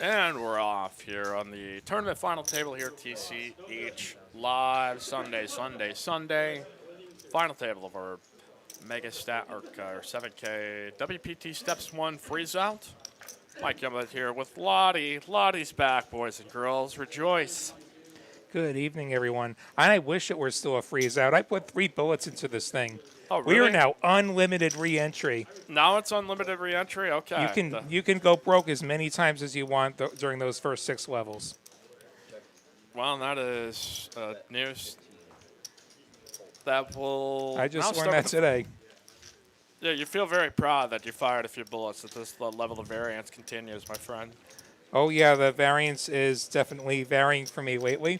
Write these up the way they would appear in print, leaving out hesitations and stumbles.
And we're off here on the tournament final table here, TCH live Sunday. Final table of our Mega Stat or 7K WPT Steps 1 freeze out. Mike Yumlet here with Lottie. Lottie's back, boys and girls. Rejoice. Good evening, everyone. I wish it were still a freeze out. I put 3 bullets into this thing. Oh, We are really? now unlimited re-entry. Now it's unlimited re-entry? Okay. You can go broke as many times as you want during those first 6 levels. Well, that is news that will. I just now learned start that today. Yeah, you feel very proud that you fired a few bullets, that this level of variance continues, my friend. Oh yeah, the variance is definitely varying for me lately.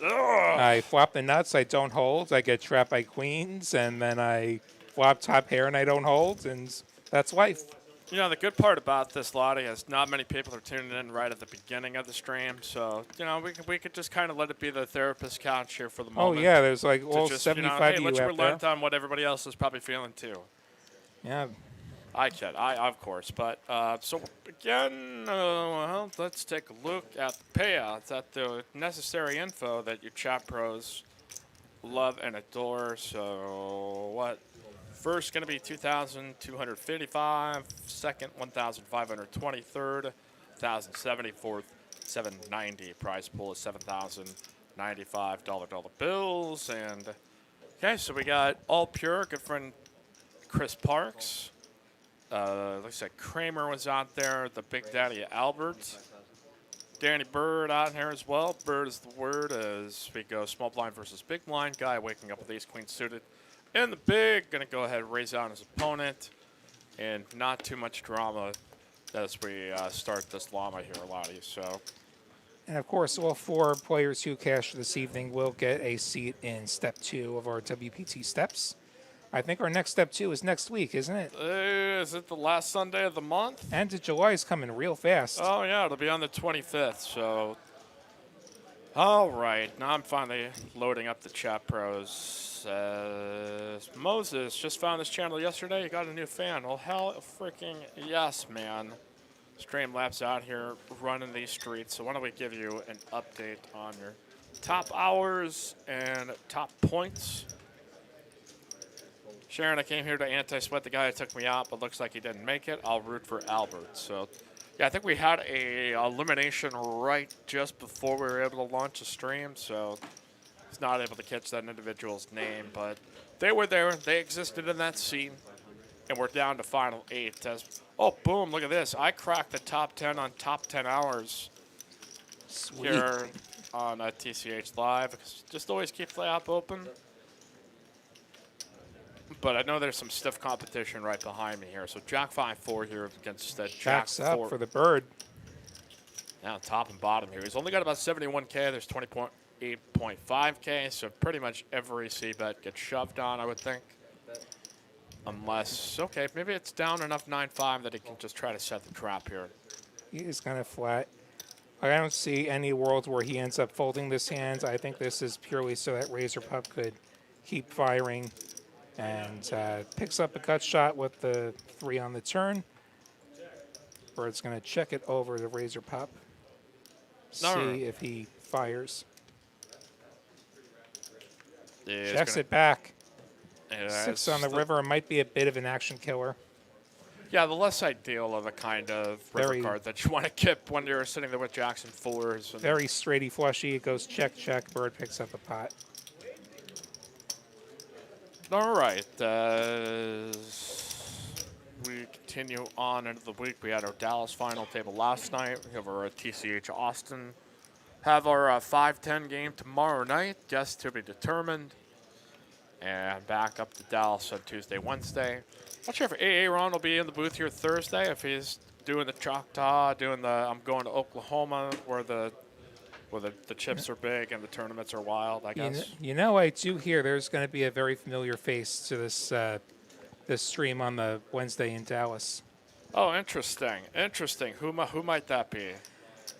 Ugh. I flop the nuts, I don't hold. I get trapped by queens, and then I flop top pair and I don't hold, and that's life. You know, the good part about this, Lottie, is not many people are tuning in right at the beginning of the stream. So, you know, we could just kind of let it be the therapist couch here for the Oh moment. yeah, there's like To all just, 75 hey, of you let's out there. relent on what everybody else is probably feeling too. Yeah. I kid, of course. But, so, again, well, let's take a look at the payouts, at the necessary info that you chat pros love and adore. So, what? First, going to be 2,255. Second, 1,520. Third, 1,070. Fourth, 790. Prize pool is $7,095 dollar bills. And, okay, so we got All Pure, good friend Chris Parks. Looks like Kramer was out there, the Big Daddy Albert. Danny Bird out here as well. Bird is the word as we go small blind versus big blind. Guy waking up with ace queen suited. In the big, going to go ahead and raise out his opponent. And not too much drama as we start this llama here, Lottie. So, And of course, all 4 players who cash this evening will get a seat in step 2 of our WPT steps. I think our next step 2 is next week, isn't it? is it the last Sunday of the month? End of July is coming real fast. Oh, yeah, it'll be on the 25th. So, all right. Now I'm finally loading up the chat pros. Moses just found this channel yesterday. You got a new fan. Well, hell freaking yes, man. Streamlabs out here running these streets. So why don't we give you an update on your top hours and top points. Sharon, I came here to anti-sweat the guy that took me out, but looks like he didn't make it. I'll root for Albert. So, yeah, I think we had a elimination right just before we were able to launch a stream, so he's not able to catch that individual's name, but they were there. They existed in that scene, and we're down to final 8. Oh, boom, look at this. I cracked the top 10 on top 10 hours. Sweet. Here on TCH Live. Just always keep the app open. But I know there's some stiff competition right behind me here. So Jack 5-4 here against Jack Jacks 4. up for the bird. Now top and bottom here. He's only got about 71K. There's 20.8.5K. So pretty much every C-bet gets shoved on, I would think. Unless, okay, maybe it's down enough 9-5 that he can just try to set the trap here. He is kind of flat. I don't see any world where he ends up folding this hand. I think this is purely so that Razor Pup could keep firing. And picks up a gut shot with the 3 on the turn. Bird's going to check it over to Razor Pup. See if he fires. Yeah, Checks it back. Yeah, 6 on the river might be a bit of an action killer. Yeah, the less ideal of a kind of river card that you want to kip when you're sitting there with Jackson 4s. Very straighty flushy. It goes check, check. Bird picks up a pot. All right, we continue on into the week. We had our Dallas final table last night. We have our TCH Austin. Have our 5-10 game tomorrow night. Guests to be determined. And back up to Dallas on Tuesday, Wednesday. Not sure if AA Ron will be in the booth here Thursday. If he's doing the Choctaw, doing the I'm going to Oklahoma, where the chips are big and the tournaments are wild, I guess. You know, I do hear there's going to be a very familiar face to this this stream on the Wednesday in Dallas. Oh, interesting. Interesting. Who might that be?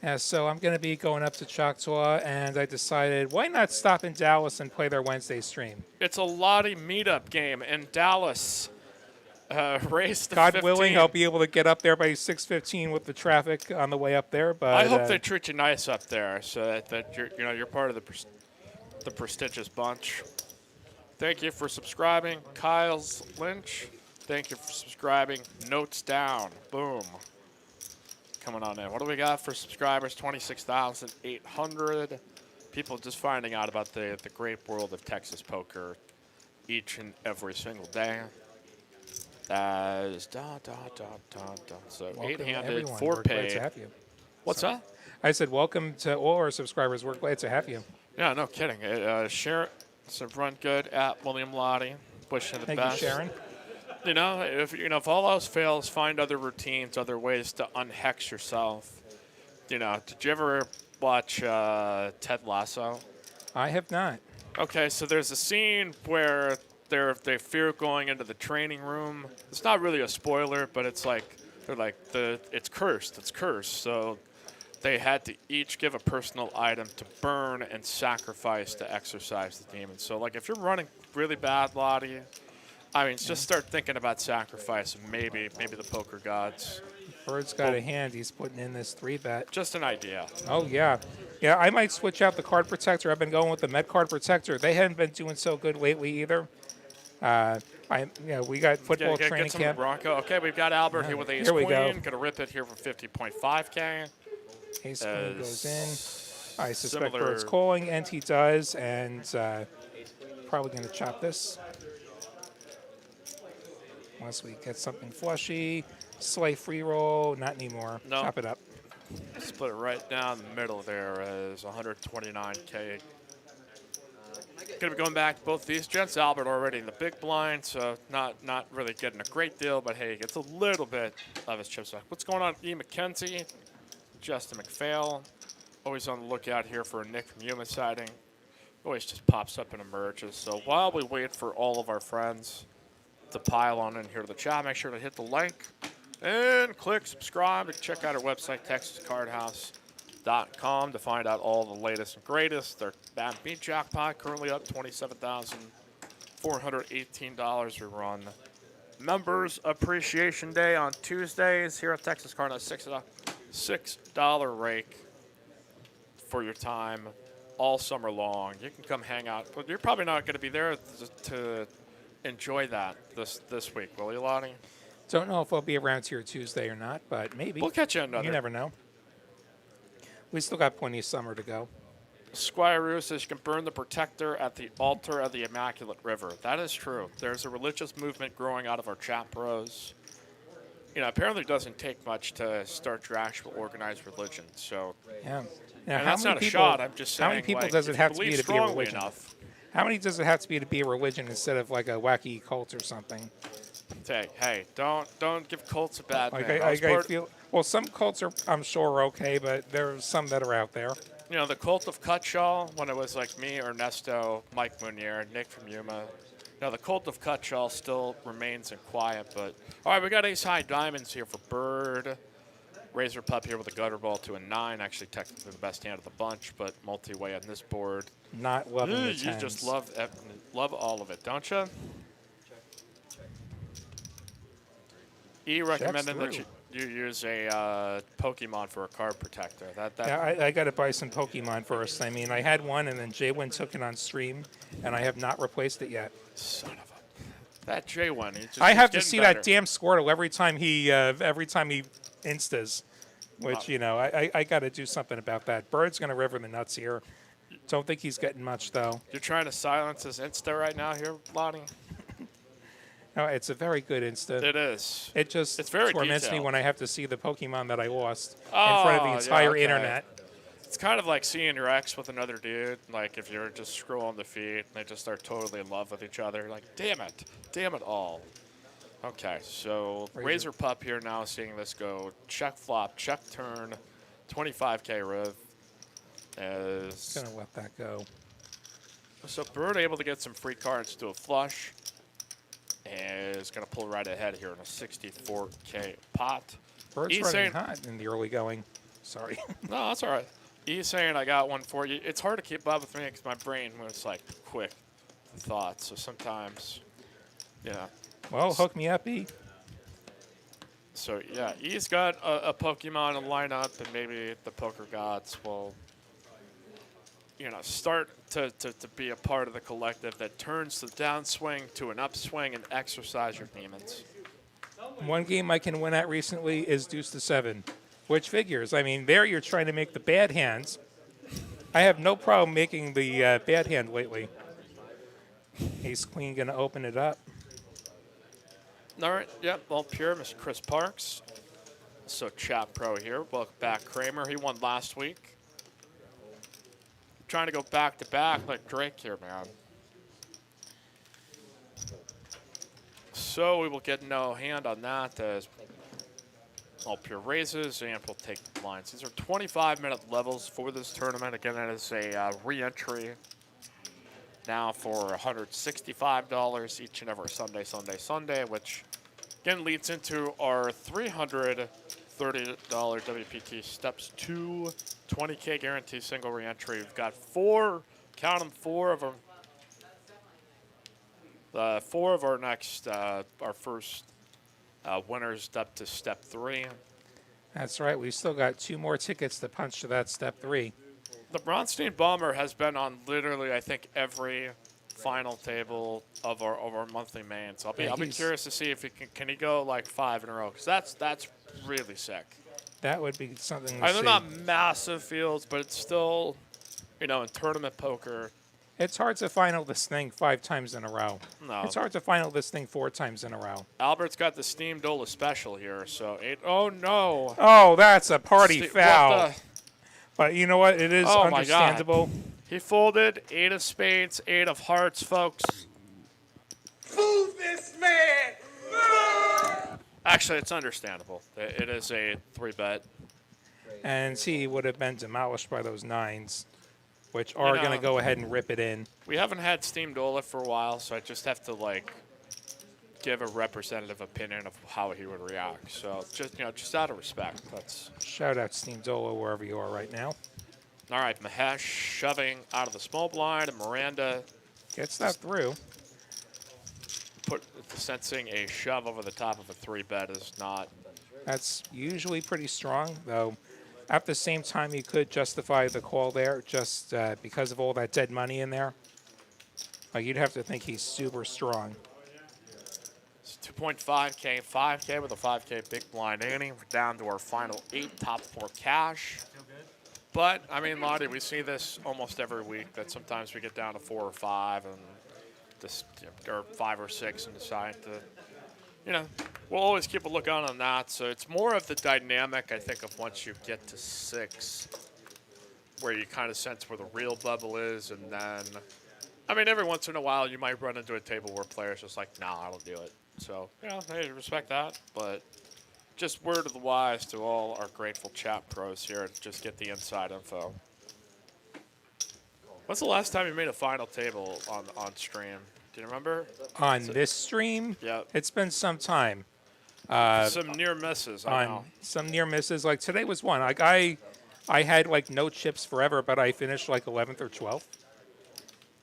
Yeah, so I'm going to be going up to Choctaw, and I decided, why not stop in Dallas and play their Wednesday stream? It's a Lottie meetup game in Dallas. Race to God 15. willing, I'll be able to get up there by 6:15 with the traffic on the way up there. But I hope they treat you nice up there, so that you're part of the prestigious bunch. Thank you for subscribing, Kyle's Lynch. Thank you for subscribing. Notes down. Boom. Coming on in. What do we got for subscribers? 26,800. People just finding out about the great world of Texas poker each and every single day. As so welcome 8-handed, everyone. 4 We're glad paid. to have you. What's that? I said welcome to all our subscribers. We're glad to have you. Yeah, no kidding. Share some run good at William Lottie. Wishing the Thank best. you, Sharon. If all else fails, find other routines, other ways to unhex yourself. Did you ever watch Ted Lasso? I have not. Okay, so there's a scene where they fear going into the training room. It's not really a spoiler, but it's like it's cursed. It's cursed. So they had to each give a personal item to burn and sacrifice to exorcise the demon. So like if you're running really bad, Lottie, I mean, just start thinking about sacrifice and maybe the poker gods. Bird's got a hand. He's putting in this 3-bet. Just an idea. Oh, yeah. Yeah, I might switch out the card protector. I've been going with the Met card protector. They haven't been doing so good lately either. We got football training get some camp. Bronco. Okay, we've got Albert here with Ace Here we Queen. go. Gonna rip it here for 50.5K. Ace Queen goes in. I suspect similar- Bird's calling, and he does, and probably going to chop this. Unless we get something flushy. Slight free roll, not anymore. No. Chop it up. Split it right down the middle there as 129K. Gonna be going back to both these gents. Albert already in the big blind, so not really getting a great deal, but hey, he gets a little bit of his chips back. What's going on? E. McKenzie, Justin McPhail, always on the lookout here for a Nick from Yuma sighting. Always just pops up and emerges. So while we wait for all of our friends to pile on in here to the chat, make sure to hit the like and click subscribe to check out our website, TexasCardHouse.com, to find out all the latest and greatest. Their Bad Beat Jackpot currently up $27,418. We run Members Appreciation Day on Tuesdays here at Texas Card House. $6 rake for your time all summer long. You can come hang out, but you're probably not going to be there to enjoy that this week, will you, Lonnie? Don't know if I'll be around here Tuesday or not, but maybe. We'll catch you another. You never know. We still got plenty of summer to go. Squire says you can burn the protector at the altar of the Immaculate River. That is true. There's a religious movement growing out of our chat bros. Apparently it doesn't take much to start your actual organized religion. So, Yeah. Now, and that's not a shot. I'm just saying. How many people like, does it if have you to be believe to be a strongly religion? enough? How many does it have to be a religion instead of like a wacky cult or something? Hey, don't give cults a bad Like name. I feel. Well, some cults are, I'm sure, okay, but there's some that are out there. The cult of Cutshaw, when it was like me, Ernesto, Mike Munier, Nick from Yuma. The cult of Cutshaw still remains in quiet, but all right, we got ace high diamonds here for Bird. Razor Pup here with a gutter ball to a 9. Actually, technically the best hand of the bunch, but multi-way on this board. Not loving the You tens. just love all of it, don't you? E recommended that you use a Pokemon for a card protector. Yeah, I got to buy some Pokemon first. I mean, I had one, and then Jaywin took it on stream, and I have not replaced it yet. Son of a... That J1, I have to getting see better. that damn Squirtle every time he instas, which, I got to do something about that. Bird's going to river the nuts here. Don't think he's getting much, though. You're trying to silence his Insta right now here, Lonnie? No, it's a very good Insta. It is. It's very torments me detailed. when I have to see the Pokemon that I lost in front of the entire okay. internet. It's kind of like seeing your ex with another dude. Like if you're just scrolling the feed and they just start totally in love with each other. Like, damn it all. Okay, so Razor Pup here now seeing this go check flop, check turn, 25K riv. Gonna let that go. So Bird able to get some free cards to a flush. Is going to pull right ahead here in a 64K pot. Bird's running hot in the early going. Sorry. No, that's all right. He's saying I got one for you. It's hard to keep up with me because my brain moves like quick thoughts. So sometimes, Well, hook me up, E. So yeah, he's got a Pokemon in lineup, and maybe the poker gods will, start to be a part of the collective that turns the downswing to an upswing and exercise your demons. One game I can win at recently is Deuce to 7, which figures. I mean, there you're trying to make the bad hands. I have no problem making the bad hand lately. Ace Queen going to open it up. All right, yep, well, pure, Mr. Chris Parks. So Chat Pro here. Welcome back, Kramer. He won last week. Trying to go back to back like Drake here, man. So we will get no hand on that as all pure raises, and we'll take the blinds. These are 25-minute levels for this tournament. Again, that is a re-entry now for $165 each and every Sunday, which again leads into our $330 WPT steps to 20K guarantee single re-entry. We've got count them, four of our next, our first winners up to step 3. That's right. We've still got 2 more tickets to punch to that step 3. The Bronstein Bomber has been on literally, I think, every final table of our monthly main. So I'll be curious to see if he can he go like 5 in a row, because that's really sick. That would be something to They're see. not massive fields, but it's still, in tournament poker. It's hard to final this thing 5 times in a row. No. It's hard to final this thing 4 times in a row. Albert's got the Steam Dola special here, so oh no. Oh, that's a party foul. What the? But you know what? It is Oh, my God. understandable. He folded 8 of spades, 8 of hearts, folks. Move this man! Actually, it's understandable. It is a 3-bet. And he would have been demolished by those 9s, which are going to go ahead and rip it in. We haven't had Steam Dola for a while, so I just have to, give a representative opinion of how he would react. So, just out of respect. That's Shout out Steam Dolo wherever you are right now. all right. Mahesh shoving out of the small blind, and Miranda Gets that through. sensing a shove over the top of a 3-bet is not. That's usually pretty strong, though. At the same time, you could justify the call there just because of all that dead money in there. You'd have to think he's super strong. It's 2.5K, 5K with a 5K big blind ante. We're down to our final 8, top 4 cash. But, I mean, Lottie, we see this almost every week, that sometimes we get down to 4 or 5 and just, or 5 or 6 and decide to, we'll always keep a look on that. So it's more of the dynamic, I think, of once you get to 6, where you kind of sense where the real bubble is. And then, I mean, every once in a while you might run into a table where players just like, nah, I don't do it. So, hey, respect that. But just word of the wise to all our grateful chat pros here, and just get the inside info. When's the last time you made a final table on stream? Do you remember? On this stream, Yep. it's been some time. Some near misses, I know. Some near misses. Like today was one. Like I had no chips forever, but I finished 11th or 12th.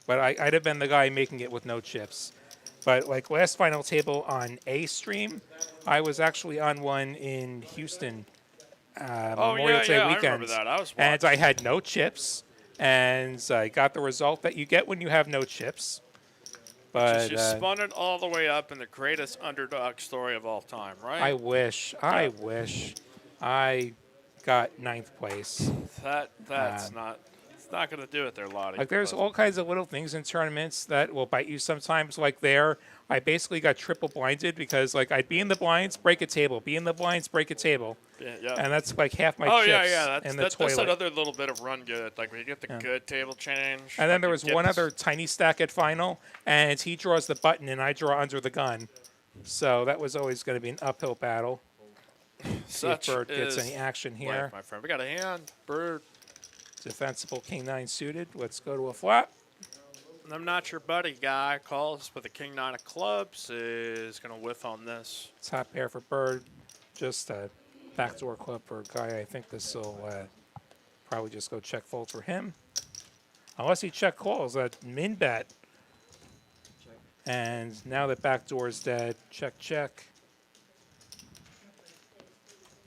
But I'd have been the guy making it with no chips. But last final table on a stream, I was actually on one in Houston Memorial Day I weekend. remember that. I was watching. And I had no chips, and I got the result that you get when you have no chips. But you spun it all the way up in the greatest underdog story of all time, right? I wish I got 9th place. That's not. It's not going to do it there, Lottie. There's all kinds of little things in tournaments that will bite you sometimes. I basically got triple blinded because I'd be in the blinds, break a table, be in the blinds, break a table, Yeah. and that's half my Oh chips yeah. in the That's toilet. another little bit of run good. When you get the good table change. And then there you was get one this- other tiny stack at final, and he draws the button and I draw under the gun. So that was always going to be an uphill battle. See if Such Bird gets is any action life, here. my friend. We got a hand. Bird. Defensible King 9 suited. Let's go to a flop. I'm not your buddy guy. Calls with the King 9 of clubs. Is going to whiff on this. Top pair for Bird. Just a backdoor club for a guy. I think this will probably just go check fold for him. Unless he check calls at min bet. And now that backdoor is dead, check, check.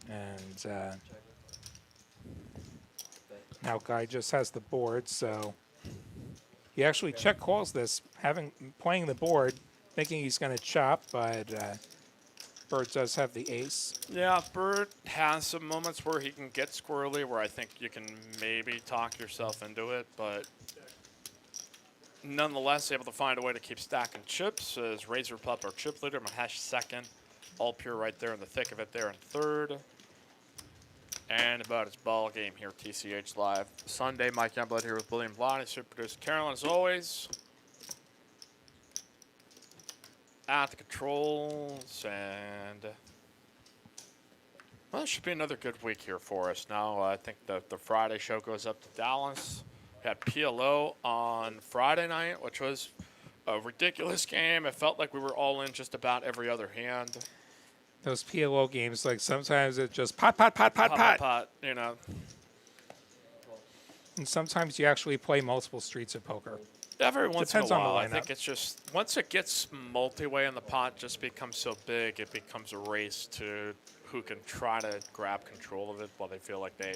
And now Guy just has the board, so he actually check calls this, playing the board, thinking he's going to chop, but Bird does have the ace. Yeah, Bird has some moments where he can get squirrely, where I think you can maybe talk yourself into it, but nonetheless able to find a way to keep stacking chips as Razor Pup, our chip leader, Mahesh second, all pure right there in the thick of it there in third. And about his ball game here, TCH Live. Sunday, Mike Youngblood here with William Blotty, super producer Carolyn as always. At the controls, and well, it should be another good week here for us. Now, I think the Friday show goes up to Dallas. We had PLO on Friday night, which was a ridiculous game. It felt like we were all in just about every other hand. Those PLO games, like sometimes it just pot, pot, pot, pot, pot. Pot, you know. And sometimes you actually play multiple streets of poker. Every once Depends in a on the while, I lineup. think it's just, once it gets multi-way in the pot, just becomes so big, it becomes a race to who can try to grab control of it while they feel like they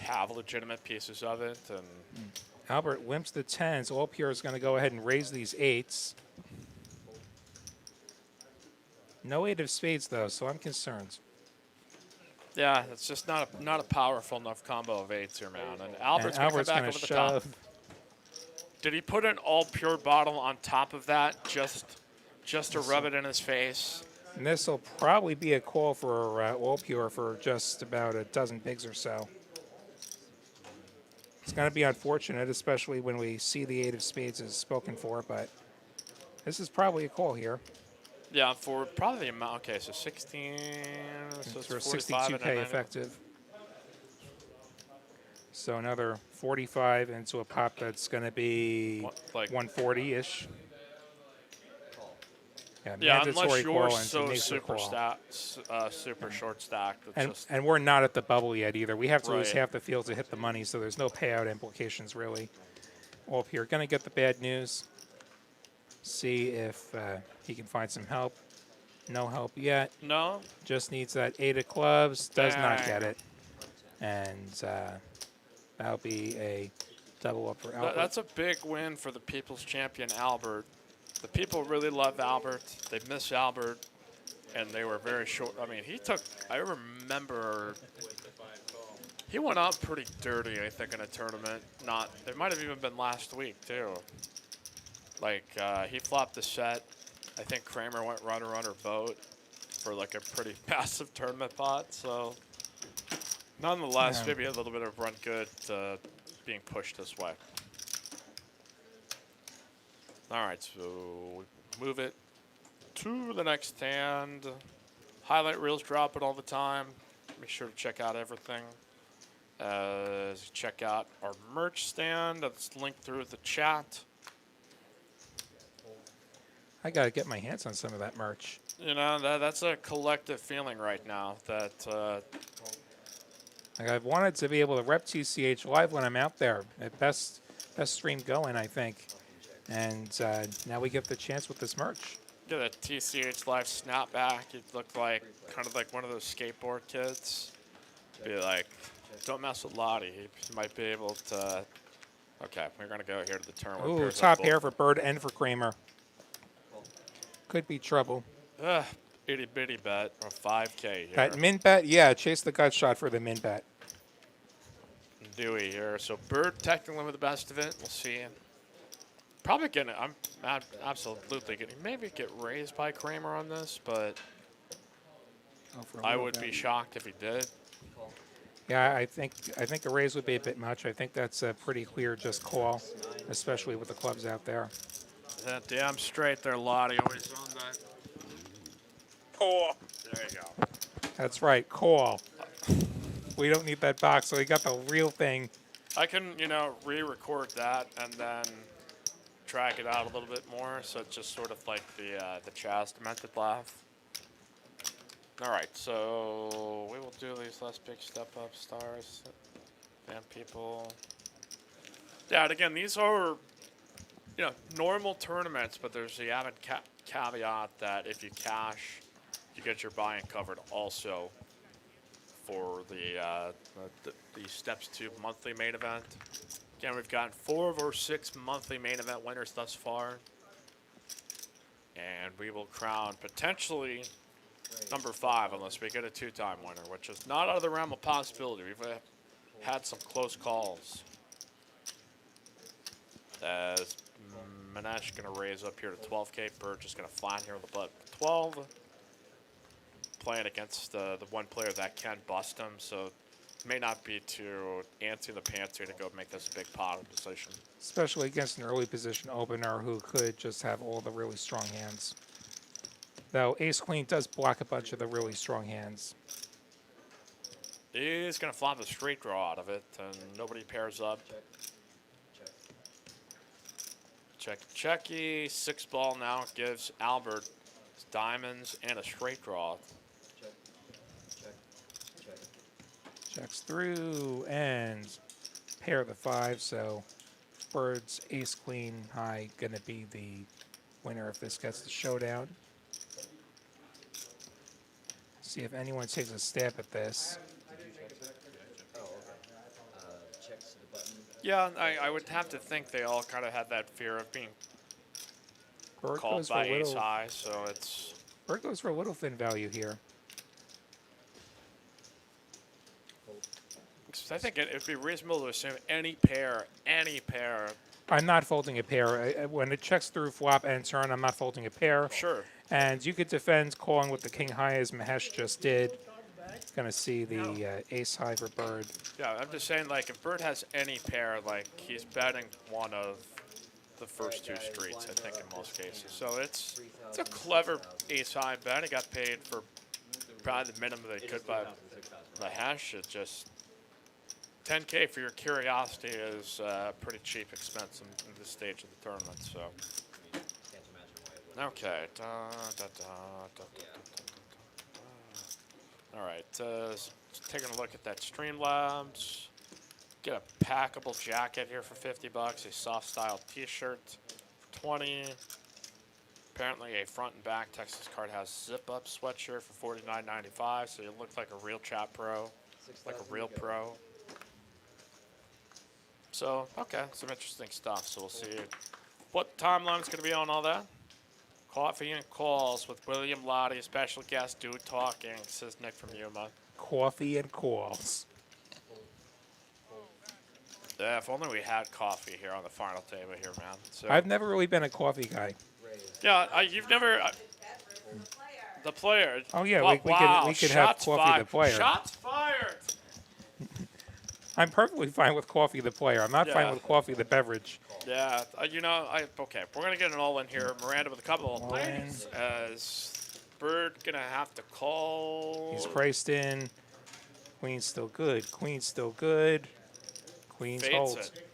have legitimate pieces of it. And Albert limps the tens. All pure is going to go ahead and raise these eights. No eight of spades, though, so I'm concerned. yeah, it's just not a powerful enough combo of eights here, man. And Albert's going to come back gonna over the top. shove. Did he put an all pure bottle on top of that just to rub it in his face? And this will probably be a call for all pure for just about a dozen bigs or so. It's going to be unfortunate, especially when we see the eight of spades is spoken for, but this is probably a call here. Yeah, for probably the amount. Okay, so 16. So it's For 45 and a 62K 90. effective. So another 45 into a pop that's going to be What, like- 140-ish. Yeah, mandatory unless you're call into so major super call. super short stacked. It's just And we're not at the bubble yet either. We have to lose Right. half the field to hit the money, so there's no payout implications really. All up here, going to get the bad news. See if he can find some help. No help yet. no. Just needs that eight of clubs. Does not Dang. get it. And that'll be a double up for Albert. That's a big win for the people's champion, Albert. The people really love Albert. They miss Albert, and they were very short. I mean, I remember he went out pretty dirty, I think, in a tournament. It might have even been last week, too. Like, he flopped the set. I think Kramer went runner boat for, like, a pretty massive tournament pot. So, nonetheless, Yeah. maybe a little bit of run good being pushed this way. All right, so we move it to the next hand. Highlight reels drop it all the time. Make sure to check out everything. Check out our merch stand that's linked through the chat. I got to get my hands on some of that merch. You know, that's a collective feeling right now that Like I've wanted to be able to rep TCH live when I'm out there. Best stream going, I think. And now we get the chance with this merch. get a TCH Live snapback. You'd look like kind of like one of those skateboard kids. Be like, don't mess with Lottie. He might be able to. Okay, we're gonna go here to the turn. where Ooh, pairs top up pair for Bird and for Kramer. Could be trouble. both. Itty bitty bet or 5K here. That min bet, yeah, chase the gut shot for the min bet. Dewey here. So Bird technically with the best of it. We'll see. Probably gonna. I'm absolutely gonna maybe get raised by Kramer on this, but I would be shocked if he did. Yeah, I think a raise would be a bit much. I think that's a pretty clear just call, especially with the clubs out there. That damn straight there, Lottie. Always on that. Call. There you go. That's right, call. We don't need that box, so we got the real thing. I can, re-record that and then drag it out a little bit more, so it's just sort of like the Chaz demented laugh. All right, so we will do these less big step-up stars and people. Yeah, and again, these are, normal tournaments, but there's the added caveat that if you cash, you get your buy-in covered also. for the Steps 2 monthly main event. Again, we've gotten 4 of our 6 monthly main event winners thus far. And we will crown potentially number 5 unless we get a 2-time winner, which is not out of the realm of possibility. We've had some close calls. As Manesh going to raise up here to 12K. Bird just going to flatten here with a butt 12. Playing against the one player that can bust him, so it may not be too antsy in the pantry to go make this a big pot of position. Especially against an early position opener who could just have all the really strong hands. Though Ace-Queen does block a bunch of the really strong hands. He's going to flop a straight draw out of it, and nobody pairs up. Checky. 6 ball now gives Albert diamonds and a straight draw. Checks through and pair the 5, so Bird's Ace-Queen high gonna be the winner if this gets the showdown. See if anyone takes a stab at this. Yeah, I would have to think they all kind of had that fear of being Bird called goes for by a ace little. high, so it's... Bird goes for a little thin value here. I think it'd be reasonable to assume any pair. I'm not folding a pair. When it checks through flop and turn, I'm not folding a pair. Sure. And you could defend calling with the king high as Mahesh just did. Gonna see the ace high for Bird. Yeah, I'm just saying, like, if Bird has any pair, like, he's betting one of the first 2 streets, I think, in most cases. So it's a clever ace high bet. He got paid for probably the minimum they could by Mahesh. It just... 10K for your curiosity is a pretty cheap expense in this stage of the tournament, so. Okay. All right, taking a look at that Streamlabs. Get a packable jacket here for 50 bucks, a soft style t-shirt for 20. Apparently a front and back Texas Card House zip up sweatshirt for $49.95, so you look like a real chat pro, like a real pro. So, okay, some interesting stuff. So we'll see what timeline's going to be on all that. Coffee and calls with William Lottie, special guest, dude talking, says Nick from Yuma. Coffee and calls. Yeah, if only we had coffee here on the final table here, man. So, I've never really been a coffee guy. yeah, you've never... the player. Oh yeah, wow, we could have shots coffee fired. the player. Shots fired! I'm perfectly fine with coffee the player. I'm not fine Yeah. with coffee the beverage. Yeah, okay, we're going to get an all-in here. Miranda with a couple of All in. plays as Bird going to have to call. He's priced in. Queen's still good. Queen's still good. Queen's Fades holds. it.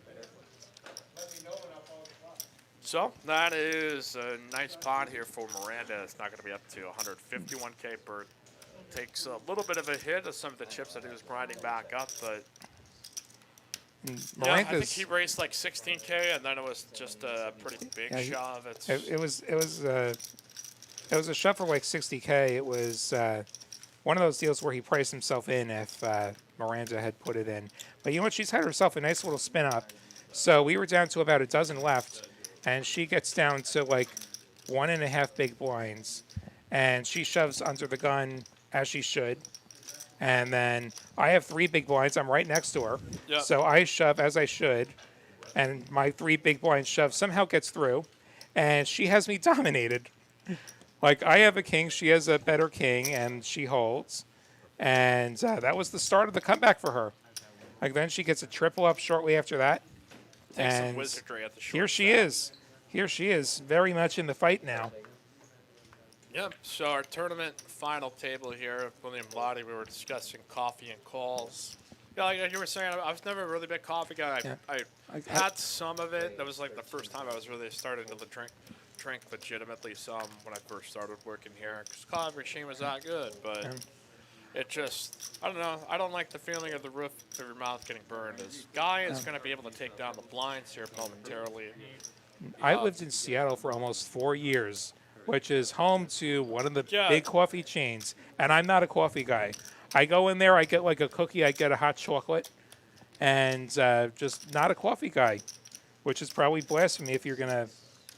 So that is a nice pot here for Miranda. It's not going to be up to 151K. Bird takes a little bit of a hit of some of the chips that he was grinding back up, but yeah, I think Miranda's, he raced like 16K, and then it was just a pretty big shove. it was a shove for like 60K. It was one of those deals where he priced himself in if Miranda had put it in. But you know what? She's had herself a nice little spin up. So we were down to about a dozen left, and she gets down to like 1.5 big blinds, and she shoves under the gun as she should. And then I have 3 big blinds. I'm right next to her. Yep. So I shove as I should. And my 3 big blind shove somehow gets through. And she has me dominated. Like, I have a king. She has a better king. And she holds. And that was the start of the comeback for her. Like, then she gets a triple up shortly after that. Takes some And wizardry at the short here she stack. is. Here she is. Very much in the fight now. Yep. So our tournament final table here, William Lottie, we were discussing coffee and calls. Yeah, like you were saying, I was never a really big coffee guy. Yeah. I I- had some of it. That was like the first time I was really starting to drink legitimately some when I first started working here. Because coffee machine was that good, but it just, I don't know. I don't like the feeling of the roof of your mouth getting burned. This guy is going to be able to take down the blinds here momentarily. I lived in Seattle for almost 4 years, which is home to one of the Yeah. big coffee chains. And I'm not a coffee guy. I go in there, I get like a cookie, I get a hot chocolate, and just not a coffee guy, which is probably blasphemy if you're going to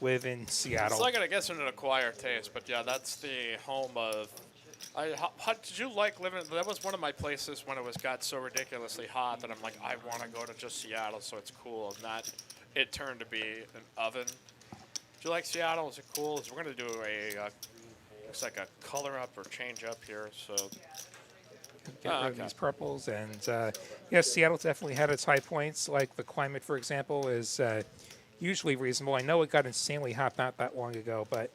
live in It's Seattle. like I guess an acquired taste, but yeah, that's the home of. How did you like living? That was one of my places when it got so ridiculously hot that I'm like, I want to go to just Seattle, so it's cool. And that it turned to be an oven. Do you like Seattle? Is it cool? We're gonna do a looks like a color up or change up here. So Get rid of okay. these purples. And yes, Seattle definitely had its high points. Like the climate, for example, is usually reasonable. I know it got insanely hot not that long ago, but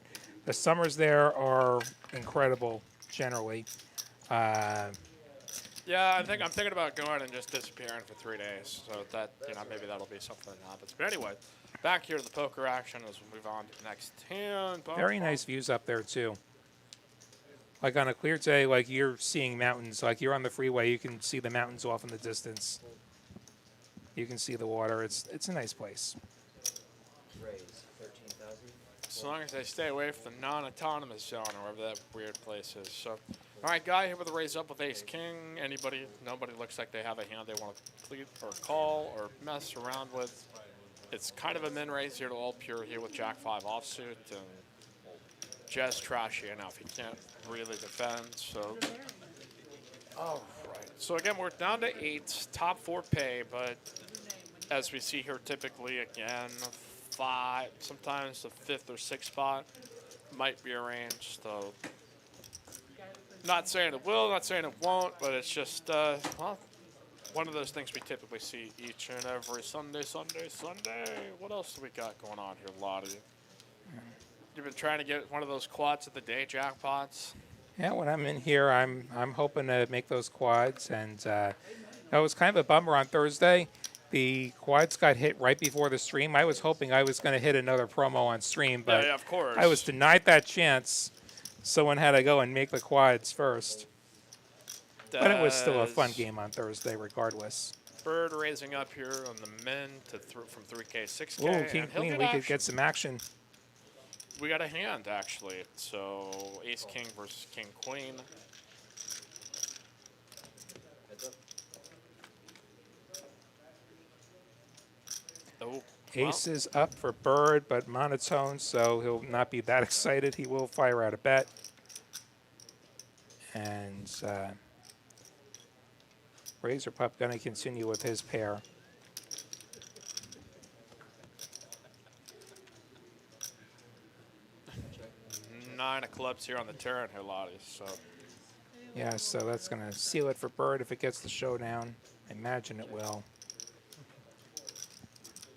the summers there are incredible generally. Yeah, I'm thinking about going and just disappearing for 3 days. So that maybe that'll be something that happens. But anyway, back here to the poker action as we move on to the next hand. Very nice views up there too. Like on a clear day, like you're seeing mountains. Like you're on the freeway, you can see the mountains off in the distance. You can see the water. It's a nice place. Raise 13,000. As long as they stay away from the non-autonomous zone or wherever that weird place is. So, all right, guy here with a raise up with ace king. Nobody looks like they have a hand they want to plead or call or mess around with. It's kind of a min raise here to all pure here with jack 5 offsuit and just trashy enough. He can't really defend. So, all right. So again, we're down to 8s, top 4 pay, but as we see here, typically again. 5, sometimes the 5th or 6th spot might be arranged. So, not saying it will, not saying it won't, but it's just, one of those things we typically see each and every Sunday. What else do we got going on here, Lottie? You've been trying to get one of those quads of the day jackpots? Yeah, when I'm in here, I'm hoping to make those quads, and that was kind of a bummer on Thursday. The quads got hit right before the stream. I was hoping I was going to hit another promo on stream, but yeah, of course. I was denied that chance. Someone had to go and make the quads first. But it was still a fun game on Thursday, regardless. Bird raising up here on the min from 3K, 6K. Ooh, King Queen, we could get some action. We got a hand, actually. So, Ace King versus King Queen. Oh, Ace is up for Bird, but monotone, so he'll not be that excited. He will fire out a bet. And Razor Pup going to continue with his pair. Nine of clubs here on the turn here, Lottie. So, yeah, so that's going to seal it for Bird if it gets the showdown. I imagine it will.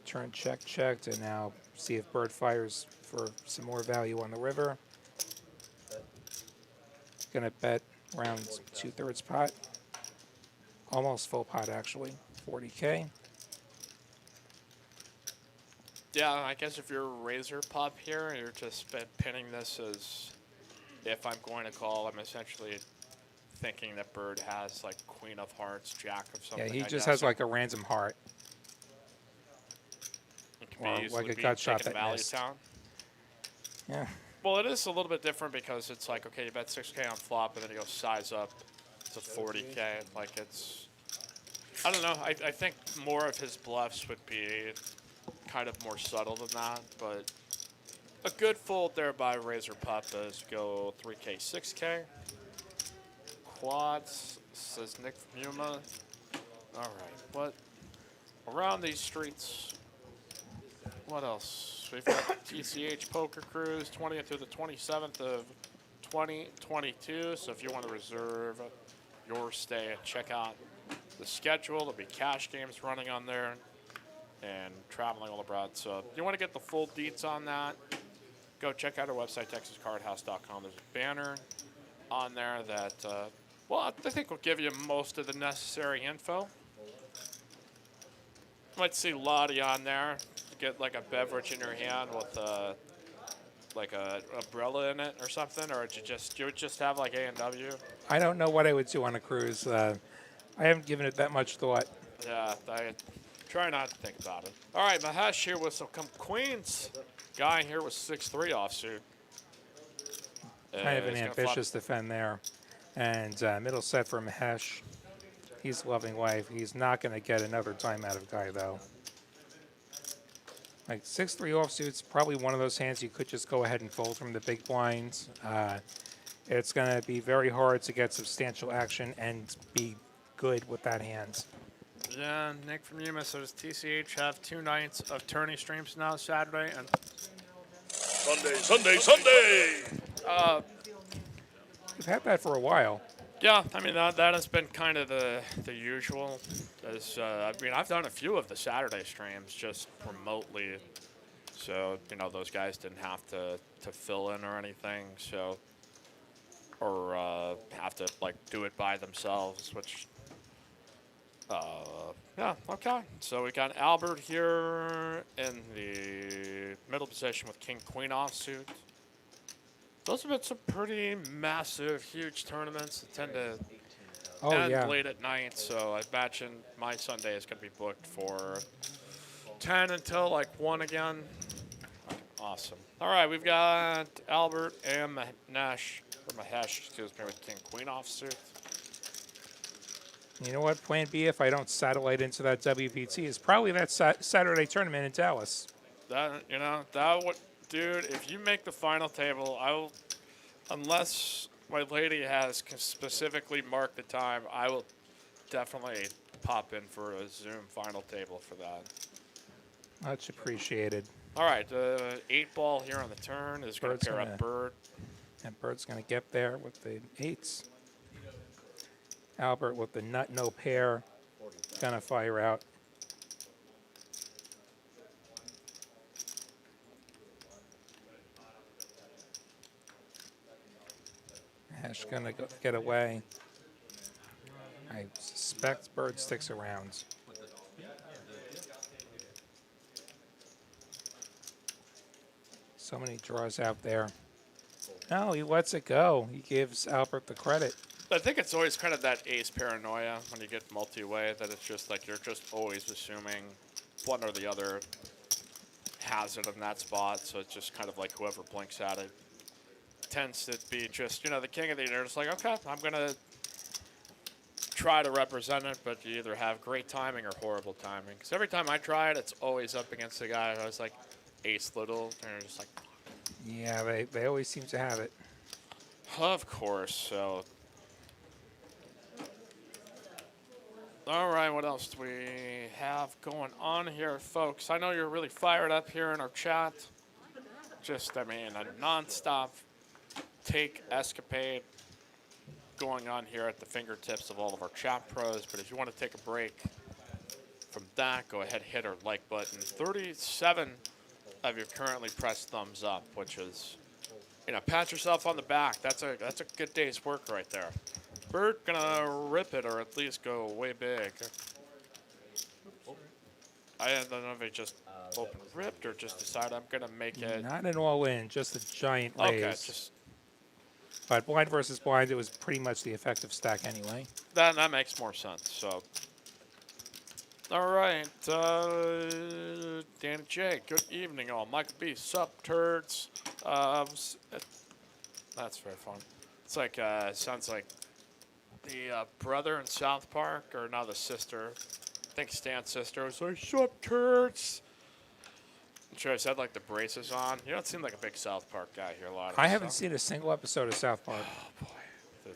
Turn checked, and now see if Bird fires for some more value on the river. Going to bet around 2/3 pot. Almost full pot, actually. 40K. yeah, I guess if you're a Razor Pup here, you're just pinning this as if I'm going to call, I'm essentially thinking that Bird has like Queen of Hearts, Jack of something. Yeah, he I just guess. has like a random heart. It could or be easily like a be gut shot taking that Value missed. Town. Yeah. Well, it is a little bit different because it's like, okay, you bet 6K on flop, and then you go size up to 40K. Like, it's... I don't know. I think more of his bluffs would be kind of more subtle than that, but a good fold there by Razor Pup is go 3K, 6K. Quads, says Nick Muma. All right, what? Around these streets, what else? We've got TCH Poker Cruise, 20th through the 27th of 2022. So if you want to reserve your stay and check out the schedule, there'll be cash games running on there and traveling all abroad. So if you want to get the full deets on that, go check out our website, texascardhouse.com. There's a banner on there that, well, I think will give you most of the necessary info. Might see Lottie on there. Get like a beverage in your hand with like a umbrella in it or something, or you would just have like A&W? I don't know what I would do on a cruise. I haven't given it that much thought. Yeah, I try not to think about it. All right, Mahesh here with some queens. Guy here with 6-3 offsuit. Kind of an He's gonna ambitious defend there. And middle set for Mahesh. He's loving life. He's not going to get another time out of guy, though. Like 6-3 offsuit's probably one of those hands you could just go ahead and fold from the big blinds. It's going to be very hard to get substantial action and be good with that hand. Yeah, Nick from Yuma says TCH have 2 nights of tourney streams now, Saturday and Sunday. We've had that for a while. Yeah, I mean that has been kind of the usual. As I mean, I've done a few of the Saturday streams just remotely, so you know those guys didn't have to fill in or anything, so or have to like do it by themselves, which. Yeah, okay. So we got Albert here in the middle position with King Queen offsuit. Those have been some pretty massive, huge tournaments that tend to end late at night. So I imagine my Sunday is going to be booked for 10 until like 1 again. Awesome. All right, we've got Albert and Mahesh, excuse me, with King Queen offsuit. You know what? Plan B, if I don't satellite into that WPT, is probably that Saturday tournament in Dallas. That that would, dude. If you make the final table, I will, unless my lady has specifically marked the time, I will definitely pop in for a Zoom final table for that. Much appreciated. All right, 8-ball here on the turn is going to pair up Bird. And Bird's going to get there with the 8s. Albert with the nut, no pair, going to fire out. Hash going to get away. I suspect Bird sticks around. So many draws out there. No, he lets it go. He gives Albert the credit. I think it's always kind of that ace paranoia when you get multi-way, that it's just like you're just always assuming one or the other has it in that spot. So it's just kind of like whoever blinks at it tends to be just, the king of the air. It's like, okay, I'm going to try to represent it, but you either have great timing or horrible timing. Because every time I try it, it's always up against the guy who has like ace little, and you're just like... Yeah, they always seem to have it. Of course, so... All right, what else do we have going on here, folks? I know you're really fired up here in our chat. Just, I mean, a nonstop take escapade going on here at the fingertips of all of our chat pros. But if you want to take a break from that, go ahead, hit our like button. 37 of you currently pressed thumbs up, which is, pat yourself on the back. That's a good day's work right there. Bird gonna rip it, or at least go way big. I don't know if it just open ripped or just decided I'm gonna make it. Not an all-in, just a giant raise. Okay, just. But blind versus blind, it was pretty much the effective stack anyway. That makes more sense. So. All right, Dan and Jay, good evening, all. Michael B, sup, turds. That's very fun. It's like sounds like the brother in South Park, or now the sister. I think Stan's sister was like, sup, turds. I'm sure I said like the braces on. You don't seem like a big South Park guy here a lot. I haven't seen a single episode of South Park. Oh boy,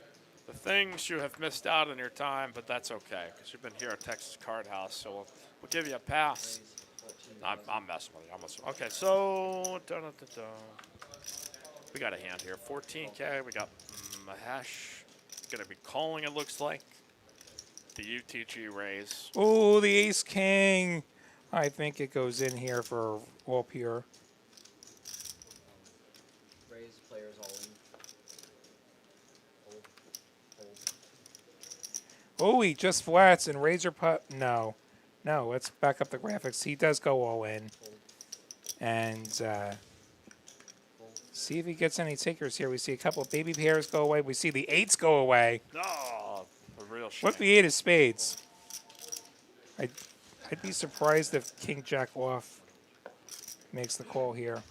the things you have missed out on your time, but that's okay because you've been here at Texas Card House, so we'll give you a pass. I'm messing with you. Okay, so we got a hand here. 14K. We got Mahesh going to be calling. It looks like the UTG raise. Oh, the ace king. I think it goes in here for all pure. Raise players all in. Hold. Oh, he just flats and razor putt. No, let's back up the graphics. He does go all in. And see if he gets any takers here. We see a couple of baby pairs go away. We see the 8s go away. Oh, a real shame. What if the 8 is spades? I'd be surprised if King Jack off makes the call here.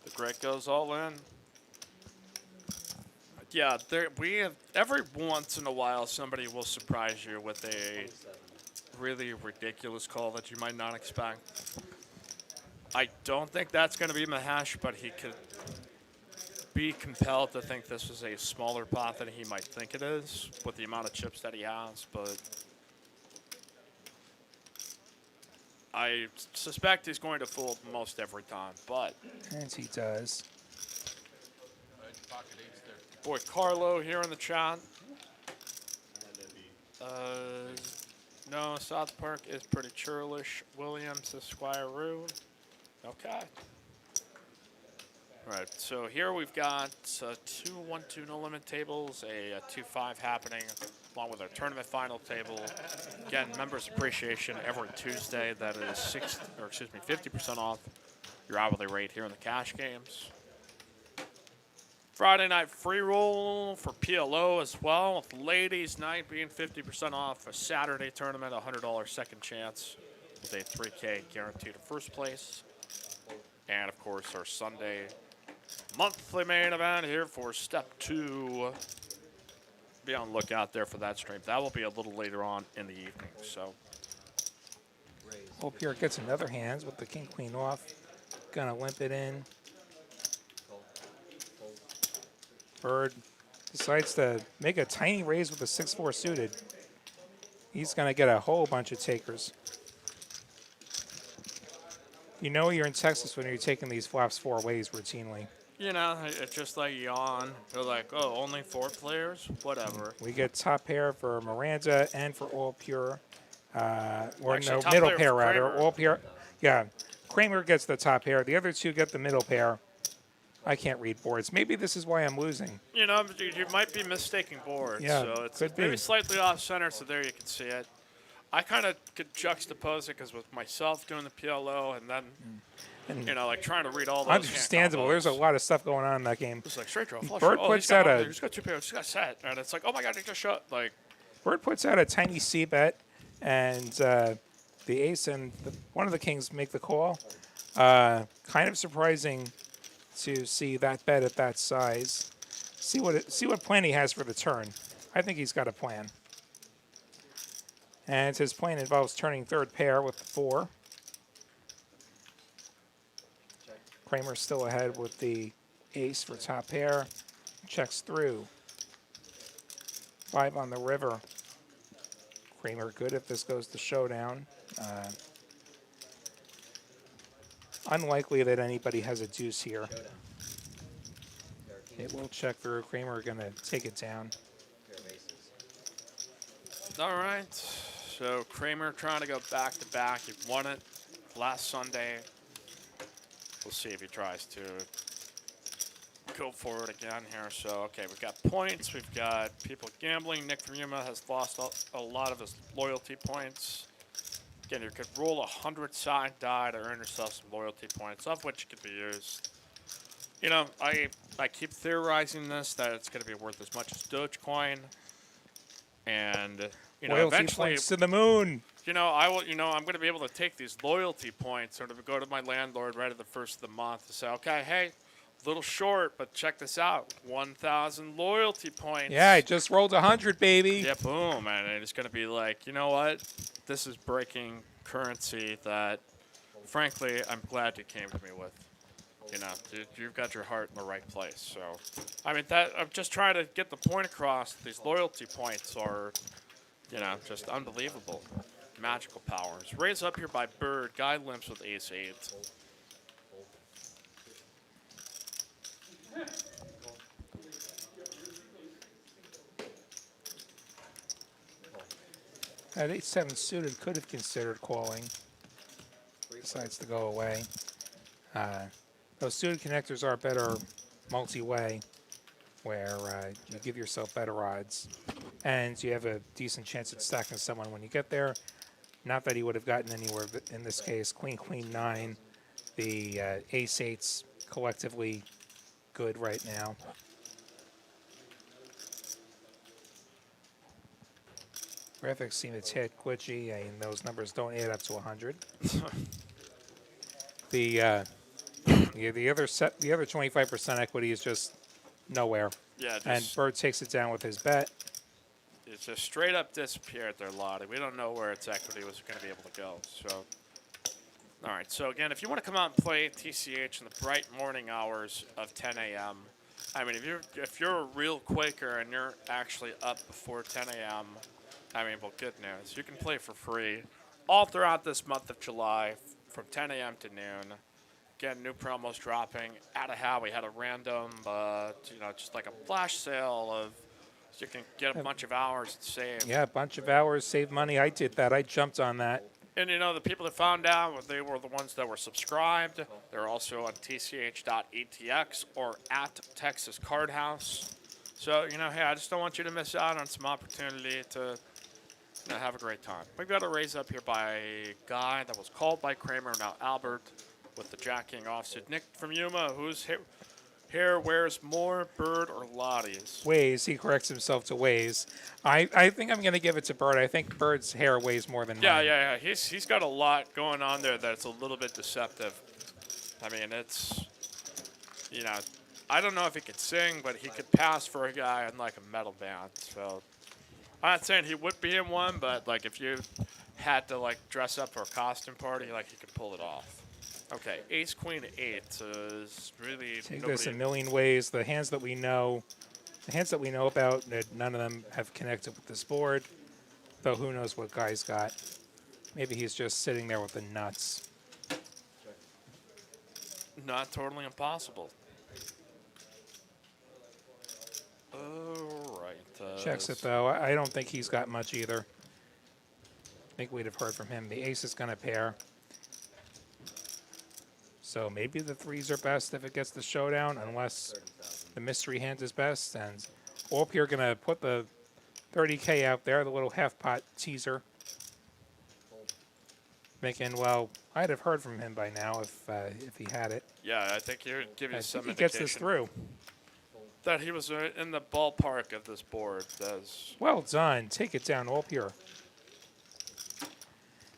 The Greg goes all in. yeah, we have every once in a while somebody will surprise you with a really ridiculous call that you might not expect. I don't think that's going to be Mahesh, but he could be compelled to think this is a smaller pot than he might think it is with the amount of chips that he has, but I suspect he's going to fold most every time, but And he does. boy Carlo here in the chat. No, South Park is pretty churlish. Williams is Squire-Roo. Okay. All right, so here we've got 2 1-2 no limit tables, a 2-5 happening, along with our tournament final table. Again, members appreciation every Tuesday. That is 50% off your hourly rate here in the cash games. Friday night free roll for PLO as well, with ladies night being 50% off. A Saturday tournament, $100 second chance with a $3K guaranteed to first place. And of course our Sunday monthly main event here for step 2. Be on the lookout there for that stream. That will be a little later on in the evening. So Hope here gets another hands with the king queen off. Gonna limp it in. Bird decides to make a tiny raise with a 6-4 suited. He's gonna get a whole bunch of takers. You know you're in Texas when you're taking these flops 4 ways routinely. you know, it's just like yawn. They're like, oh, only 4 players? Whatever. We get top pair for Miranda and for All Pure. Or Actually, no, top middle pair pair for rather. Kramer. All Pure. Yeah, Kramer gets the top pair. The other 2 get the middle pair. I can't read boards. Maybe this is why I'm losing. You know, you might be mistaking boards. Yeah, so it's could maybe be. slightly off center, so there you can see it. I kind of could juxtapose it because with myself doing the PLO and then, you know, like trying to read all those. Understandable. hand There's a combos. lot of stuff going on in that game. It's like straight draw, flush Bird draw. Oh, puts he's got out he's got 2 pairs, he's got set, and it's like, oh my god, he just shut. Like, Bird puts out a tiny C bet, and the ace and one of the kings make the call. Kind of surprising to see that bet at that size. See what plan he has for the turn. I think he's got a plan. And his plan involves turning third pair with the 4. Kramer's still ahead with the ace for top pair. Checks through. 5 on the river. Kramer good if this goes to showdown. Unlikely that anybody has a deuce here. It will check through. Kramer going to take it down. all right. So Kramer trying to go back to back. He won it last Sunday. We'll see if he tries to go forward again here. So, okay, we've got points. We've got people gambling. Nick Rima has lost a lot of his loyalty points. Again, you could roll 100 side die to earn yourself some loyalty points, of which could be used. You know, I keep theorizing this, that it's going to be worth as much as Dogecoin. And, you know, Loyalty eventually, points to the moon. you know, I will. You know, I'm going to be able to take these loyalty points, or to go to my landlord right at the first of the month and say, okay, hey, a little short, but check this out, 1,000 loyalty points. Yeah, I just rolled 100, baby. Yeah, boom, and it's going to be like, you know what? This is breaking currency that, frankly, I'm glad you came to me with. You know, you've got your heart in the right place. So, I mean, I'm just trying to get the point across. These loyalty points are, you know, just unbelievable. Magical powers. Raise up here by Bird. Guy limps with ace-8. At 8-7 suited, could have considered calling. Decides to go away. Those suited connectors are better multi-way, where you give yourself better odds. And you have a decent chance at stacking someone when you get there. Not that he would have gotten anywhere, but in this case, Queen, Queen, 9. The ace-8's collectively good right now. Graphics seem a tad glitchy, and those numbers don't add up to 100. The other 25% equity is just nowhere. Yeah, And just Bird takes it down with his bet. it just straight up disappeared there, Lottie. We don't know where its equity was going to be able to go. So, all right. So again, if you want to come out and play TCH in the bright morning hours of 10 a.m., I mean, if you're a real Quaker and you're actually up before 10 a.m., I mean, well, good news. You can play for free all throughout this month of July from 10 a.m. to noon. Again, new promos dropping. Out of how we had a random, just like a flash sale of, so you can get a bunch of hours and save. Yeah, a bunch of hours, save money. I did that. I jumped on that. And the people that found out, they were the ones that were subscribed. They're also on tch.atx or at Texas Card House. So, hey, I just don't want you to miss out on some opportunity to have a great time. We've got a raise up here by a guy that was called by Kramer, now Albert, with the Jack King offsuit. Nick from Yuma, whose hair wears more, Bird or Lottie's? Ways. He corrects himself to Ways. I think I'm going to give it to Bird. I think Bird's hair weighs more than mine. Yeah. He's got a lot going on there that's a little bit deceptive. I mean, it's, I don't know if he could sing, but he could pass for a guy in like a metal band. So I'm not saying he would be in one, but like if you had to like dress up for a costume party, like he could pull it off. Okay, Ace Queen 8 is really Take nobody. this a million ways. The hands that we know about, none of them have connected with this board. Though who knows what Guy's got. Maybe he's just sitting there with the nuts. Not totally impossible. All right. Checks it though. I don't think he's got much either. I think we'd have heard from him. The ace is going to pair. So maybe the threes are best if it gets the showdown, unless the mystery hand is best. And Orp here going to put the 30K out there, the little half pot teaser. Making, well, I'd have heard from him by now if he had it. Yeah, I think he would give you I some think he gets this indication through. that he was in the ballpark of this board. Well done. Take it down, Orp here.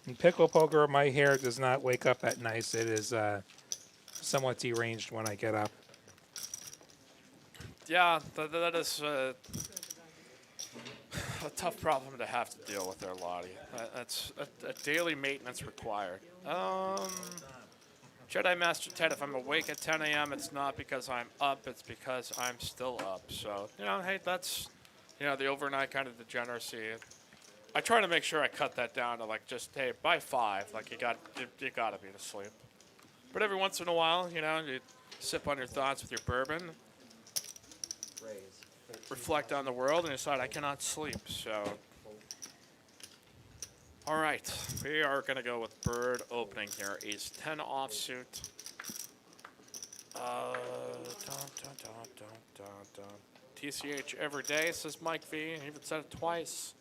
In Pickle Poker, my hair does not wake up that nice. It is somewhat deranged when I get up. Yeah, that is a tough problem to have to deal with there, Lottie. That's a daily maintenance required. Jedi Master Ted, if I'm awake at 10 a.m., it's not because I'm up, it's because I'm still up. So, hey, that's, the overnight kind of degeneracy. I try to make sure I cut that down to, like, just, hey, by 5, like, you got to be to sleep. But every once in a while, you sip on your thoughts with your bourbon, reflect on the world, and decide I cannot sleep. So, all right, we are going to go with Bird opening here. Ace 10 offsuit. TCH every day, says Mike V. He even said it twice.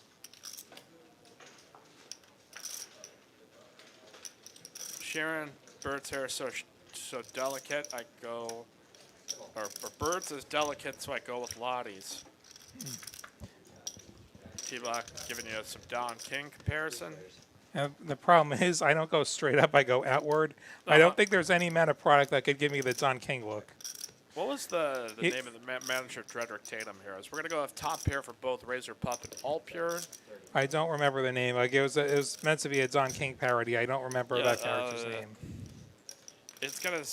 Sharon, Bird's hair is so delicate, I go, or Bird's is delicate, so I go with Lottie's. T-Block giving you some Don King comparison. The problem is I don't go straight up. I go outward. I don't think there's any amount of product that could give me the Don King look. What was the name of the manager of Dredrick Tatum here? We're going to go with top pair for both Razor Pup and All Pure. I don't remember the name. Like it was meant to be a Don King parody. I don't remember that character's name. It's going to...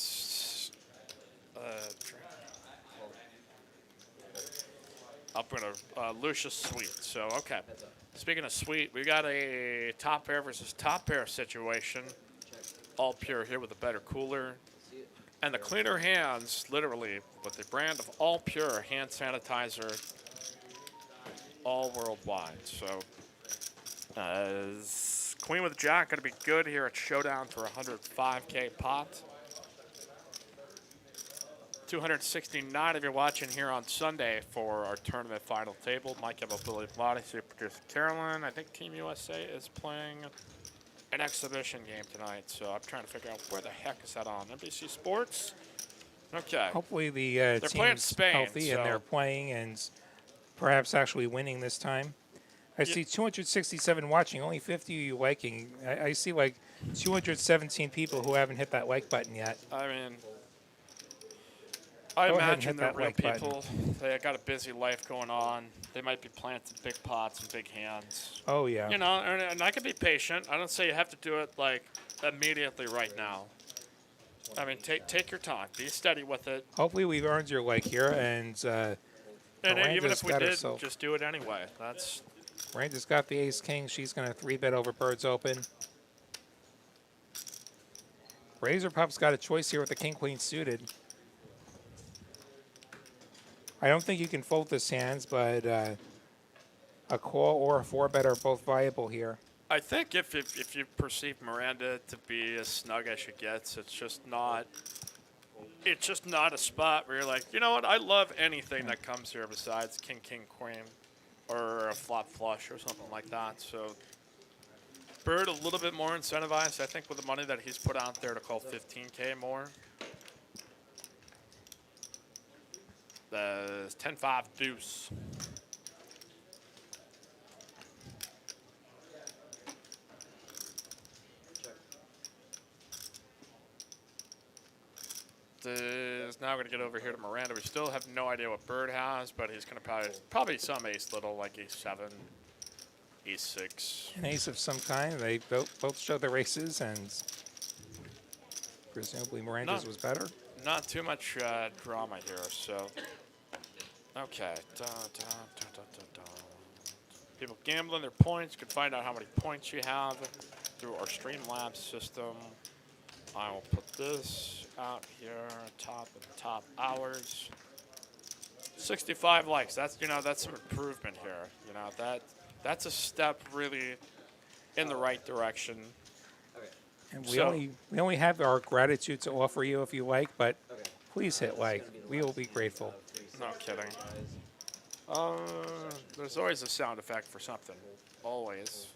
I'll put a Lucius Sweet. So, okay. Speaking of sweet, we got a top pair versus top pair situation. All Pure here with a better cooler. And the cleaner hands, literally, with the brand of All Pure hand sanitizer, all worldwide. So, Queen with Jack going to be good here at Showdown for 105K pot. 269 if you're watching here on Sunday for our tournament final table. Mike Billy Vladi, super producer Carolyn. I think Team USA is playing an exhibition game tonight, so I'm trying to figure out where the heck is that on. NBC Sports? Okay. Hopefully the They're playing team's Spain, healthy and they're playing and perhaps actually winning this time. I see 267 watching, only 50 of you liking. I see like 217 people who haven't hit that like button yet. I mean, I Go ahead and imagine hit they're that real like button. people. They got a busy life going on. They might be planting big pots and big hands. Oh, yeah. You know, and I can be patient. I don't say you have to do it like immediately right now. I mean, take your time. Be steady with it. Hopefully we've earned your like here, and And even Miranda's if we got did, herself. just do it anyway. That's Miranda's got the ace-king. She's going to 3-bet over Bird's Open. Razor Pup's got a choice here with the king-queen suited. I don't think you can fold this hands, but a call or a 4-bet are both viable here. I think if you perceive Miranda to be as snug as she gets, it's just not a spot where you're like, you know what, I love anything that comes here besides king, king, queen, or a flop flush or something like that. So Bird a little bit more incentivized, I think, with the money that he's put out there to call 15K more. The 10-5 deuce. Is now going to get over here to Miranda. We still have no idea what Bird has, but he's going to probably some ace little, like ace 7, ace 6. An ace of some kind. They both show their aces, and presumably Miranda's was better. Not too much drama here, so. Okay. People gambling their points. You can find out how many points you have through our Streamlabs system. I will put this out here, top hours. 65 likes. That's that's some improvement here. That's a step really in the right direction. Okay. And So- we only have our gratitude to offer you if you like, but please hit like. We will be grateful. No kidding. There's always a sound effect for something. Always.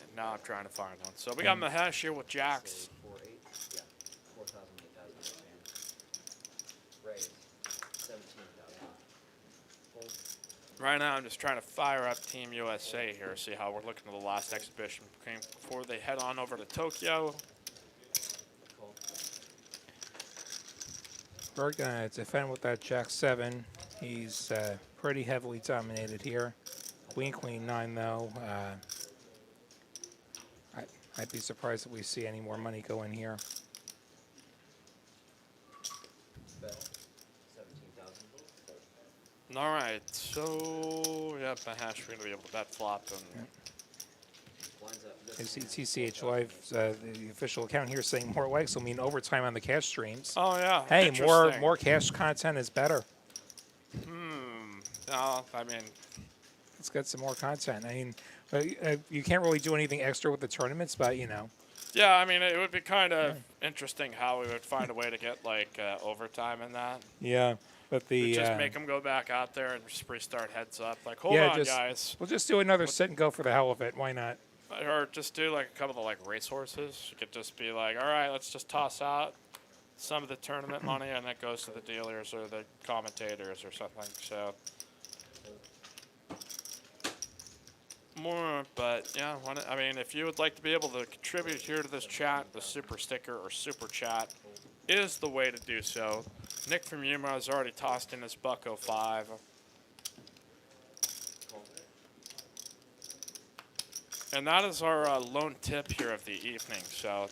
And now I'm trying to find one. So we got Mahesh here with jacks. 4, 8. Yeah. 4,000, 8,000. Raise. 17,000. Fold. Right now I'm just trying to fire up Team USA here, see how we're looking at the last exhibition before they head on over to Tokyo. Call. Bird gonna defend with that jack 7. He's pretty heavily dominated here. Queen, queen 9 though. I'd be surprised if we see any more money go in here. Bet. 17,000. All right, so yeah, Mahesh, we're gonna be able to bet flop and Blinds up. I see TCH Live, the official account here, saying more likes will mean overtime on the cash streams. oh yeah. Hey, interesting. more cash content is better. No, I mean, Let's get some more content. I mean, you can't really do anything extra with the tournaments, but you know. yeah, I mean, it would be kind of interesting how we would find a way to get like overtime in that. Yeah, but the Just make them go back out there and just restart heads up. Like, hold yeah, on, guys. we'll just do another sit and go for the hell of it. Why not? Or just do like a couple of like racehorses. You could just be like, all right, let's just toss out some of the tournament money and that goes to the dealers or the commentators or something. So more, but yeah, I mean, if you would like to be able to contribute here to this chat, the super sticker or super chat is the way to do so. Nick from Yuma has already tossed in his $1.05. And that is our lone tip here of the evening. So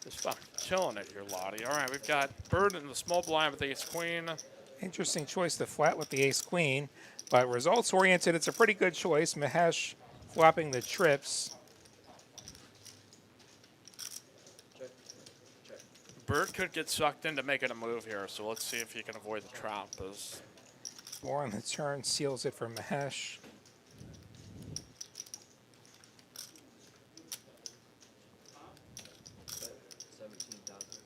just fucking killing it here, Lottie. All right, we've got Bird in the small blind with ace queen. Interesting choice to flat with the ace queen, but results oriented, it's a pretty good choice. Mahesh flopping the trips. Check. Check. Bird could get sucked into making a move here, so let's see if he can avoid the trap. More on the turn, seals it for Mahesh. Bet. 17,000.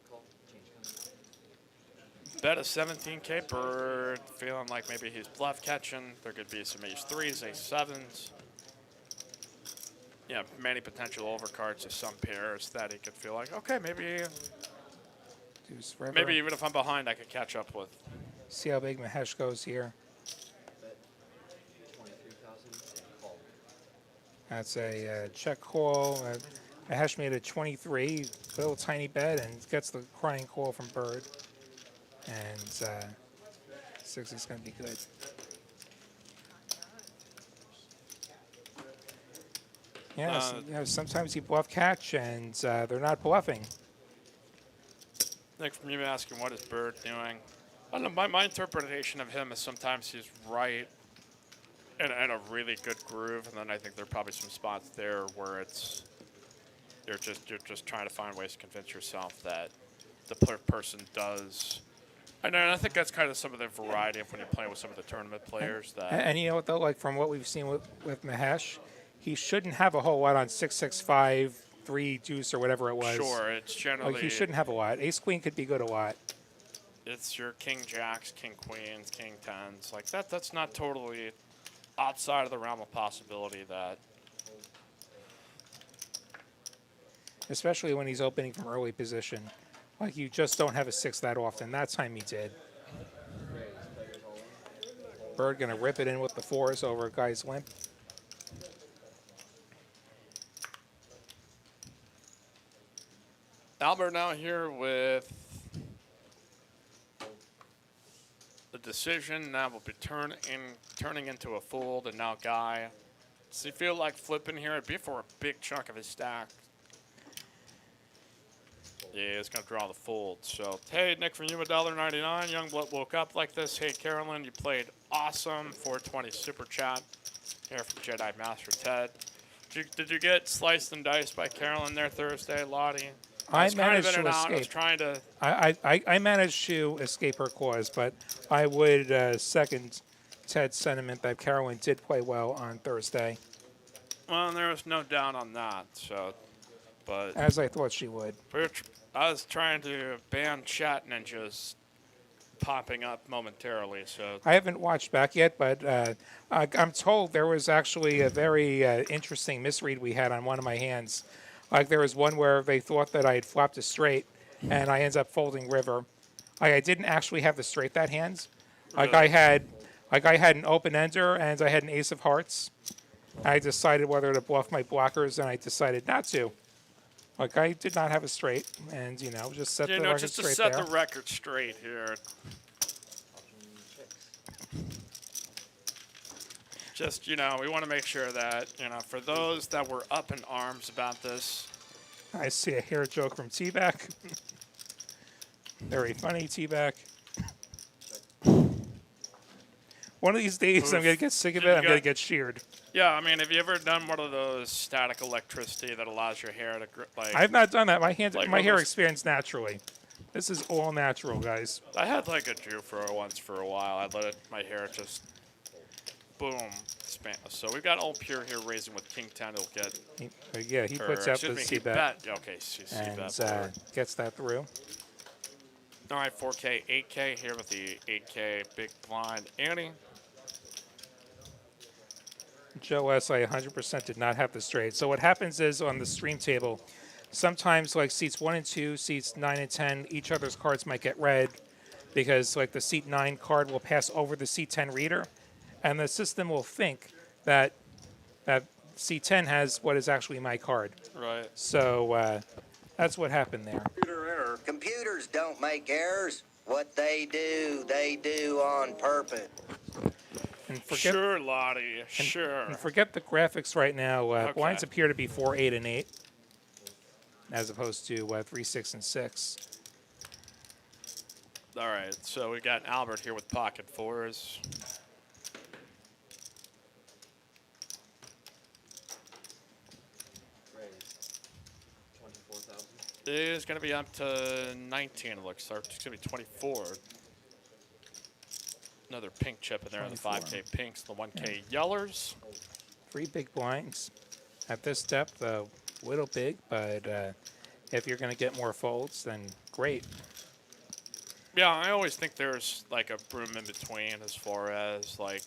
Call. Change coming. Bet a 17K Bird, feeling like maybe he's bluff catching. There could be some ace 3s, ace 7s. Yeah, many potential overcards to some pairs that he could feel like, okay, Deuce river. maybe even if I'm behind, I could catch up with. See how big Mahesh goes here. Bet. 23,000. And call. That's a check call. Mahesh made it 23. little tiny bet and gets the crying call from Bird. And 6 is going to be good. Yeah, sometimes you bluff catch, and they're not bluffing. Nick, from you asking what is Bird doing? I don't know. My interpretation of him is sometimes he's right in a really good groove, and then I think there are probably some spots there where you're just trying to find ways to convince yourself that the person does. And I think that's kind of some of the variety of when you're playing with some of the tournament players. And you know what, though? Like, from what we've seen with Mahesh, he shouldn't have a whole lot on 6, 6, 5, 3 deuce or whatever it was. Sure, it's generally Like, he shouldn't have a lot. Ace queen could be good a lot. it's your king jacks, king queens, king tens, like that. That's not totally outside of the realm of possibility. That Especially when he's opening from early position. Like, you just don't have a 6 that often. That time he did. Bird going to rip it in with the 4s over a guy's limp. Albert now here with the decision. Now will be turning into a fold, and now Guy. Does he feel like flipping here? It'd be for a big chunk of his stack. Yeah, it's going to draw the fold. So, hey, Nick, from you, $1.99. Youngblood woke up like this. Hey, Carolyn, you played awesome. 420 super chat here from Jedi Master Ted. Did you get sliced and diced by Carolyn there Thursday, Lottie? I managed to I was escape. trying to. I managed to escape her claws, but I would second Ted's sentiment that Carolyn did play well on Thursday. Well, there was no doubt on that. So, but As I thought she would. I was trying to ban chat ninjas popping up momentarily. So I haven't watched back yet, but I'm told there was actually a very interesting misread we had on one of my hands. Like, there was one where they thought that I had flopped a straight, and I ended up folding river. I didn't actually have the straight that hand. Like, Really? I had an open ender and I had an ace of hearts. I decided whether to bluff my blockers, and I decided not to. Like, I did not have a straight, and just set the record just to straight set there. the record straight here. Just, we want to make sure that, for those that were up in arms about this. I see a hair joke from T-Back. Very funny, T-Back. One of these days, I'm going to get sick of it. I'm going to get sheared. Yeah, I mean, have you ever done one of those static electricity that allows your hair to, I've not done that. My hair almost- expands naturally. This is all natural, guys. I had, a Jufro once for a while. I let my hair just, boom, expand. So we've got Old Pure here raising with King 10. He'll get... He puts up the C-bet. Okay, and C-bet. gets that through. All right, 4K, 8K here with the 8K big blind. Annie. Joe S. I 100% did not have the straight. So what happens is on the stream table, sometimes like seats 1 and 2, seats 9 and 10, each other's cards might get read because like the seat 9 card will pass over the seat 10 reader, and the system will think that seat 10 has what is actually my card. Right. So that's what happened there. Computers don't make errors. What they do on purpose. And forget, Sure, Lottie. Sure. and forget the graphics right now. Okay. Blinds appear to be 4, 8, and 8, as opposed to 3, 6, and 6. All right, so we got Albert here with pocket fours. Raise 24,000. It is going to be up to 19, it looks like. It's going to be 24. Another pink chip in there on the 5K pinks, the 1K yellers. 3 big blinds. At this depth, a little big, but if you're going to get more folds, then great. Yeah, I always think there's like a room in between as far as like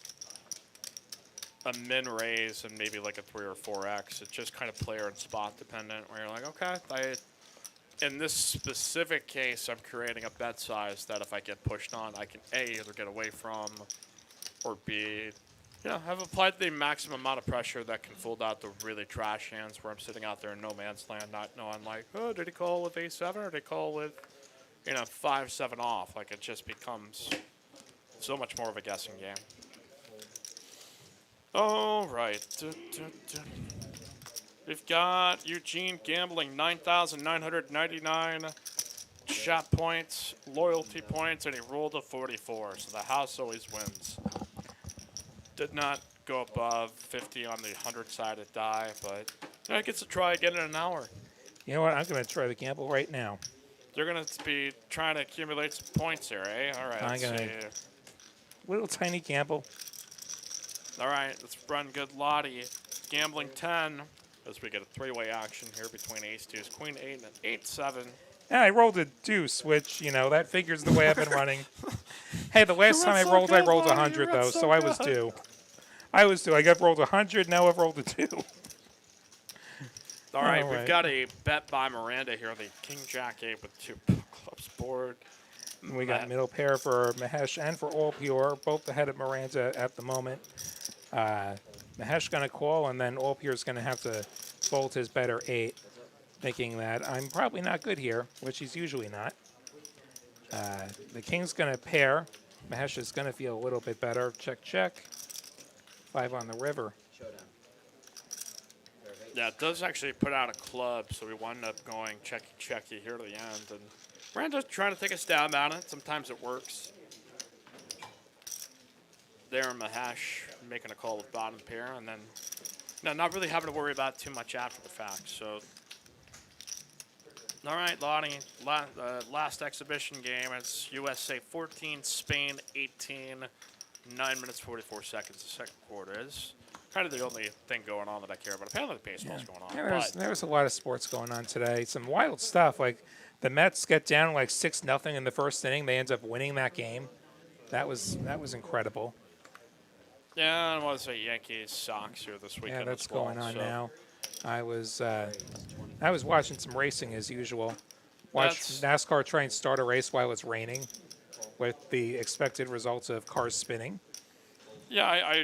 a min raise and maybe like a 3 or 4X. It's just kind of player and spot dependent where you're like, okay, in this specific case, I'm creating a bet size that if I get pushed on, I can A, either get away from, or B, Yeah, I've applied the maximum amount of pressure that can fold out the really trash hands where I'm sitting out there in no man's land, not knowing like, oh, did he call with a7 or did he call with, 5-7 off? Like it just becomes so much more of a guessing game. All right. We've got Eugene gambling 9,999 shot points, loyalty points, and he rolled a 44. So the house always wins. Did not go above 50 on the 100-sided die, but I gets to try again in an hour. You know what? I'm going to try the gamble right now. You're going to be trying to accumulate some points here, eh? All right, let's see. Little tiny gamble. All right, let's run good Lottie. Gambling 10 as we get a three-way action here between ace-deuce, queen-8, and 8-7. Yeah, I rolled a deuce, which, that figures the way I've been running. Hey, the last time I rolled 100, though, so I was due. I got rolled 100, now I've rolled a 2. All right, we've got a bet by Miranda here. The king-jack-8 with 2 clubs board. We got middle pair for Mahesh and for All Pure, both ahead of Miranda at the moment. Mahesh going to call, and then All Pure's going to have to fold his better 8, thinking that I'm probably not good here, which he's usually not. The king's going to pair. Mahesh is going to feel a little bit better. Check, check. 5 on the river. Yeah, it does actually put out a club, so we wound up going checky here to the end. And Miranda's trying to take a stab at it. Sometimes it works. There, Mahesh making a call with bottom pair, and then not really having to worry about too much after the fact. So, all right, Lottie, last exhibition game. It's USA 14, Spain 18, 9 minutes 44 seconds. The second quarter is kind of the only thing going on that I care about. Apparently, the baseball's going on. Yeah, there's a lot of sports going on today. Some wild stuff. Like the Mets get down like 6-0 in the first inning. They end up winning that game. That was incredible. Yeah, it was a Yankees Sox here this weekend. Yeah, that's as well, going on so. now. I was watching some racing as usual. Watched NASCAR try and start a race while it's raining, with the expected results of cars spinning. Yeah,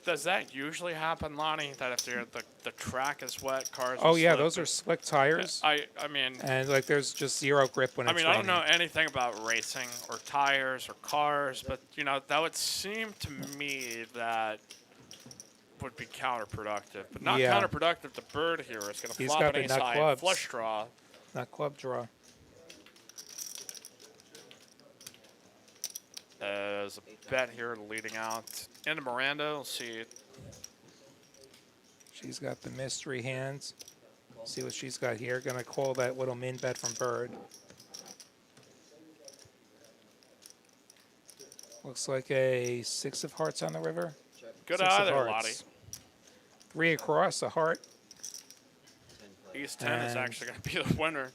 does that usually happen, Lonnie? That if the track is wet, cars. Oh yeah, slip? those are slick tires. I mean. And like there's just zero grip when it's raining. I don't know anything about racing or tires or cars, but that would seem to me that would be counterproductive. But not counterproductive. The bird here is going to flop an ace high and flush draw. Not club draw. There's a bet here leading out into Miranda. We'll see. She's got the mystery hands. See what she's got here. Gonna call that little min bet from Bird. Looks like a 6 of hearts on the river. Good 6 eye of there, hearts. Lottie. 3 across, a heart. Ace 10 is actually going to be the winner.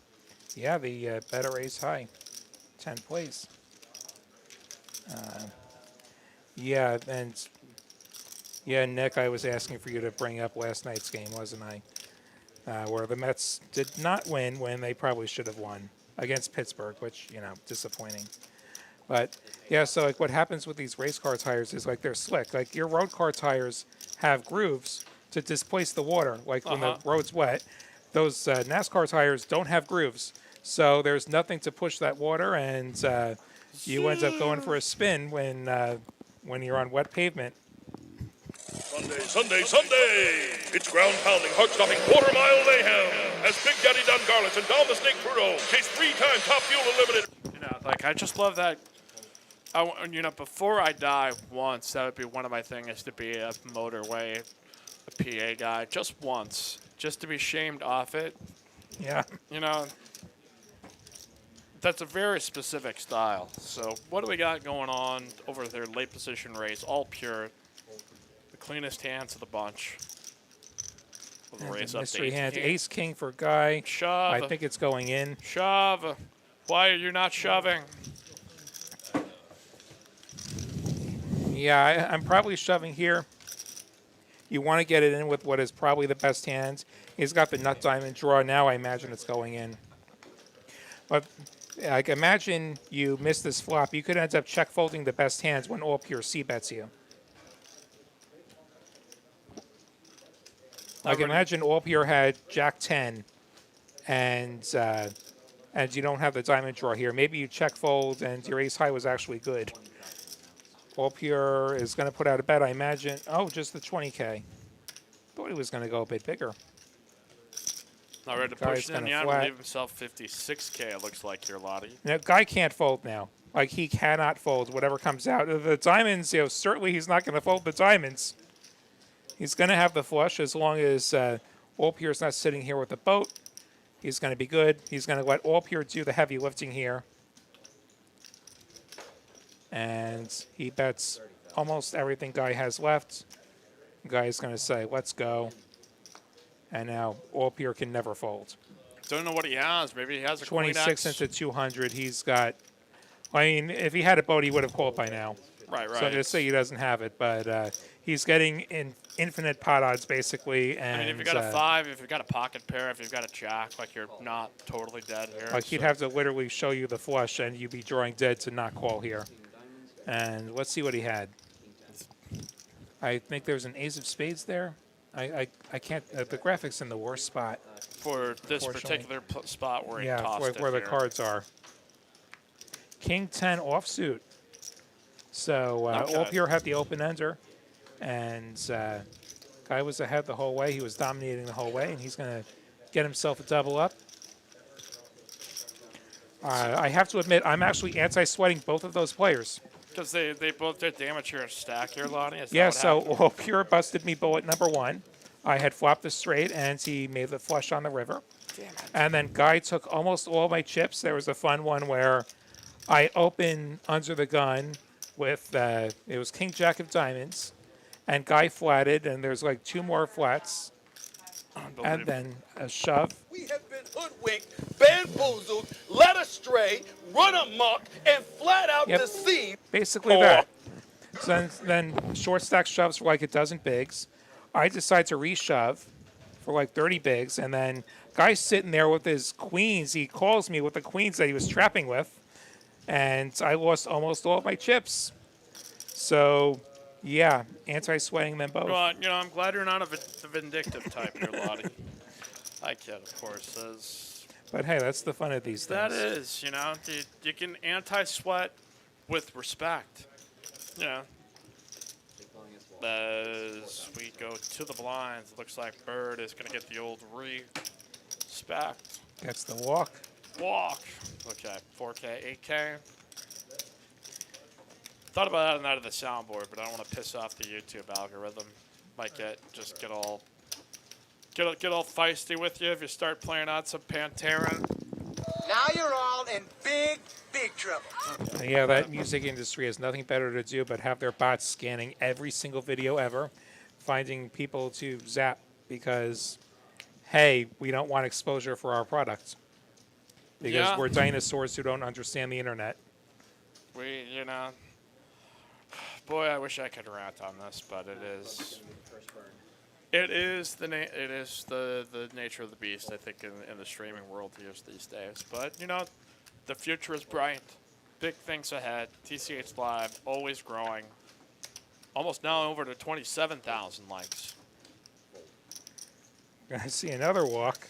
Yeah, the better ace high. 10 plays. Yeah, Nick, I was asking for you to bring up last night's game, wasn't I? Where the Mets did not win when they probably should have won against Pittsburgh, which, disappointing. But, yeah, so, like, what happens with these race car tires is, like, they're slick. Like, your road car tires have grooves to displace the water, like, when the road's wet. Those NASCAR tires don't have grooves. So there's nothing to push that water, and you end up going for a spin when you're on wet pavement. Sunday! It's ground-pounding, heart-stopping, quarter-mile mayhem as Big Daddy Don Garlits and Dom the Snake Trudeau chase 3-time Top Fuel Unlimited. I just love that. Before I die once, that would be one of my things, is to be a motorway, a PA guy, just once, just to be shamed off it. Yeah. That's a very specific style. So what do we got going on over there? Late position race, all pure. The cleanest hands of the bunch. We'll raise up mystery to hand. Ace king for Guy. Shove. I think it's going in. Shove. Why are you not shoving? Yeah, I'm probably shoving here. You want to get it in with what is probably the best hands. He's got the nut diamond draw. Now I imagine it's going in. But like, imagine you miss this flop. You could end up check folding the best hands when all pure C bets you. Like Already- imagine all here had Jack 10, and you don't have the diamond draw here. Maybe you check fold and your ace high was actually good. All pure is going to put out a bet, I imagine. Oh, just the 20K. Thought he was going to go a bit bigger. Not ready to Guy's push it in gonna yet. flat. Leave himself 56K, it looks like here, Lottie. Now, guy can't fold now. Like, he cannot fold whatever comes out. The diamonds, certainly he's not going to fold the diamonds. He's going to have the flush as long as all pure's not sitting here with the boat. He's going to be good. He's going to let all pure do the heavy lifting here. And he bets almost everything Guy has left. Guy's going to say, let's go. And now all pure can never fold. Don't know what he has. Maybe he has a queen 26 X. into 200. He's got, I mean, if he had a boat, he would have called by now. Right. So just say he doesn't have it. But he's getting infinite pot odds, basically. And I mean, if you've got a 5, if you've got a pocket pair, if you've got a jack, like you're not totally dead here. like he'd have to literally show you the flush, and you'd be drawing dead to not call here. And let's see what he had. I think there's an ace of spades there. I can't. The graphics in the worst spot. For this Unfortunately. particular spot where he Yeah, tossed it where the here. cards are. King 10 offsuit. So Okay. all pure had the open ender, and Guy was ahead the whole way. He was dominating the whole way, and he's going to get himself a double up. I have to admit, I'm actually anti-sweating both of those players. Because they both did damage here in stack here, Lonnie. Is that Yeah, what so happened? all pure busted me bullet number 1. I had flopped the straight, and he made the flush on the river. Damn it. And then Guy took almost all my chips. There was a fun one where I open under the gun with, it was King Jack of Diamonds, and Guy flatted, and there's like 2 more flats, and Unbelievable. then a shove. We have been hoodwinked, bamboozled, led astray, run amok, and flat out Yep. deceived. Basically that. So then short stack shoves for like a dozen bigs. I decide to reshove for like 30 bigs, and then Guy's sitting there with his queens. He calls me with the queens that he was trapping with, and I lost almost all of my chips. So, yeah, anti-sweating them both. Well, you know, I'm glad you're not the vindictive type here, Lottie. I kid, of course. But hey, that's the fun of these things. That is, you know, you can anti-sweat with respect. You know, as we go to the blinds, it looks like Bird is going to get the old respect. Gets the walk. Walk. Okay, 4K, 8K. Thought about adding that to the soundboard, but I don't want to piss off the YouTube algorithm. Might get all feisty with you if you start playing out some Pantera. Now you're all in big, big trouble. And yeah, that music industry has nothing better to do but have their bots scanning every single video ever, finding people to zap because, hey, we don't want exposure for our product. Because Yeah. we're dinosaurs who don't understand the internet. You know, boy, I wish I could rant on this, but it is the nature of the beast. I think in the streaming world these days. But you know, the future is bright. Big things ahead. TCH Live always growing. Almost now over to 27,000 likes. Gonna see another walk.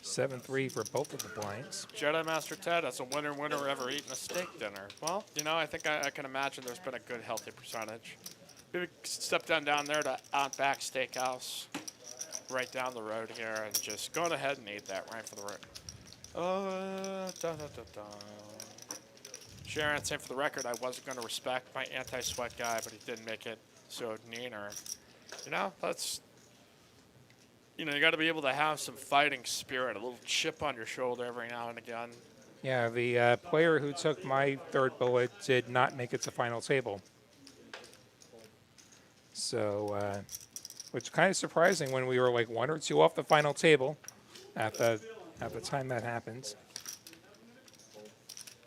7-3 for both of the blinds. Jedi Master Ted, that's a winner ever eaten a steak dinner. Well, you know, I think I can imagine there's been a good, healthy percentage. Maybe step down there to Outback Steakhouse, right down the road here, and just go ahead and eat that right for the record. Sharon, same for the record, I wasn't going to respect my anti-sweat guy, but he didn't make it so neener. You know, that's... You know, you got to be able to have some fighting spirit, a little chip on your shoulder every now and again. Yeah, the player who took my third bullet did not make it to final table. So, which is kind of surprising when we were like 1 or 2 off the final table at the time that happened.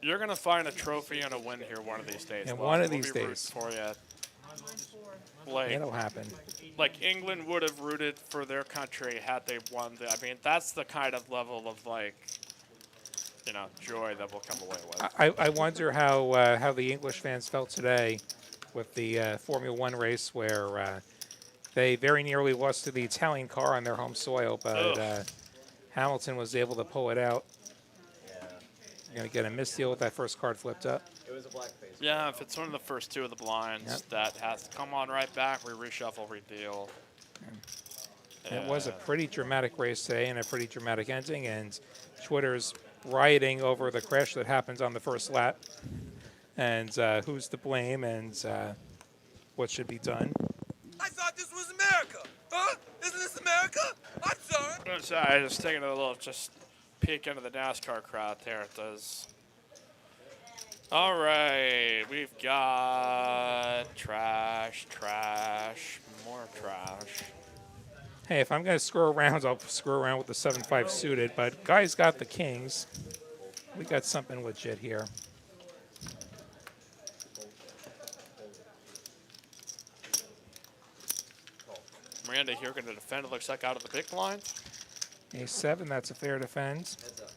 You're gonna find a trophy and a win here one of these days. And Lon. one of We'll these be rooting days. for you. Like, It'll happen. like England would have rooted for their country had they won. I mean, that's the kind of level of like, you know, joy that we'll come away with. I wonder how the English fans felt today with the Formula One race where They very nearly lost to the Italian car on their home soil, but Ugh. Hamilton was able to pull it out. Yeah. You're going to get a misdeal with that first card flipped up. It was a blackface. Yeah, if it's one of the first two of the blinds, Yep. that has to come on right back. We reshuffle, redeal. It was a pretty dramatic race today and a pretty dramatic ending, and Twitter's rioting over the crash that happens on the first lap and who's to blame and what should be done. I thought this was America. Huh? Isn't this America? I'm sorry. Sorry, just taking a little peek into the NASCAR crowd there. It does. All right, we've got trash, more trash. Hey, if I'm going to screw around, I'll screw around with the 7-5 suited, but Guy's got the kings. We got something legit here. Miranda here going to defend, it looks like, out of the big blind. A7, that's a fair defend. Heads up.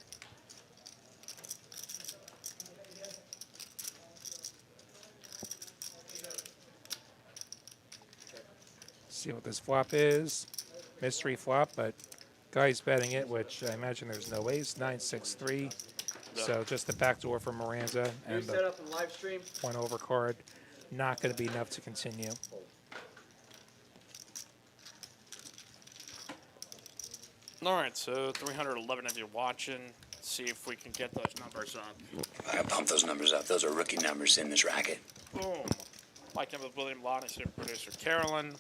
See what this flop is. Mystery flop, but Guy's betting it, which I imagine there's no ace. 9-6-3. So just the backdoor for Miranda New and the setup and live stream. one over card. Not going to be enough to continue. All right, so 311 of you watching. See if we can get those numbers up. I gotta pump those numbers up. Those are rookie numbers in this racket. Boom. Mike in with William Lonnie, super producer Carolyn.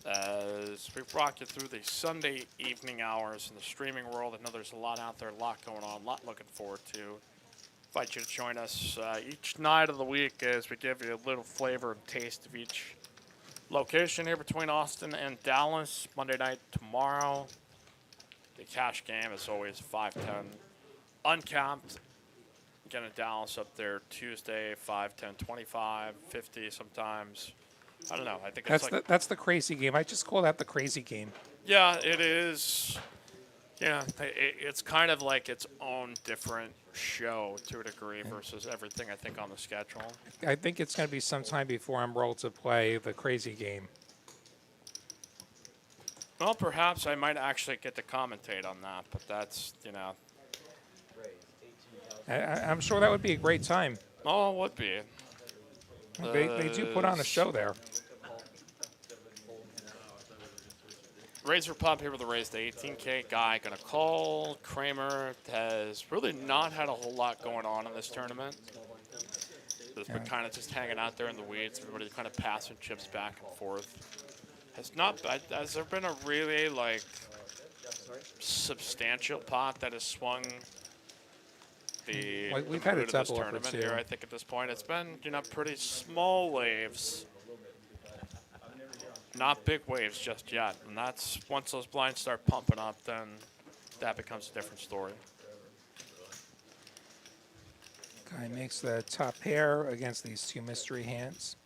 As we rock you through the Sunday evening hours in the streaming world, I know there's a lot out there, a lot going on, a lot looking forward to. Invite you to join us each night of the week as we give you a little flavor and taste of each location here between Austin and Dallas. Monday night tomorrow. The cash game is always 5-10 uncapped. Again in Dallas up there Tuesday, 5-10, 25, 50 sometimes. I don't know. I think That's the crazy game. I just call that the crazy game. yeah, it is. Yeah, it's kind of like its own different show to a degree versus everything I think on the schedule. I think it's going to be some time before I'm rolled to play the crazy game. Well, perhaps I might actually get to commentate on that, but that's, I'm sure that would be a great time. oh, it would be. They do put on a show there. Razor Pop here with the raise to 18K guy. Gonna call. Kramer has really not had a whole lot going on in this tournament. Has been kind of just hanging out there in the weeds. Everybody kind of passing chips back and forth. Has there been a really substantial pot that has swung the We've had a mood of this double up or tournament two. here? I think at this point it's been pretty small waves. Not big waves just yet, and that's once those blinds start pumping up, then that becomes a different story. Guy makes the top pair against these two mystery hands.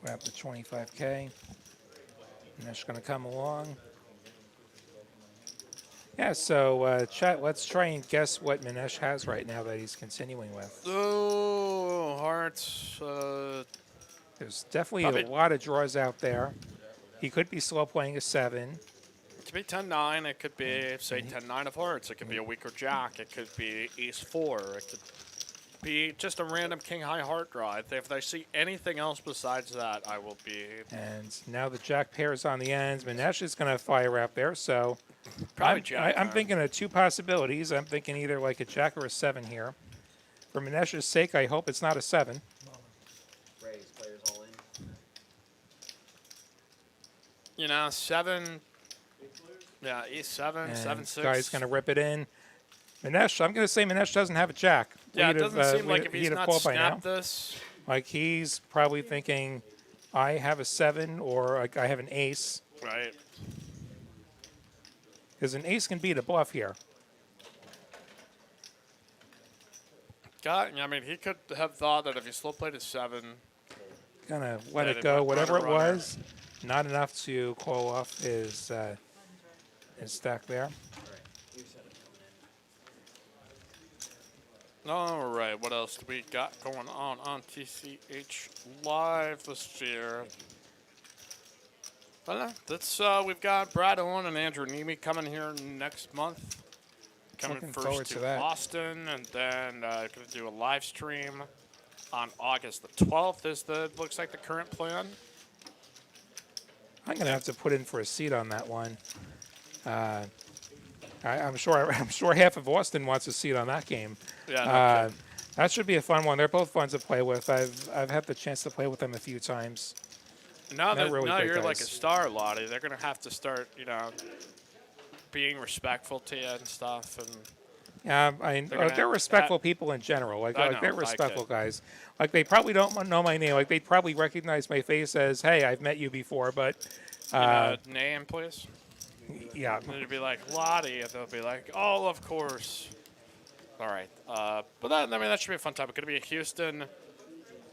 Grab the 25K. Minesh going to come along. Yeah, so chat, let's try and guess what Minesh has right now that he's continuing with. Oh, hearts. There's definitely Probably- a lot of draws out there. He could be slow playing a 7. It could be 10-9. It could be, say, 10-9 of hearts. It could be a weaker jack. It could be ace-4. It could be just a random king-high heart draw. If I see anything else besides that, I will be And now the jack pair is on the ends. Minesh is going to fire out there, so probably jack. I'm thinking of two possibilities. I'm thinking either like a jack or a 7 here. For Minesh's sake, I hope it's not a 7. Raise players all in. 7. Yeah, ace-7, And 7-6. Guy's going to rip it in. Minesh, I'm going to say Minesh doesn't have a jack. Yeah, it We'd have, doesn't seem like we'd- if he's he'd have not called by now. snapped this. Like he's probably thinking, I have a 7 or like I have an ace. Right. Because an ace can beat a bluff here. He could have thought that if he slow played a 7, Gonna let Yeah, it they go, might whatever run it a runner. was. Not enough to call off his stack there. New setup coming All right, what else do we got going on TCH Live this year? Well, that's we've got Brad Owen and Andrew Nemi coming here next month. Coming Looking first forward to to that. Austin, and then going to do a live stream on August the 12th. Looks like the current plan. I'm gonna have to put in for a seat on that one. I'm sure. I'm sure half of Austin wants a seat on that game. Yeah, no kidding. That should be a fun one. They're both fun to play with. I've had the chance to play with them a few times. Now they're that really now great you're like a guys. star, Lottie, they're gonna have to start, being respectful to you and stuff. And Yeah, gonna they're respectful people in general. Like, I like know, they're I respectful get. guys. Like they probably don't know my name. Like they probably recognize my face as, hey, I've met you before. But name, please. yeah, And it'd be like Lottie, and they'll be like, "Oh, of course." All right, but that should be a fun time. It's gonna be in Houston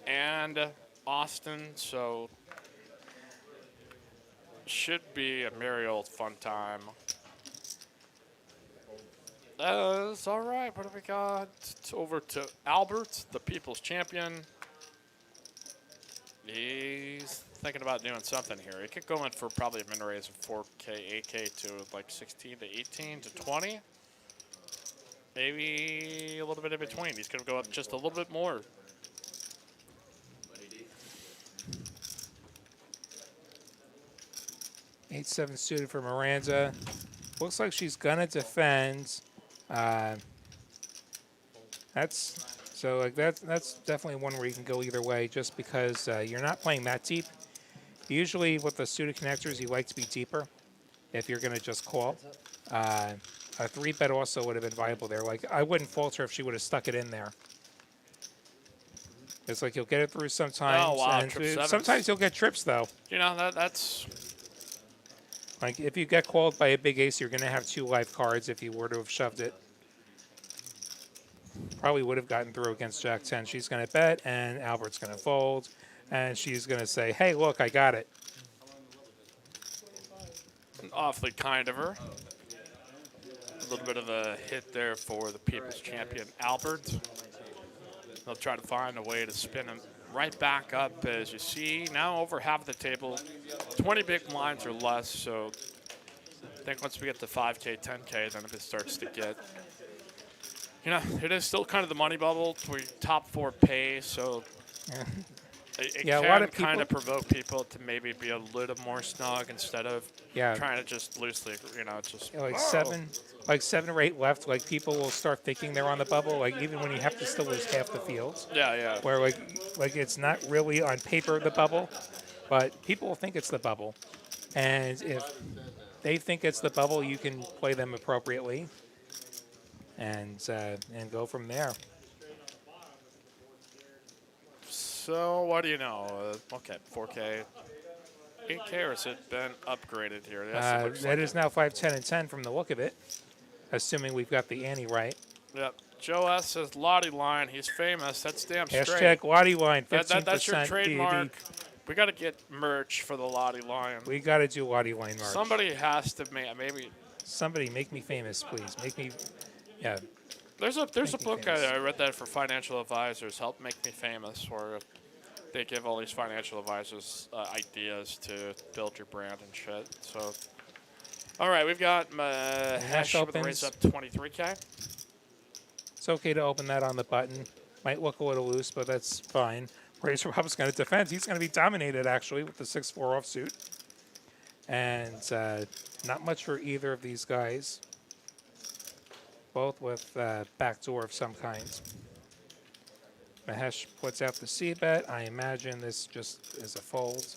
and Austin, so should be a merry old fun time. That's all right. What do we got? It's over to Albert, the People's Champion. He's thinking about doing something here. He could go in for probably a min raise of 4K, 8K to like 16 to 18 to 20. Maybe a little bit in between. He's going to go up just a little bit more. Eight seven suited for Miranda. Looks like she's gonna defend. That's definitely one where you can go either way, just because you're not playing that deep. Usually with the suited connectors, you like to be deeper if you're gonna just call. A 3-bet also would have been viable there. Like I wouldn't falter if she would have stuck it in there. It's like you'll get it through sometimes, Oh, wow, and trip sevens. sometimes you'll get trips though. That's Like, if you get called by a big ace, you're going to have 2 live cards if you were to have shoved it. Probably would have gotten through against Jack 10. She's going to bet, and Albert's going to fold. And she's going to say, hey, look, I got it. awfully kind of her. A little bit of a hit there for the People's Champion, Albert. They'll try to find a way to spin him right back up. As you see, now over half of the table, 20 big blinds or less. So I think once we get to 5K, 10K, then it starts to get, it is still kind of the money bubble. We top 4 pay, so it Yeah, a can lot of kind of people- provoke people to maybe be a little more snug instead of Yeah. trying to just loosely, just Like "Oh." 7 or 8 left. Like, people will start thinking they're on the bubble. Like, even when you have to still lose half the field. Yeah. Where, like it's not really on paper the bubble, but people will think it's the bubble. And if they think it's the bubble, you can play them appropriately and go from there. So what do you know? Okay, 4K, 8K, or has it been upgraded here? Yes, it looks That like is it. now 5, 10, and 10 from the look of it, assuming we've got the ante right. Yep. Joe S says Lottie line. He's famous. That's damn straight. Hashtag Lottie line, 15%. That's your trademark. DD. We got to get merch for the Lottie line. We got to do Lottie line merch. Somebody has to maybe. Somebody make me famous, please. Make me, yeah. There's a Make me book famous. I read that for financial advisors. Help Make Me Famous, where they give all these financial advisors ideas to build your brand and shit. So, all right, we've got Hesh with a raise opens. up 23K. It's okay to open that on the button. Might look a little loose, but that's fine. Razor Rob's going to defend. He's going to be dominated, actually, with the 6-4 offsuit. And not much for either of these guys. Both with backdoor of some kind. Mahesh puts out the C-bet. I imagine this just is a fold.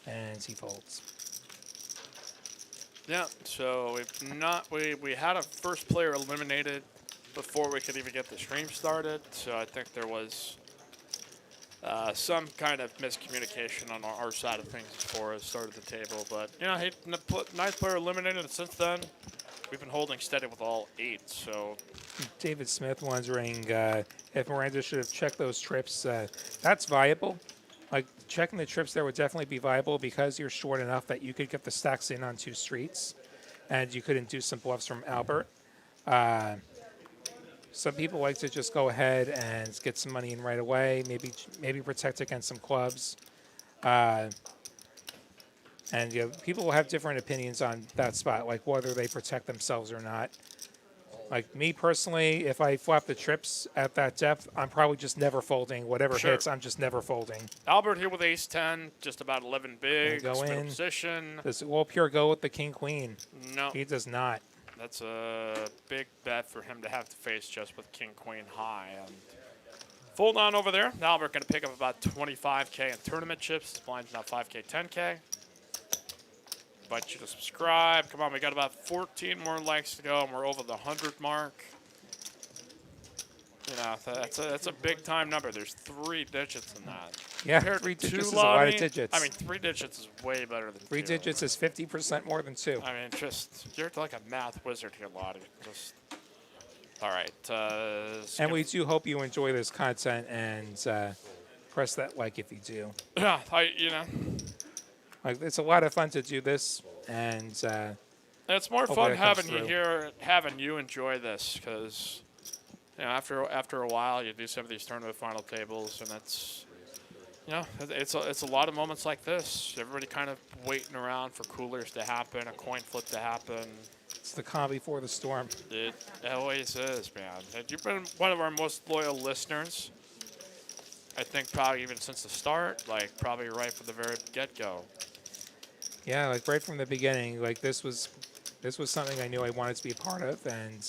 And he folds. Yeah, so we had a first player eliminated before we could even get the stream started. So I think there was some kind of miscommunication on our side of things before it started the table. But nice player eliminated, and since then we've been holding steady with all 8. So David Smith wondering if Miranda should have checked those trips. That's viable. Like, checking the trips there would definitely be viable because you're short enough that you could get the stacks in on 2 streets, and you could induce some bluffs from Albert. some people like to just go ahead and get some money in right away. Maybe protect against some clubs. And people will have different opinions on that spot, like whether they protect themselves or not. Like me personally, if I flop the trips at that depth, I'm probably just never folding. Whatever Sure. hits, I'm just never folding. Albert here with ace 10, just about 11 big. Go Middle in. position. Does Will Pure go with the king queen? No, He does not. that's a big bet for him to have to face just with king queen high. And fold on over there. Albert going to pick up about 25K in tournament chips. His blind's now 5K, 10K. Invite you to subscribe. Come on, we got about 14 more likes to go, and we're over the 100 mark. You know, that's a big time number. There's 3 digits in that. Yeah, Compared 3 to digits two, is a lot of Lonnie, digits. I mean, 3 digits is way better than 3 2. digits is 50% more than 2. I mean, you're like a math wizard here, Lottie. Just all right. And we do hope you enjoy this content, and press that like if you do. Yeah, Like, it's a lot of fun to do this, and it's more Hope fun that comes having you through. here, having you enjoy this, because after a while you do some of these tournament final tables, and it's a lot of moments like this. Everybody kind of waiting around for coolers to happen, a coin flip to happen. it's the calm before the storm. It always is, man. And you've been one of our most loyal listeners. I think probably even since the start, like probably right from the very get-go. Yeah, like right from the beginning, like this was something I knew I wanted to be a part of, and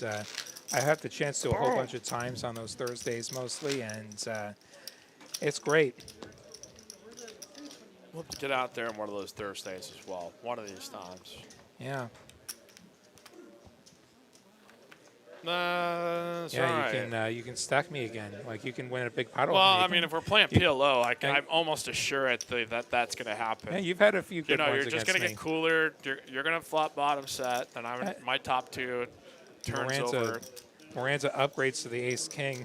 I had the chance to a whole bunch of times on those Thursdays mostly, and it's great. We'll get out there on one of those Thursdays as well, one of these times. Yeah. That's Yeah, right. you can stack me again. Like you can win a big pot. Well, over me. I mean, if we're playing PLO, I'm almost assuredly that's going to happen. Yeah, you've had a few good ones You're just against going to me. get cooler. You're going to flop bottom set, and my top 2 turns over. Miranda upgrades to the ace king.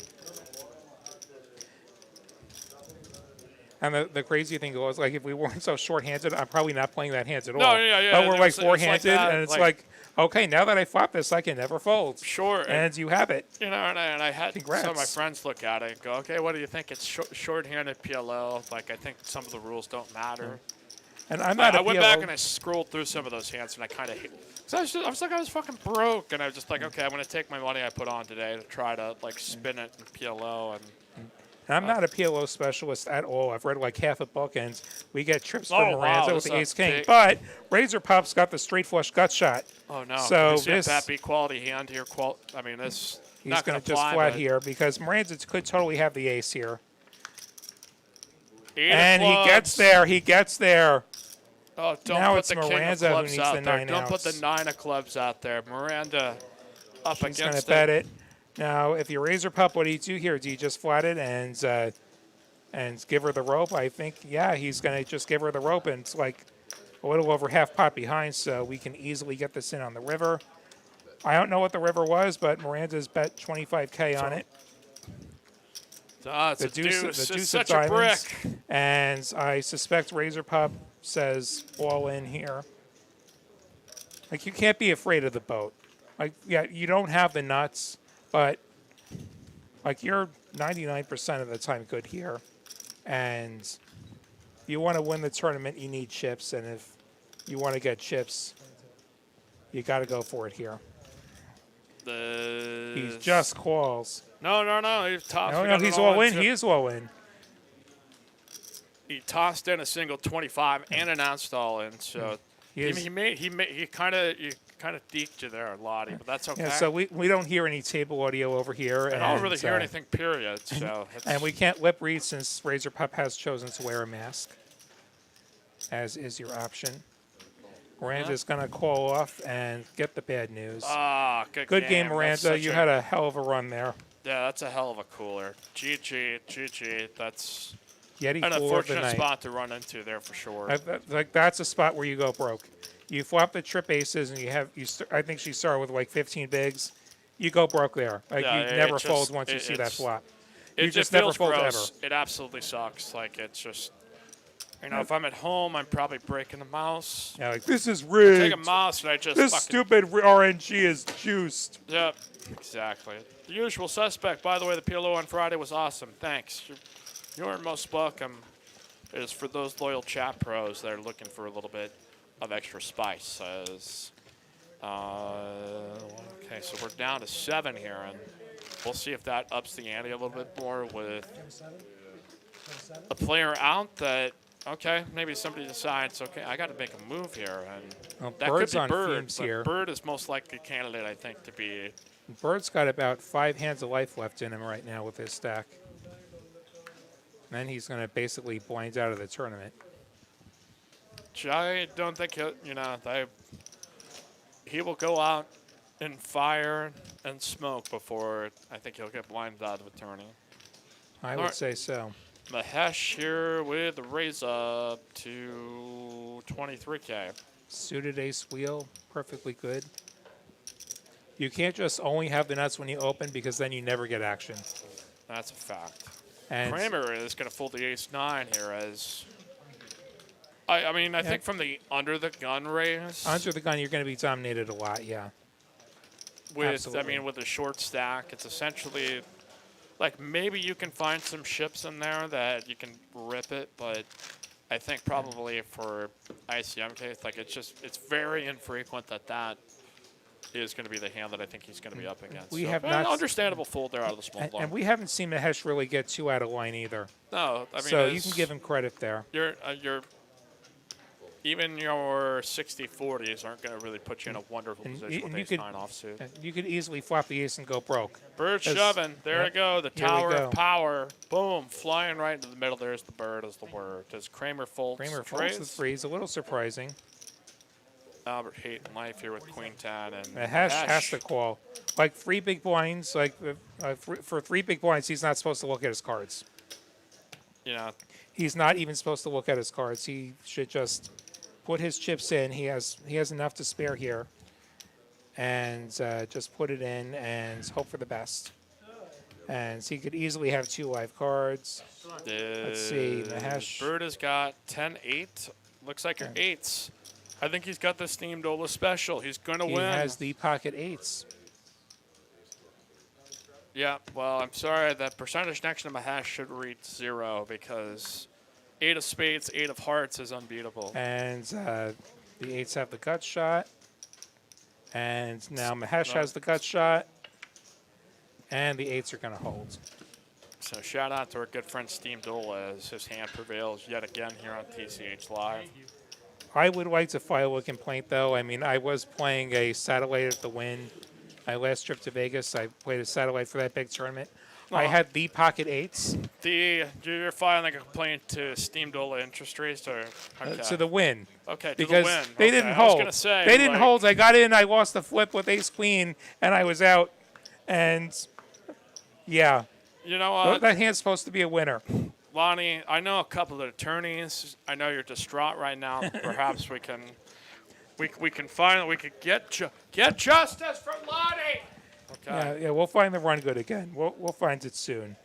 And the crazy thing was, like, if we weren't so short-handed, I'm probably not playing that hand at all. No, yeah. But we're like It's like four-handed, that, and it's like, okay, now that I flop this, I can never fold. Sure. And you have it. And I had Congrats. some of my friends look at it and go, okay, what do you think? It's short-handed PLO. Like, I think some of the rules don't matter. And I'm not I a went PLO. back and I scrolled through some of those hands, and I kind of hate. So I was fucking broke, and I was just like, okay, I'm gonna take my money I put on today to try to like spin it in PLO, and I'm not a PLO specialist at all. I've read like half a book, and we get trips from Oh, wow, Miranda with this the is ace king. big. But Razor Pup's got the straight flush gut shot. oh no. So Can we see this- a fat B quality hand here. I mean, this He's not going gonna to just fly, flat but here because Miranda could totally have the ace here. 8 of And he clubs. gets there. He gets there. Oh, don't Now put it's the king of Miranda who clubs needs out the there. 9 Don't put the outs. 9 of clubs out there. Miranda up He's going to against bet it. Now, if you Razor Pup, what do you do here? Do you just flat it and give her the rope? I think, yeah, he's going to just give her the rope, and it's like a little over half pot behind, so we can easily get this in on the river. I don't know what the river was, but Miranda's bet 25K on it. It's The a deuce, deuce. the It's deuce such of a diamonds, brick. and I suspect Razor Pup says all in here. Like, you can't be afraid of the boat. Like, yeah, you don't have the nuts, but like you're 99% of the time good here, and if you want to win the tournament, you need chips, and if you want to get chips, you got to go for it here. He just calls. No. He's tossed. No, We no, got an he's all in. tip. He is all in. He tossed in a single 25 and announced all in. So He kind of deked you there, Lottie, but that's okay. Yeah, so we don't hear any table audio over here. I don't really hear anything, period. So And we can't lip read since Razor Pup has chosen to wear a mask, as is your option. Miranda's going to call off and get the bad news. Good game, That's Miranda. such You had a hell of a run there. Yeah, that's a hell of a cooler. GG. That's Yeti an cooler of the unfortunate night. spot to run into there for sure. Like that's a spot where you go broke. You flop the trip aces, and I think she started with like 15 bigs. You go broke there. Like Yeah, you it never just- fold once you it- see that it's- flop. It You just never feels fold gross. ever. It absolutely sucks. Like it's just You know, if I'm at home, I'm probably breaking the mouse. Yeah, like, this is Take rigged. a mouse and I just This fucking... stupid RNG is juiced. Yep, exactly. The usual suspect. By the way, the PLO on Friday was awesome. Thanks. You're most welcome. It is for those loyal chat pros that are looking for a little bit of extra spice. Okay, so we're down to 7 here, and we'll see if that ups the ante a little bit more with a player out that, okay, maybe somebody decides, okay, I got to make a move here. And Well, that Bird's could be on Bird, fumes but here. Bird is most likely a candidate, I think, to be... Bird's got about 5 hands of life left in him right now with his stack. Then he's going to basically blind out of the tournament. I don't think he'll, he will go out and fire and smoke before I think he'll get blinded out of a tourney. I would say so. Mahesh here with a raise up to 23K. Suited ace wheel, perfectly good. You can't just only have the nuts when you open because then you never get action. That's a fact. And Kramer is going to fold the ace-9 here as... I mean, I think from the under-the-gun raise... under the gun, you're going to be dominated a lot, yeah. With, Absolutely. I mean, with a short stack, it's essentially... Like, maybe you can find some ships in there that you can rip it, but I think probably for ICM case, like, it's very infrequent that is going to be the hand that I think he's going to be up against. We so, have not understandable fold there out of the small blind. and we haven't seen Mahesh really get too out of line either. No, I mean, So you can give him credit there. Even your 60-40s aren't going to really put you in a wonderful And position and with ace-9 offsuit. You could easily flop the ace and go broke. Bird That's- shoving. There we yep. go. The Here we tower go. of power. Boom. Flying right into the middle. There's the bird as the word. Does Kramer fold? Kramer folds with freeze, a little surprising. Albert hating life here with Queen 10. And Mahesh has to call. Like 3 big blinds, for 3 big blinds, he's not supposed to look at his cards. You know, He's not even supposed to look at his cards. He should just put his chips in. He has enough to spare here. And just put it in and hope for the best. And so he could easily have 2 live cards. Let's see, Mahesh. Bird has got 10-8. Looks like your 8s. I think he's got the Steamdola special. He's going to He win. has the pocket 8s. Yeah, well, I'm sorry. That percentage next to Mahesh should read 0 because 8 of spades, 8 of hearts is unbeatable. And the 8s have the gut shot. And now Mahesh has the gut shot. And the 8s are going to hold. So shout out to our good friend Steamdola as his hand prevails yet again here on TCH Live. I would like to file a complaint, though. I mean, I was playing a satellite at the Wynn. My last trip to Vegas, I played a satellite for that big tournament. I had the pocket 8s. You're filing a complaint to Steamdola interest rates or okay. To the Win. Okay, to Because the Win. they Okay, didn't I was hold. gonna say, They didn't like, hold. I got in. I lost the flip with ace queen, and I was out. And yeah, You know what, that hand's supposed to be a winner. Lonnie? I know a couple of attorneys. I know you're distraught right now. Perhaps we can get justice for Lonnie. Okay. Yeah, we'll find the run good again. We'll find it soon.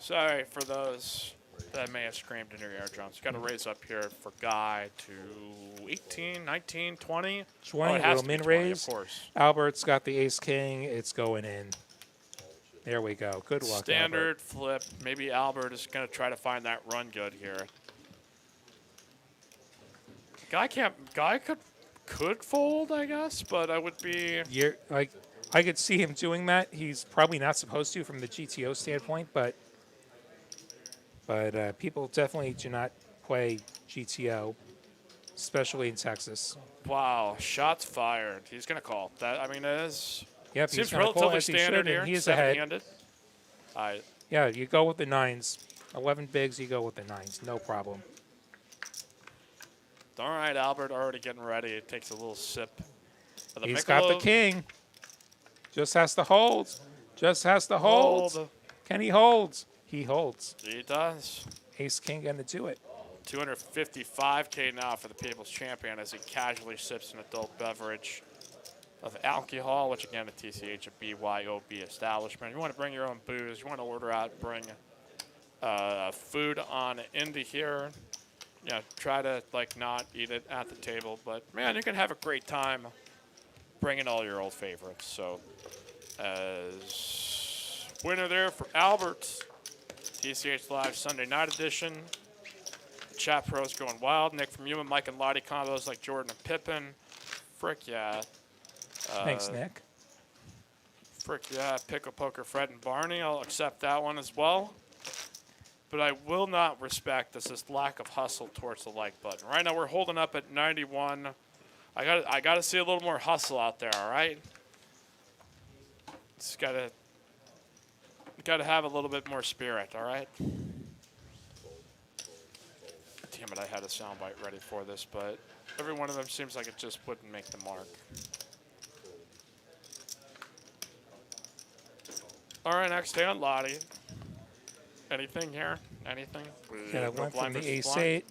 Sorry for those that may have screamed in your eardrums. Got to raise up here for Guy to 18, 19, 20. 20, Oh, it has little to be min 20, raise. of course. Albert's got the ace king. It's going in. There we go. Good luck, Standard flip. Maybe Albert is going to try to find that run good here. Guy could fold, I guess, but I would be. You're, like, I could see him doing that. He's probably not supposed to from the GTO standpoint, but people definitely do not play GTO, especially in Texas. Wow, shots fired. He's going to call. That, I mean, it is. Yep, Seems he's gonna call relatively as he standard should, here. and he is ahead. Seven-handed. Yeah, you go with the 9s. 11 bigs, you go with the 9s. No problem. All right, Albert already getting ready. It takes a little sip of the He's got the Michelob. king. Just has to hold. Just has to hold. Can he hold? He holds. He does. Ace king gonna do it. 255K now for the People's Champion as he casually sips an adult beverage of alcohol, which again at TCH, a BYOB establishment. You want to bring your own booze. You want to order out, bring food on into here. try to like not eat it at the table. But man, you can have a great time bringing all your old favorites. So as winner there for Albert's TCH Live Sunday Night Edition. The chat pros going wild. Nick from Human, Mike and Lottie combos like Jordan and Pippen. Frick yeah. Thanks, Nick. Frick yeah. Pickle Poker Fred and Barney. I'll accept that one as well. But I will not respect this lack of hustle towards the like button. Right now we're holding up at 91. I gotta see a little more hustle out there, all right? Just gotta have a little bit more spirit, all right? Damn it, I had a soundbite ready for this, but every one of them seems like it just wouldn't make the mark. All right, next hand, Lottie. Anything here? Anything? Yeah, No went blind from the versus ace blind? 8.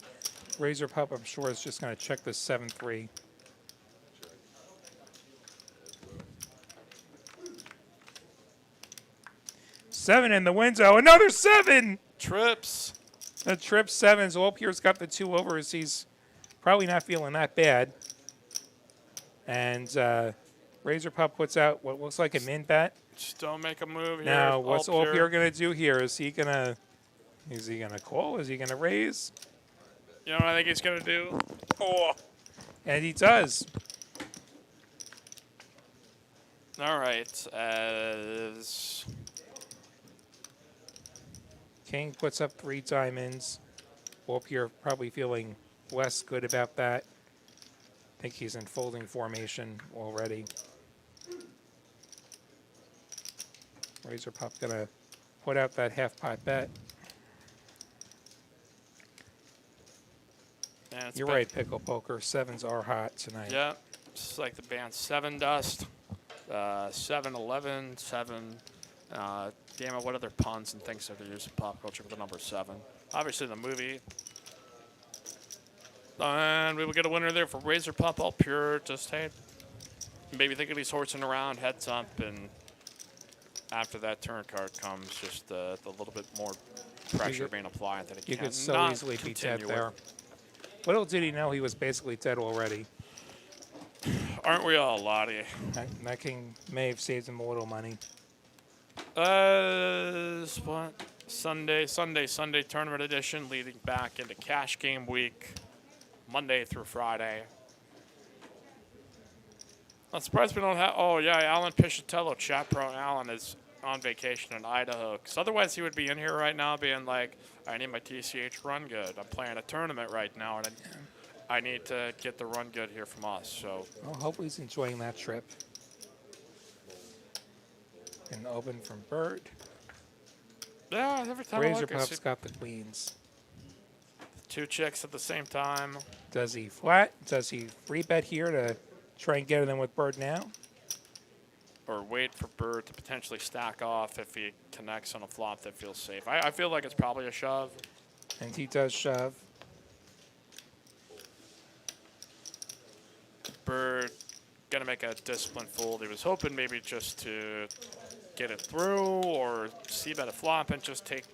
Razor Pup, I'm sure, is just going to check the 7-3. Seven in the window. Another 7! Trips. The trip 7s. Pierre's got the 2 overs. He's probably not feeling that bad. And Razor Pup puts out what looks like a min bet. Just don't make a move here. Now, what's Pierre. Pierre going to do here? Is he going to call? Is he going to raise? You know what I think he's going to do? Oh. And he does. All right. As King puts up 3 diamonds. Pierre probably feeling less good about that. I think he's in folding formation already. Razor Pup gonna put out that half pot bet. Man, it's You're been- right, Pickle Poker. 7s are hot tonight. Yeah, just like the band Seven Dust, 7-11, 7. Damn it, what other puns and things that they use in pop culture with the number 7? Obviously, the movie. And we will get a winner there for Razor Pup, all pure. Just, hey, maybe think of these horsing around, heads up, and after that turn card comes, just the little bit more pressure could- being applied that it You can't could so not easily be dead continue there. with. Little did he know he was basically dead already. Aren't we all, Lottie? That King may have saved him a little money. What? Sunday tournament edition, leading back into cash game week, Monday through Friday. I'm surprised we don't have. Oh yeah, Alan Piscitello, chat pro Alan is on vacation in Idaho. Because otherwise he would be in here right now, being like, "I need my TCH run good. I'm playing a tournament right now, and I need to get the run good here from us." So Well, hopefully he's enjoying that trip. And open from Bird. yeah, every time I Razor look, I see Pup's got the queens. 2 chicks at the same time. Does he flat? Does he free bet here to try and get it in with Bird now? Or wait for Bird to potentially stack off if he connects on a flop that feels safe. I feel like it's probably a shove. And he does shove. Bird gonna make a disciplined fold. He was hoping maybe just to get it through or see bet a flop and just take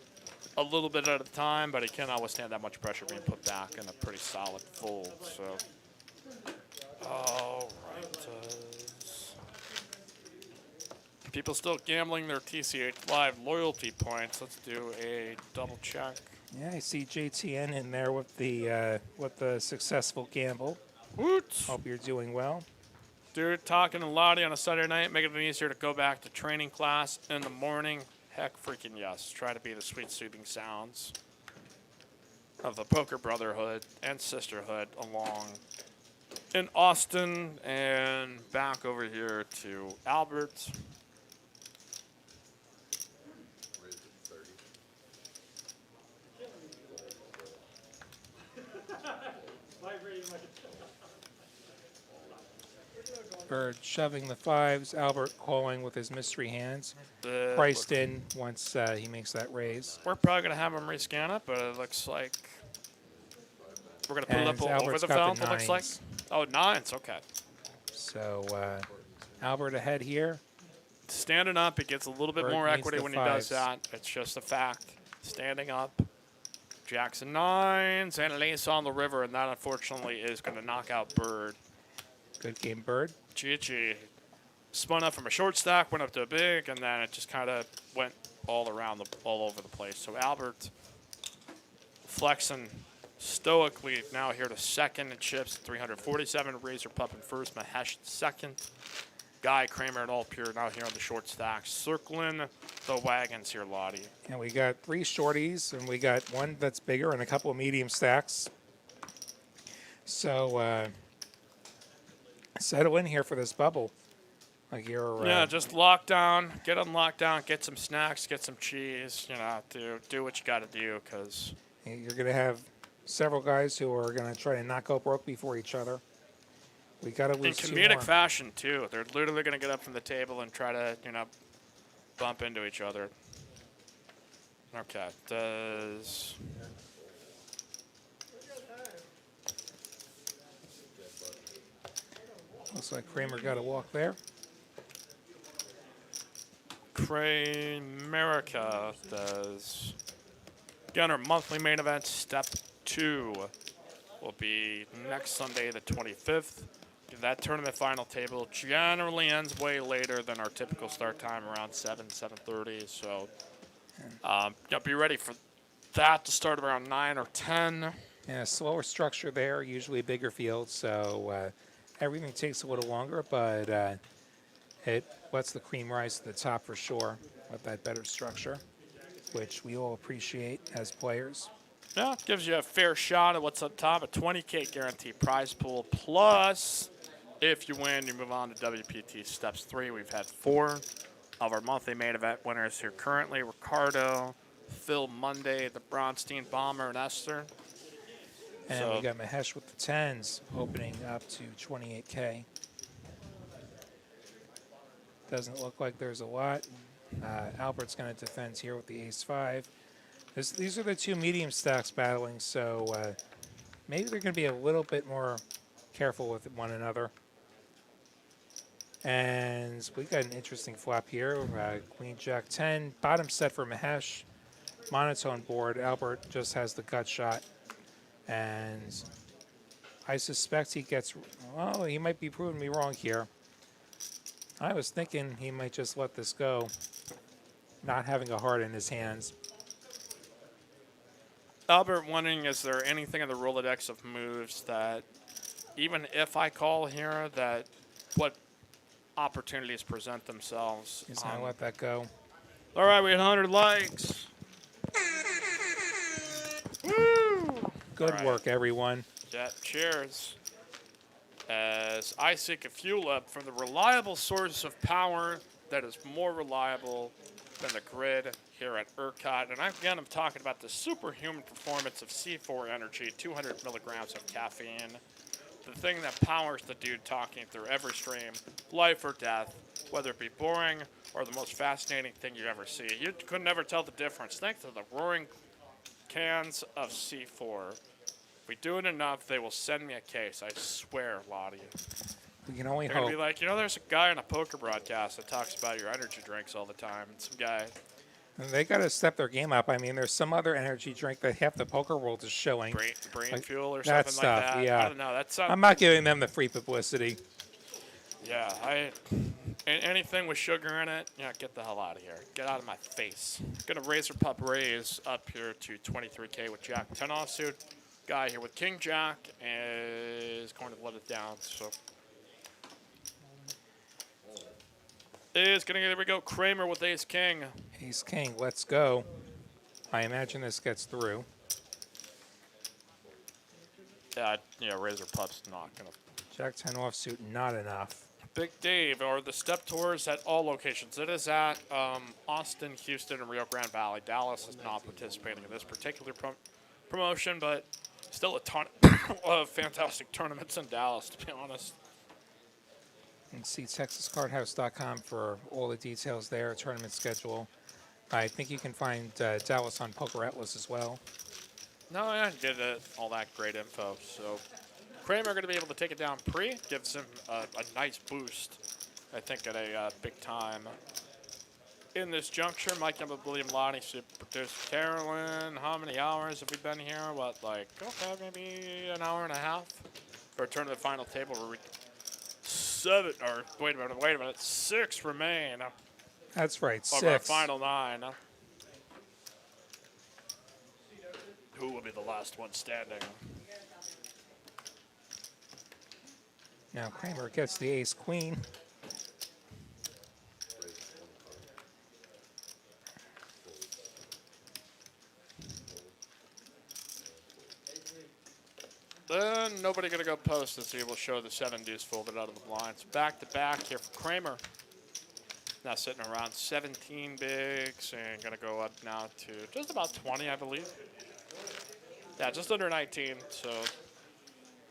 a little bit at a time, but he cannot withstand that much pressure being put back in a pretty solid fold. So, all right. People still gambling their TCH Live loyalty points. Let's do a double check. Yeah, I see JTN in there with the successful gamble. Woot! Hope you're doing well. Dude, talking to Lottie on a Saturday night, making it easier to go back to training class in the morning. Heck freaking yes. Try to be the sweet soothing sounds of the Poker Brotherhood and Sisterhood along in Austin and back over here to Albert. Bird shoving the 5s. Albert calling with his mystery hands. The- Priced in once he makes that raise. We're probably going to have him rescan it, but it looks like we're going to put it And up over Albert's the got the film, it looks like. 9s. Oh, 9s, okay. So Albert ahead here. Standing up, he gets a little bit Bird more needs equity the when he does 5s. that. It's just a fact. Standing up. Jackson nines and an ace on the river, and that unfortunately is going to knock out Bird. Good game, Bird. GG spun up from a short stack, went up to a big, and then it just kind of went all over the place. So Albert flexing stoically now here to second in chips, 347. Razor Pup in first, Mahesh in second. Guy, Kramer, and All Pure now here on the short stack, circling the wagons here, Lottie. And we got 3 shorties, and we got one that's bigger and a couple of medium stacks. So settle in here for this bubble. Like you're Yeah, just lock down, get on lockdown, get some snacks, get some cheese. You know, do what you got to do, because you're gonna have several guys who are gonna try to knock out broke before each other. We gotta in lose 2 comedic more. fashion too. They're literally gonna get up from the table and try to, bump into each other. Okay, does Looks like Kramer got a walk there. Kramerica does. Again, our monthly main event, step 2, will be next Sunday, the 25th. That tournament final table generally ends way later than our typical start time, around 7:30. So, be ready for that to start around 9 or 10. Yeah, slower structure there, usually bigger field, so everything takes a little longer, but it lets the cream rise to the top for sure with that better structure, which we all appreciate as players. Yeah, it gives you a fair shot at what's up top, a 20K guaranteed prize pool, plus if you win, you move on to WPT Steps 3. We've had 4 of our monthly main event winners here currently: Ricardo, Phil Monday, the Bronstein Bomber, and Esther. And we got Mahesh with the 10s, opening up to 28K. Doesn't look like there's a lot. Albert's going to defend here with the ace-5. These are the 2 medium stacks battling, so maybe they're going to be a little bit more careful with one another. And we got an interesting flop here. Queen, Jack 10, bottom set for Mahesh. Monotone board. Albert just has the gut shot. And I suspect he gets, well, he might be proving me wrong here. I was thinking he might just let this go, not having a heart in his hands. Albert wondering, is there anything in the Rolodex of moves that, even if I call here, that what opportunities present themselves? He's going to let that go. All right, we had 100 likes. Woo! Good All right. work, everyone. Yeah, cheers. As I seek a fuel up from the reliable source of power that is more reliable than the grid here at ERCOT. And I'm talking about the superhuman performance of C4 Energy, 200 milligrams of caffeine. The thing that powers the dude talking through every stream, life or death, whether it be boring or the most fascinating thing you ever see. You could never tell the difference thanks to the roaring cans of C4. If we do it enough, they will send me a case. I swear, Lottie. We can only They're hope. going to be like, there's a guy on a poker broadcast that talks about your energy drinks all the time. And some guy. They got to step their game up. I mean, there's some other energy drink that half the poker world is showing. Brain Like, fuel or that something like stuff, that. yeah. I don't know. That's I'm not giving them the free publicity. Yeah, anything with sugar in it, get the hell out of here. Get out of my face. Gonna Razor Pup raise up here to 23K with Jack 10 offsuit. Guy here with King Jack is going to let it down. So there we go. Kramer with Ace King. Ace King, let's go. I imagine this gets through. Yeah, Razor Pup's not gonna. Jack 10 offsuit, not enough. Big Dave, or the step tours at all locations. It is at Austin, Houston, and Rio Grande Valley. Dallas is not participating in this particular promotion, but still a ton of fantastic tournaments in Dallas, to be honest. You can see TexasCardHouse.com for all the details there, tournament schedule. I think you can find Dallas on Poker Atlas as well. No, I didn't get all that great info. So Kramer going to be able to take it down pre. Gives him a nice boost, I think, at a big time in this juncture. Mike Emma, William Lonnie, super producer Carolyn. How many hours have we been here? What, like, okay, maybe an hour and a half? For return to the final table where we wait a minute, 6 remain That's right, of our 6. final 9. Who will be the last one standing? Now Kramer gets the ace queen. Then nobody gonna go post as we will show the 7 deuce folded out of the blinds. Back to back here for Kramer. Now sitting around 17 bigs and gonna go up now to just about 20, I believe. Yeah, just under 19. So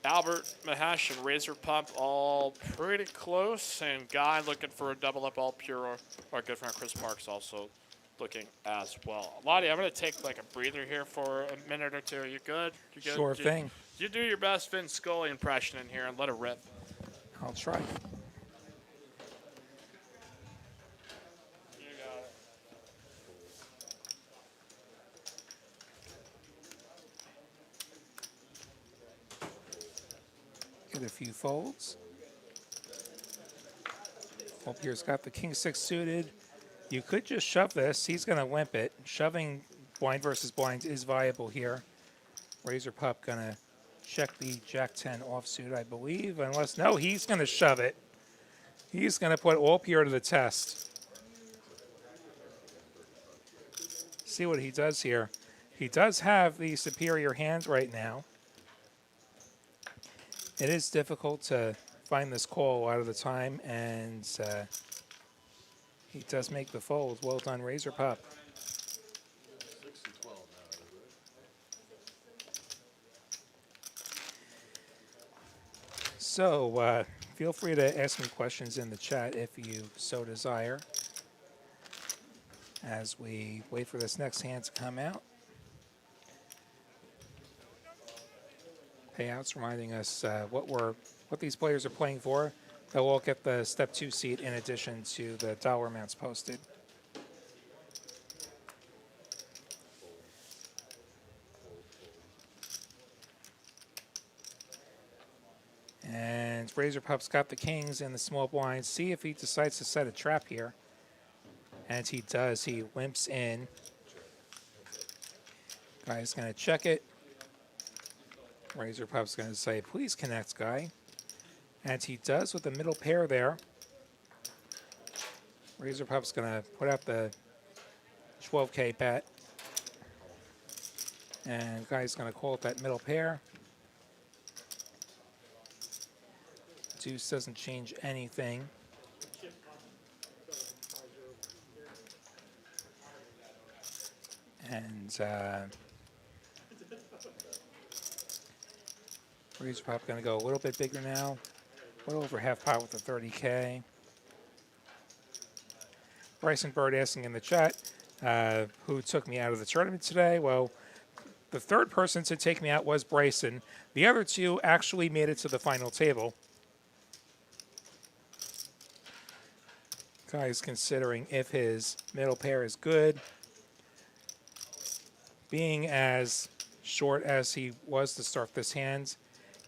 Albert, Mahesh, and Razor Pump all pretty close, and Guy looking for a double up all pure. Our good friend Chris Parks also looking as well. Lottie, I'm gonna take like a breather here for a minute or two. You good? You good? Sure thing. You do your best Vin Scully impression in here and let it rip. I'll try. You got it. Get a few folds. Well, Pierre's got the king 6 suited. You could just shove this. He's going to limp it. Shoving blind versus blinds is viable here. Razor Pup going to check the jack 10 offsuit, I believe. Unless, no, he's going to shove it. He's going to put all Pierre to the test. See what he does here. He does have the superior hand right now. It is difficult to find this call a lot of the time, and he does make the fold. Well done, Razor Pup. So feel free to ask me questions in the chat if you so desire, as we wait for this next hand to come out. Payouts reminding us what these players are playing for. They'll all get the step 2 seat in addition to the dollar amounts posted. And Razor Pup's got the kings in the small blinds. See if he decides to set a trap here. And he does. He limps in. Guy's going to check it. Razor Pup's going to say, please connect, Guy. And he does with the middle pair there. Razor Pup's going to put out the 12K bet. And Guy's going to call it that middle pair. Deuce doesn't change anything. And Razor Pup going to go a little bit bigger now. A little over half pot with the 30K. Bryson Bird asking in the chat, who took me out of the tournament today? Well, the third person to take me out was Bryson. The other two actually made it to the final table. Guy's considering if his middle pair is good. Being as short as he was to start this hand,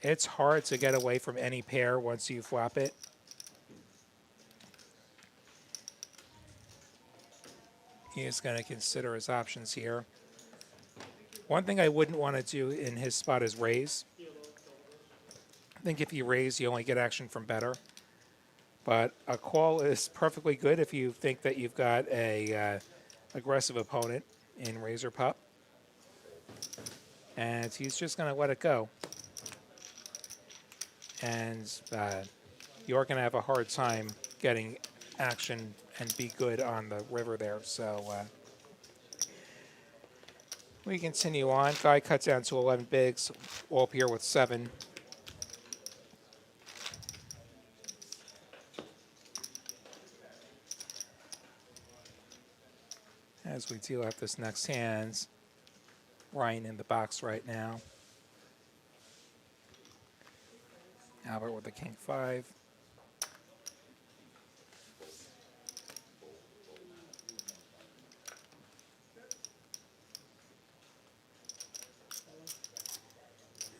it's hard to get away from any pair once you flop it. He is going to consider his options here. One thing I wouldn't want to do in his spot is raise. I think if you raise, you only get action from better. But a call is perfectly good if you think that you've got a aggressive opponent in Razor Pup. And he's just going to let it go. And you're going to have a hard time getting action and be good on the river there. So we continue on. Guy cuts down to 11 bigs. All up here with 7. As we deal out this next hand, Ryan in the box right now. Albert with the king 5.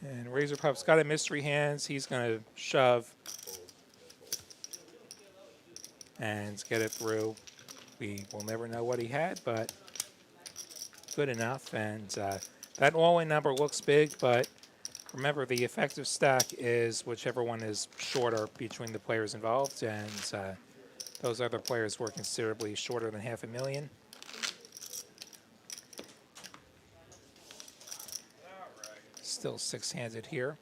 And Razor Pup's got a mystery hands. He's going to shove and get it through. We will never know what he had, but good enough. And that all-in number looks big, but remember the effective stack is whichever one is shorter between the players involved, and those other players were considerably shorter than $500,000. Still six-handed here.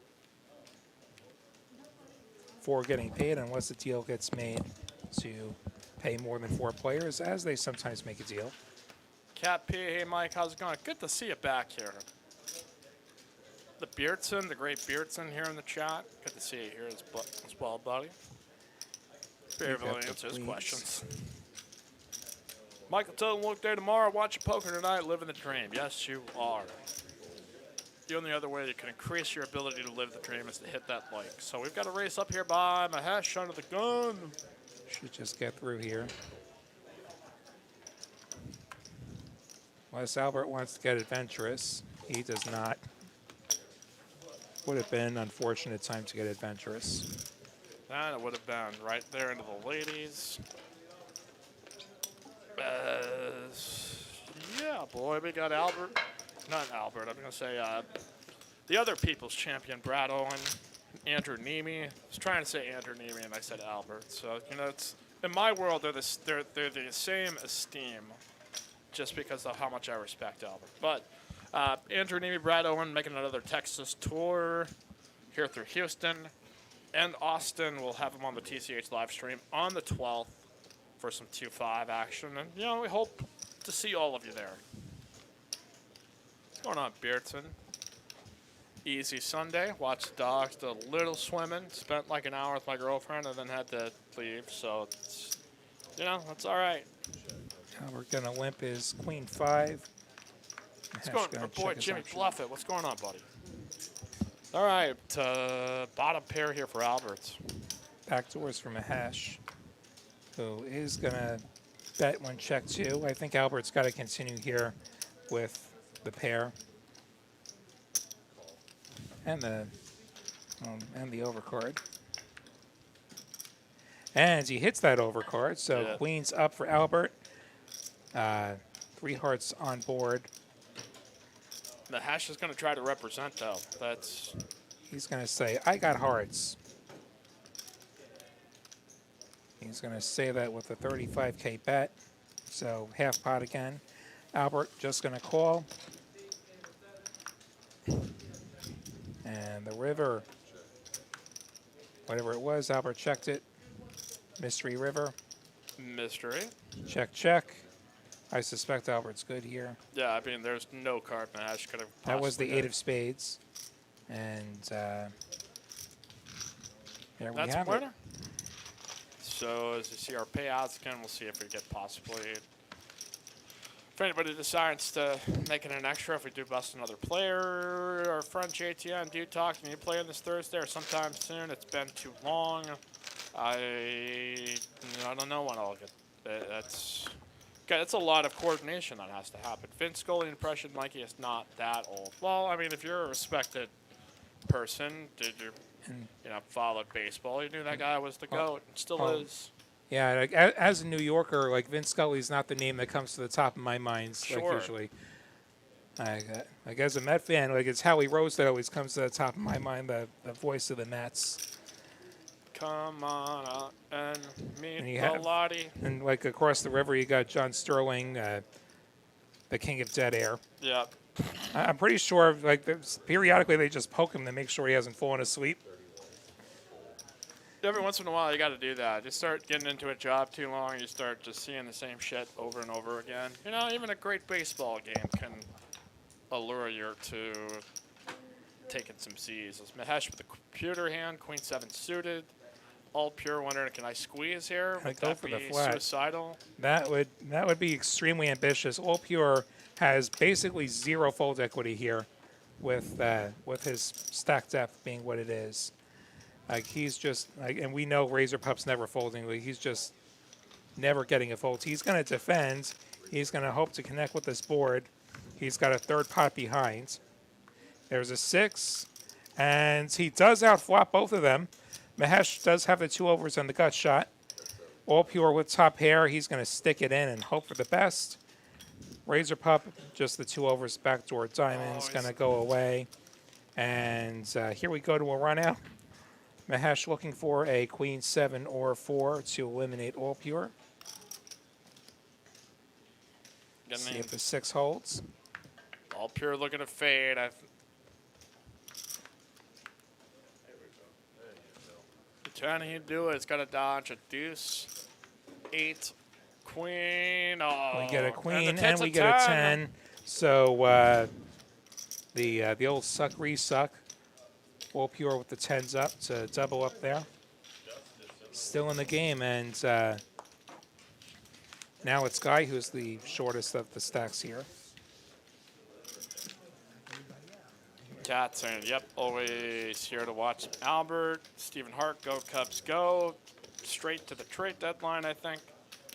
4 getting paid unless the deal gets made to pay more than 4 players, as they sometimes make a deal. Cat P, hey Mike, how's it going? Good to see you back here. The Beardson, the great Beardson here in the chat. Good to see you here as well, buddy. Be able to answer his questions. Michael, tell them work day tomorrow, watch poker tonight, living the dream. Yes, you are. The only other way you can increase your ability to live the dream is to hit that like. So we've got a race up here by Mahesh under the gun. Should just get through here. Unless Albert wants to get adventurous. He does not. Would have been an unfortunate time to get adventurous. And it would have been right there into the ladies. Yeah, boy, we got Albert. Not Albert, I'm going to say the other people's champion, Brad Owen, Andrew Nemi. I was trying to say Andrew Nemi, and I said Albert. So, you know, it's in my world, they're the same esteem just because of how much I respect Albert. But Andrew Nemi, Brad Owen making another Texas tour here through Houston and Austin. We'll have them on the TCH live stream on the 12th for some 2-5 action. And, you know, we hope to see all of you there. What's going on, Beardson? Easy Sunday. Watched the dogs, did a little swimming. Spent like an hour with my girlfriend and then had to leave. So, it's, you know, that's all right. Now we're going to limp his queen 5. What's going on? Boy, Jimmy Bluffett. What's going on, buddy? All right. Bottom pair here for Alberts. Backdoors from Mahesh, who is going to bet when check 2. I think Albert's got to continue here with the pair. And the overcard. And he hits that overcard, so yeah. Queen's up for Albert. 3 hearts on board. The hash is going to try to represent, though. He's going to say, I got hearts. He's going to say that with a 35K bet. So half pot again. Albert just going to call. And the river, whatever it was, Albert checked it. Mystery river. Mystery. Check, check. I suspect Albert's good here. Yeah, I mean, there's no card Mahesh could have possibly That was the done. 8 of spades. And there we That's have a winner. it. So as you see our payouts again, we'll see if we get possibly, if anybody decides to make it an extra, if we do bust another player. Our friend JTN, do you talk? Can you play on this Thursday or sometime soon? It's been too long. I don't know when I'll get. That's a lot of coordination that has to happen. Vince Scully impression, Mikey, is not that old. Well, I mean, if you're a respected person, did you followed baseball, you knew that guy was the GOAT, and still is. Yeah, like, as a New Yorker, like Vince Scully's not the name that comes to the top of my mind. Sure. Like usually, like as a Met fan, like it's Howie Rose that always comes to the top of my mind, the voice of the Mets. Come on out and meet And you the have- Lottie. And like across the river, you got John Sterling, the king of dead air. Yeah. I'm pretty sure, like periodically they just poke him to make sure he hasn't fallen asleep. Every once in a while, you got to do that. You start getting into a job too long, you start just seeing the same shit over and over again. You know, even a great baseball game can allure you to taking some Z's. It's Mahesh with the computer hand, Queen 7 suited. All pure, wondering, can I squeeze here? I Would go that for be the flat. suicidal? That would be extremely ambitious. All Pure has basically 0 fold equity here, with his stack depth being what it is. Like he's just like, and we know Razor Pup's never folding. Like he's just never getting a fold. He's going to defend. He's going to hope to connect with this board. He's got a 3rd pot behind. There's a 6, And he does outflop both of them. Mahesh does have the 2 overs on the gut shot. All pure with top pair. He's going to stick it in and hope for the best. Razor Pup, just the 2 overs backdoor diamonds, going to go away. And here we go to a run out. Mahesh looking for a queen 7 or 4 to eliminate all pure. See if the 6 holds. All pure looking to fade. Trying to do it. It's got to dodge a deuce. 8. Queen. Oh, We get a queen and and we get a 10. So the old suck resuck. All pure with the 10s up to double up there. Still in the game, and now it's Guy who's the shortest of the stacks here. Cats and yep, always here to watch Albert, Stephen Hart, go Cubs go. Straight to the trade deadline, I think.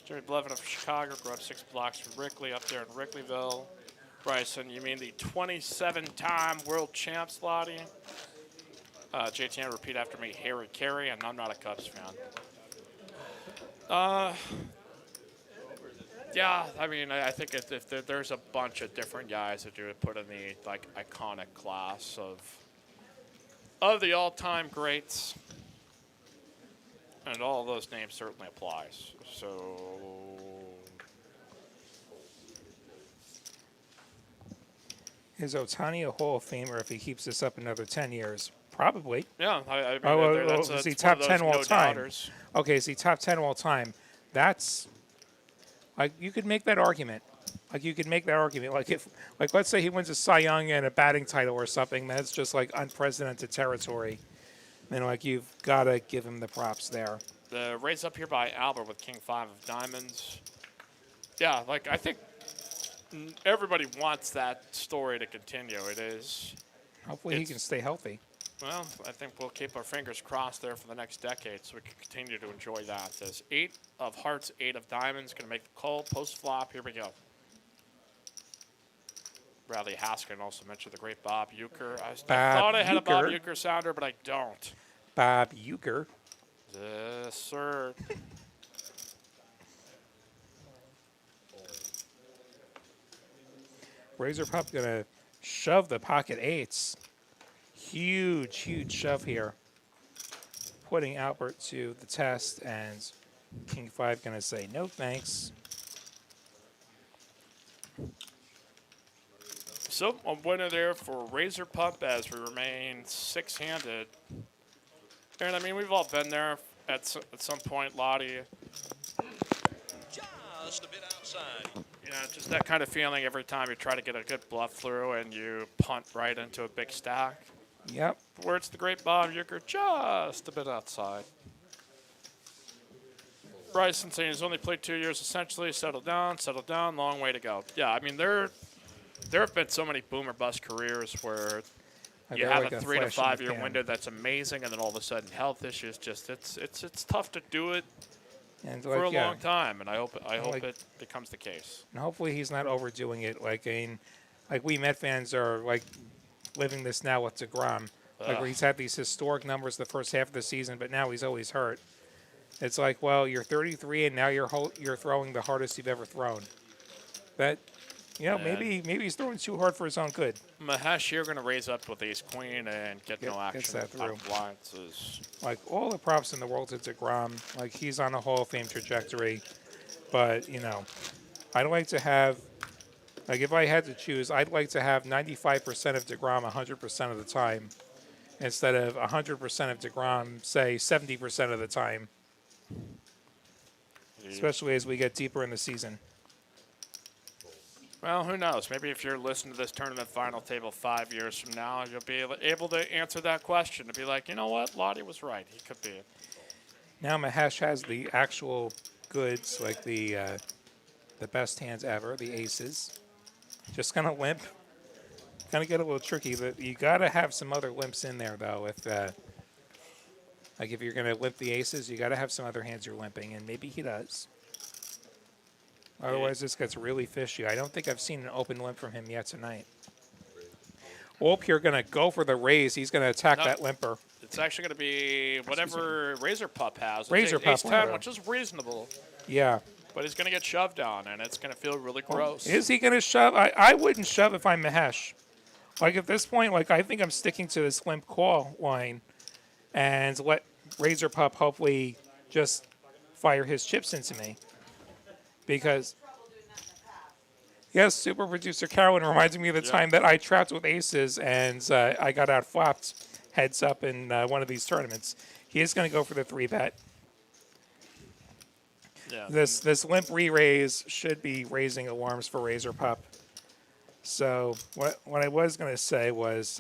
Jerry Blevin of Chicago grew up 6 blocks from Wrigley up there in Wrigleyville. Bryson, you mean the 27-time world champs, Lottie? JTN, repeat after me, Harry Carey, and I'm not a Cubs fan. Yeah, I mean, I think if there's a bunch of different guys that you would put in the like iconic class of the all-time greats, and all of those names certainly applies. So, Is Ohtani a Hall of Famer if he keeps this up another 10 years? Probably. yeah, I mean, Is he top 10 all time? Okay, is he top 10 all time? That's like you could make that argument. Like you could make that argument. Like if, like let's say he wins a Cy Young and a batting title or something, that's just like unprecedented territory. Then like you've got to give him the props there. The raise up here by Albert with King 5 of diamonds. Yeah, like I think everybody wants that story to continue. It is. Hopefully he can stay healthy. Well, I think we'll keep our fingers crossed there for the next decade so we can continue to enjoy that. There's 8 of hearts, 8 of diamonds. Going to make the call. Post flop. Here we go. Bradley Haskin also mentioned the great Bob Uecker. I thought I had a Bob Uecker sounder, but I don't. Bob Uecker. Yes, sir. Razor Pup going to shove the pocket 8s. Huge, huge shove here. Putting Albert to the test, and King 5 going to say no thanks. So, a winner there for Razor Pup as we remain 6-handed. And I mean, we've all been there at some point, Lottie. Just a bit outside. Yeah, just that kind of feeling every time you try to get a good bluff through and you punt right into a big stack. Yep. Where it's the great Bob Uecker, just a bit outside. Bryson saying he's only played 2 years essentially. Settle down, long way to go. Yeah, I mean, there have been so many boom or bust careers where you have like a 3 to 5 year window that's amazing, and then all of a sudden health issues. Just it's tough to do it and for a long time, and I hope it becomes the case. And hopefully he's not overdoing it. Like we Met fans are like living this now with DeGrom, like where he's had these historic numbers the first half of the season, but now he's always hurt. It's like, well, you're 33 and now you're throwing the hardest you've ever thrown. But maybe he's throwing too hard for his own good. Mahesh here going to raise up with ace queen and get no action that through. out of blinds. Like all the props in the world to DeGrom. Like he's on a Hall of Fame trajectory. But I'd like to have, like if I had to choose, I'd like to have 95% of DeGrom 100% of the time, instead of 100% of DeGrom, say 70% of the time. Especially as we get deeper in the season. Well, who knows? Maybe if you're listening to this tournament final table 5 years from now, you'll be able to answer that question. To be like, you know what? Lottie was right. He could be. Now Mahesh has the actual goods, like the best hands ever, the aces. Just kind of limp. Kind of get a little tricky, but you got to have some other limps in there, though. Like if you're going to limp the aces, you got to have some other hands you're limping, and maybe he does. Otherwise, this gets really fishy. I don't think I've seen an open limp from him yet tonight. Wolp here going to go for the raise. He's going to attack No. that limper. It's actually going to be whatever Razor Pup has. It's Razor Pup, Ace 10, whatever. which is reasonable. Yeah. But he's going to get shoved on, and it's going to feel really gross. Is he going to shove? I wouldn't shove if I'm Mahesh. Like, at this point, like, I think I'm sticking to this limp call line and let Razor Pup hopefully just fire his chips into me. Because, yes, Super Producer Carolyn reminds me of the time that I trapped with aces and I got out-flopped heads up in one of these tournaments. He is going to go for the 3-bet. Yeah. This limp re-raise should be raising alarms for Razor Pup. So what I was going to say was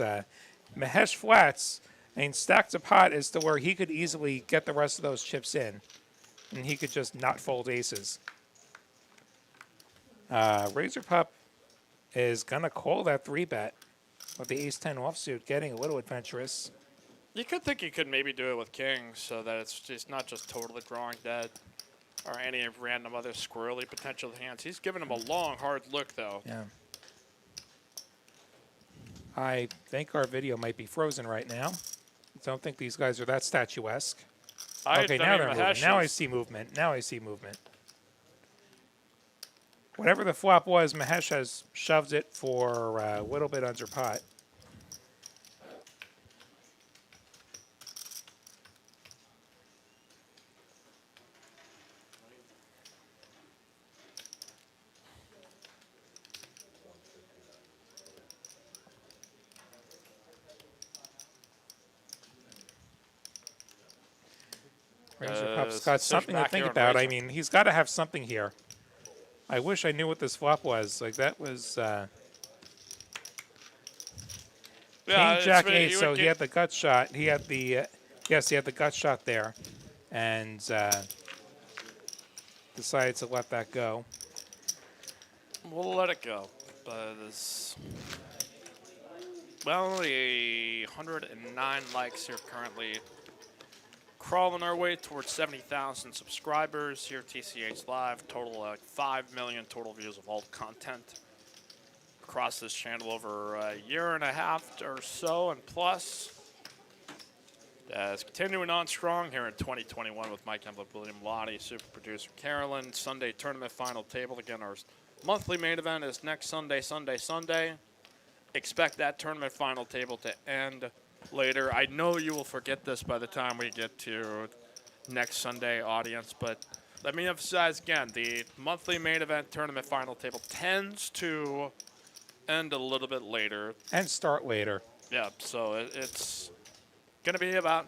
Mahesh flats, and stacked a pot is to where he could easily get the rest of those chips in, and he could just not fold aces. Razor Pup is going to call that 3-bet with the ace-10 offsuit, getting a little adventurous. You could think you could maybe do it with kings so that it's just not just totally drawing dead or any random other squirrely potential hands. He's giving him a long, hard look, though. Yeah. I think our video might be frozen right now. Don't think these guys are that statuesque. Okay, now they're moving. Now I see movement. Now I see movement. Whatever the flop was, Mahesh has shoved it for a little bit under pot. Razor Pup's got fish something to back think here on about. I Razor. mean, he's got to have something here. I wish I knew what this flop was. Like, that was Yeah, King, Jack, really- Ace, you so would he get- had the gut shot. He had the, yes, he had the gut shot there. And decided to let that go. We'll let it go. But it's well, only 109 likes here currently. Crawling our way towards 70,000 subscribers here at TCH Live. Total 5 million total views of all content across this channel over a year and a half or so and plus. It's continuing on strong here in 2021 with Mike Emblem, William Lottie, Super Producer Carolyn. Sunday tournament final table. Again, our monthly main event is next Sunday. Expect that tournament final table to end later. I know you will forget this by the time we get to next Sunday, audience, but let me emphasize again, the monthly main event tournament final table tends to end a little bit later. And start later. Yeah, so it's going to be about,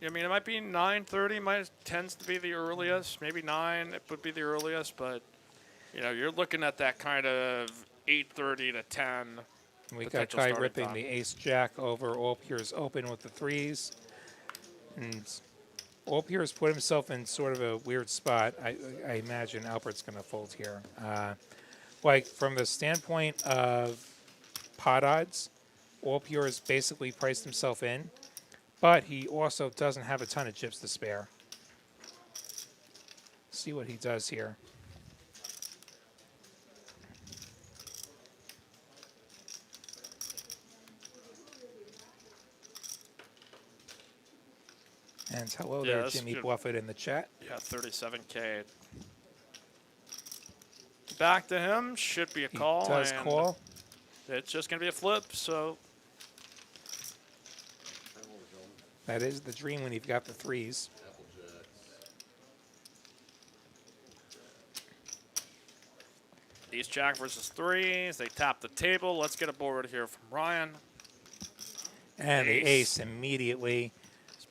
I mean, it might be 9:30, tends to be the earliest. Maybe 9 it would be the earliest, but, you know, you're looking at that kind of 8:30 to 10. We got potential Kai starting ripping time. the ace-jack over. Olpier's open with the 3s. And Olpier's put himself in sort of a weird spot. I imagine Albert's going to fold here. Like, from the standpoint of pot odds, Olpier's basically priced himself in, but he also doesn't have a ton of chips to spare. See what he does here. And hello Yeah, there, that's Jimmy good. Buffett in the chat. Yeah, 37K. Back to him. Should be a He call. does and call. It's just going to be a flip, so That is the dream when you've got the 3s. Ace Jack versus 3s. They tap the table. Let's get a board here from Ryan. And the Ace. ace immediately.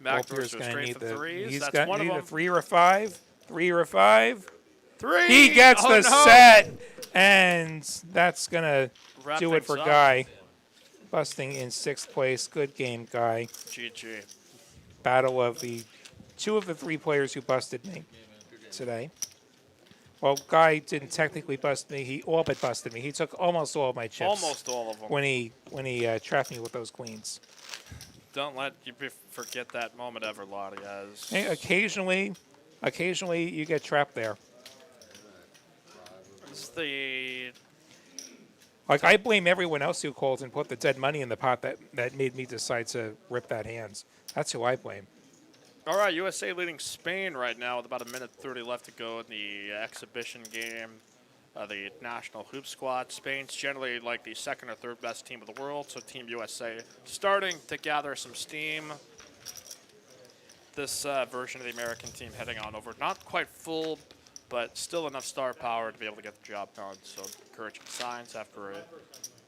Backdoors Olpier's go going to straight need for the. 3s. He's That's got one of need them. a 3 or a 5. 3 or a 5. 3. He gets Oh, the no. set, and that's going to Wrap do it things for up. Guy. Busting in 6th place. Good game, Guy. GG. Battle of the 2 of the 3 players who busted me today. Well, Guy didn't technically bust me. He all but busted me. He took almost all of my chips. Almost all of them. When he trapped me with those queens. Don't let you forget that moment ever, Lottie. As Hey, occasionally you get trapped there. it's the Like, I blame everyone else who called and put the dead money in the pot that made me decide to rip that hands. That's who I blame. All right, USA leading Spain right now with about 1:30 left to go in the exhibition game. The national hoop squad. Spain's generally like the second or third best team of the world, so Team USA starting to gather some steam. This version of the American team heading on over. Not quite full, but still enough star power to be able to get the job done. So encouraging signs after a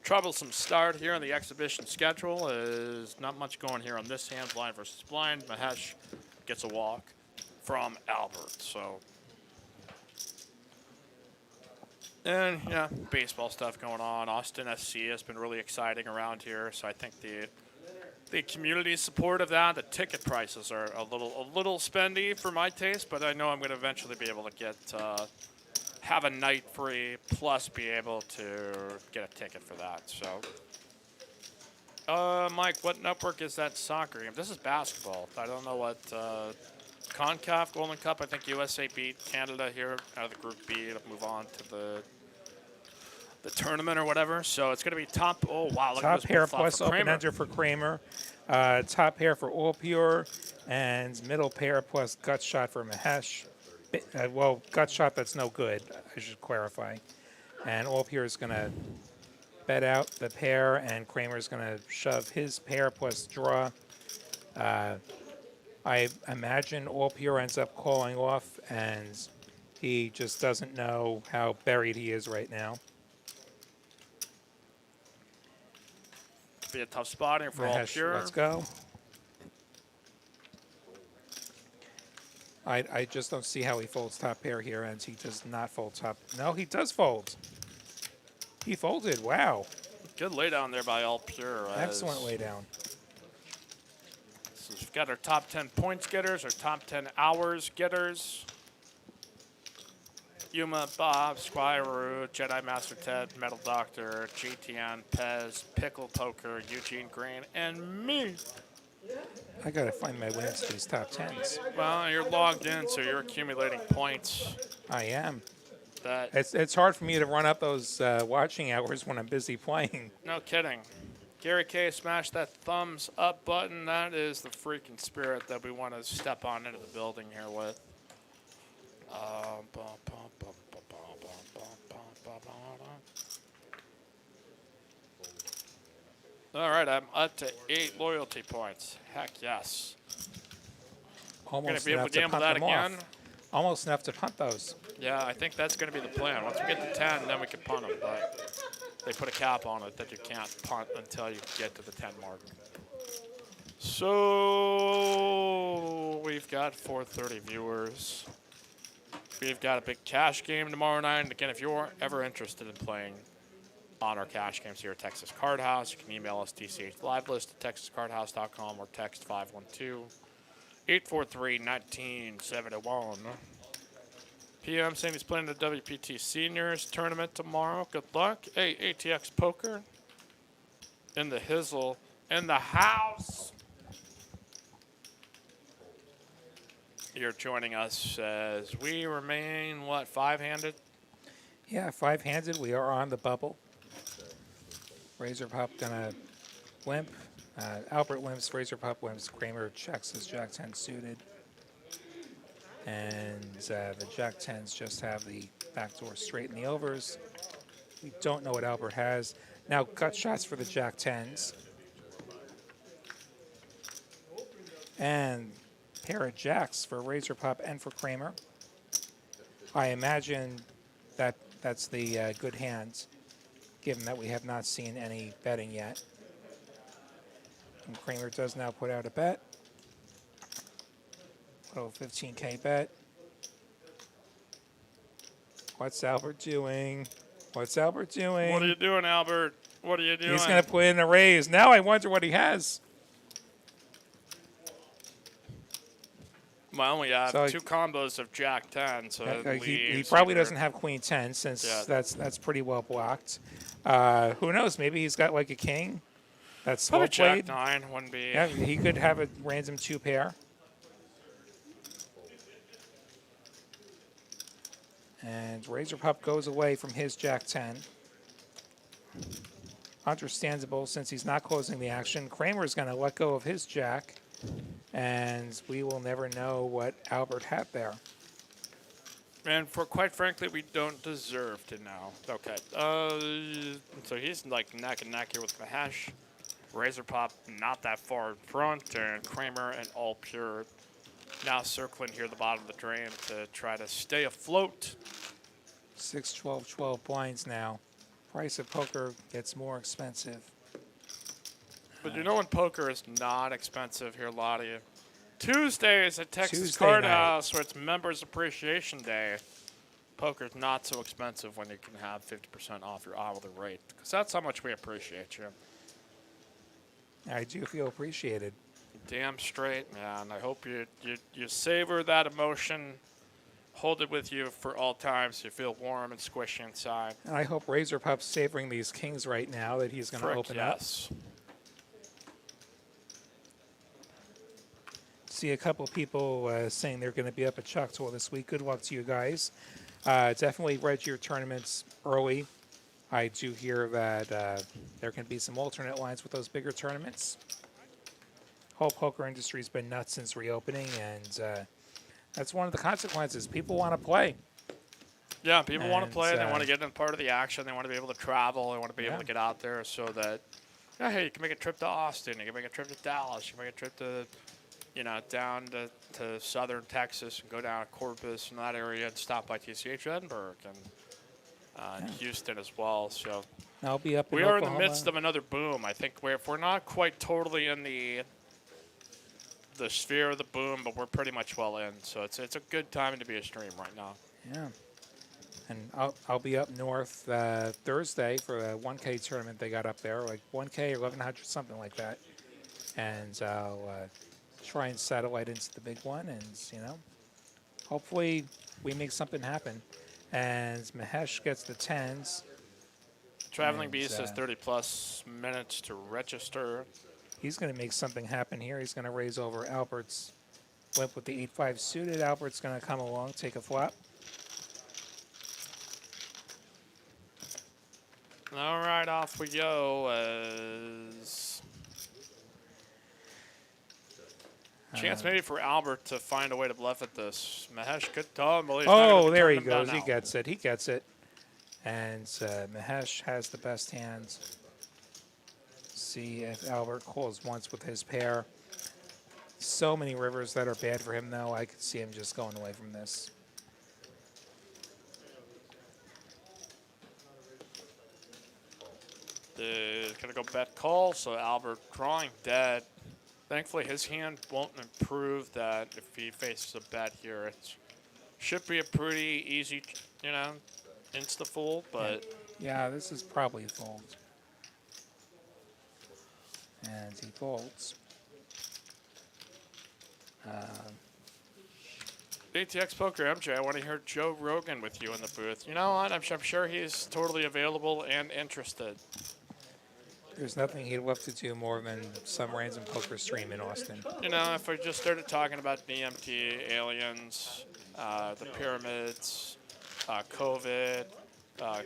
troublesome start here on the exhibition schedule. Is not much going here on this hand. Blind versus blind. Mahesh gets a walk from Albert. So, and yeah, baseball stuff going on. Austin SC has been really exciting around here. So I think the community support of that, the ticket prices are a little spendy for my taste, but I know I'm going to eventually be able to get have a night free plus be able to get a ticket for that. So, Mike, what network is that soccer game? This is basketball. I don't know what CONCACAF Golden Cup. I think USA beat Canada here out of the Group B to move on to the tournament or whatever. So it's going to be top. Oh wow! Look Top at this pair big flop plus for open Kramer. ender for Kramer. Top pair for All Pure, and middle pair plus gut shot for Mahesh. Well, gut shot that's no good. I should clarify. And All Pure is going to bet out the pair, and Kramer is going to shove his pair plus draw. I imagine All Pure ends up calling off, and he just doesn't know how buried he is right now. Be a tough spot here for All Mahesh, Pure. let's go. I just don't see how he folds top pair here, and he does not fold top. No, he does fold. He folded. Wow. Good lay down there by All Pure. Excellent lay down. So we've got our top 10 points getters, our top 10 hours getters. Yuma, Bob, Squirroo, Jedi Master Ted, Metal Doctor, GTN, Pez, Pickle Poker, Eugene Green, and me. I gotta find my wins to these top tens. Well, you're logged in, so you're accumulating points. I am. That It's hard for me to run up those watching hours when I'm busy playing. no kidding. Gary K, smash that thumbs up button. That is the freaking spirit that we want to step on into the building here with. All right, I'm up to 8 loyalty points. Heck yes. Gonna Almost be able enough to to gamble punt that them again. off. Almost enough to punt those. Yeah, I think that's going to be the plan. Once we get to 10, then we can punt them. But they put a cap on it that you can't punt until you get to the 10 mark. So we've got 430 viewers. We've got a big cash game tomorrow night. And again, if you're ever interested in playing on our cash games here at Texas Card House, you can email us TCH Live List at texascardhouse.com or text 512-843-1971. PM saying he's playing the WPT Seniors tournament tomorrow. Good luck. Hey, ATX Poker in the hizzle in the house. You're joining us as we remain, what, 5-handed? Yeah, 5-handed. We are on the bubble. Razor Pup gonna limp. Albert limps, Razor Pup limps. Kramer checks his Jack 10 suited. And the Jack 10s just have the backdoor straight in the overs. We don't know what Albert has. Now gut shots for the Jack 10s. And pair of jacks for Razor Pup and for Kramer. I imagine that that's the good hands, given that we have not seen any betting yet. And Kramer does now put out a bet. Little 15K bet. What's Albert doing? What's Albert doing? What are you doing, Albert? What are you doing? He's going to put in a raise. Now I wonder what he has. Well, we have So 2 combos of Jack 10, so that He leaves probably either- doesn't have Queen 10 since Yeah. that's pretty well blocked. Who knows? Maybe he's got like a king. That's slow Probably Jack played. 9 wouldn't be. Yeah, he could have a random 2 pair. And Razor Pup goes away from his Jack 10. understandable since he's not closing the action. Kramer's going to let go of his jack, and we will never know what Albert had there. And for quite frankly, we don't deserve to know. Okay. So he's like neck and neck here with Mahesh. Razor Pop not that far in front, and Kramer and All Pure now circling here at the bottom of the drain to try to stay afloat. 6, 12, 12 blinds now. Price of poker gets more expensive. But you know when poker is not expensive here, Lottie? Tuesdays at Texas Tuesday Card night. House, where it's Members Appreciation Day. Poker's not so expensive when you can have 50% off your hourly rate. Because that's how much we appreciate you. I do feel appreciated. Damn straight, man. I hope you savor that emotion. Hold it with you for all times so you feel warm and squishy inside. And I hope Razor Pup's savoring these kings right now that he's going to Frick, open up. yes. See a couple people saying they're going to be up at Choctaw this week. Good luck to you guys. Definitely read your tournaments early. I do hear that there can be some alternate lines with those bigger tournaments. Whole poker industry's been nuts since reopening, and that's one of the consequences. People want to play. Yeah, people want to And, play. They want to get in part of the action. They want to be able to travel. They want to be able to get out there so that, yeah, hey, you can make a trip to Austin. You can make a trip to Dallas. You can make a trip to, down to southern Texas and go down to Corpus and that area and stop by TCH Edinburgh and Houston as well. So I'll be up in we are in the Oklahoma. midst of another boom. I think if we're not quite totally in the sphere of the boom, but we're pretty much well in. So it's a good time to be a stream right now. Yeah. And I'll be up north Thursday for a 1K tournament they got up there, like 1K, 1100, something like that. And I'll try and satellite into the big one, and hopefully we make something happen. And Mahesh gets the 10s. Traveling And, Beast has 30 plus minutes to register. He's going to make something happen here. He's going to raise over Albert's limp with the 8-5 suited. Albert's going to come along, take a flop. All right, off we go. As chance maybe for Albert to find a way to bluff at this. Mahesh could tell him. Well, he's not Oh, gonna there he turn him down goes. He now. gets it. He gets it. And Mahesh has the best hands. See if Albert calls once with his pair. So many rivers that are bad for him, though. I could see him just going away from this. Gonna go bet call, so Albert drawing dead. Thankfully, his hand won't improve that if he faces a bet here. It should be a pretty easy, insta-fold, but Yeah, this is probably a fold. And he folds. ATX Poker MJ, I want to hear Joe Rogan with you in the booth. You know what? I'm sure he's totally available and interested. There's nothing he'd love to do more than some random poker stream in Austin. If I just started talking about DMT, aliens, the pyramids, COVID,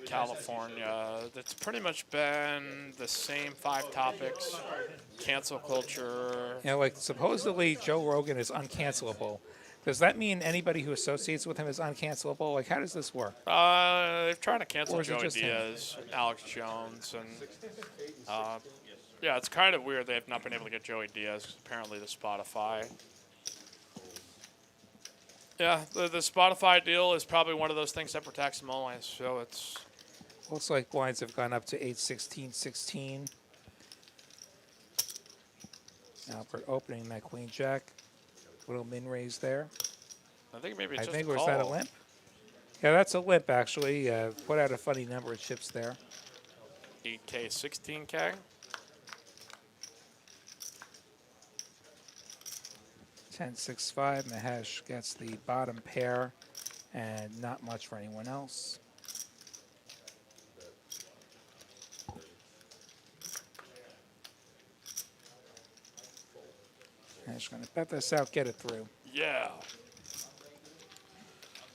California, it's pretty much been the same 5 topics. Cancel culture. Supposedly Joe Rogan is uncancelable. Does that mean anybody who associates with him is uncancelable? How does this work? They're trying to cancel Or is it Joey just him? Diaz, Alex Jones, and yeah, it's kind of weird they've not been able to get Joey Diaz apparently to Spotify. Yeah, the Spotify deal is probably one of those things that protects them always. So it's Looks like blinds have gone up to 8, 16, 16. Albert opening that queen jack. Little min raise there. I think maybe it's I just think a was call. that a limp? Yeah, that's a limp actually. Put out a funny number of chips there. 8K, 16K. Ten, 6, 5. Mahesh gets the bottom pair, and not much for anyone else. Mahesh going to bet this out, get it through. Yeah.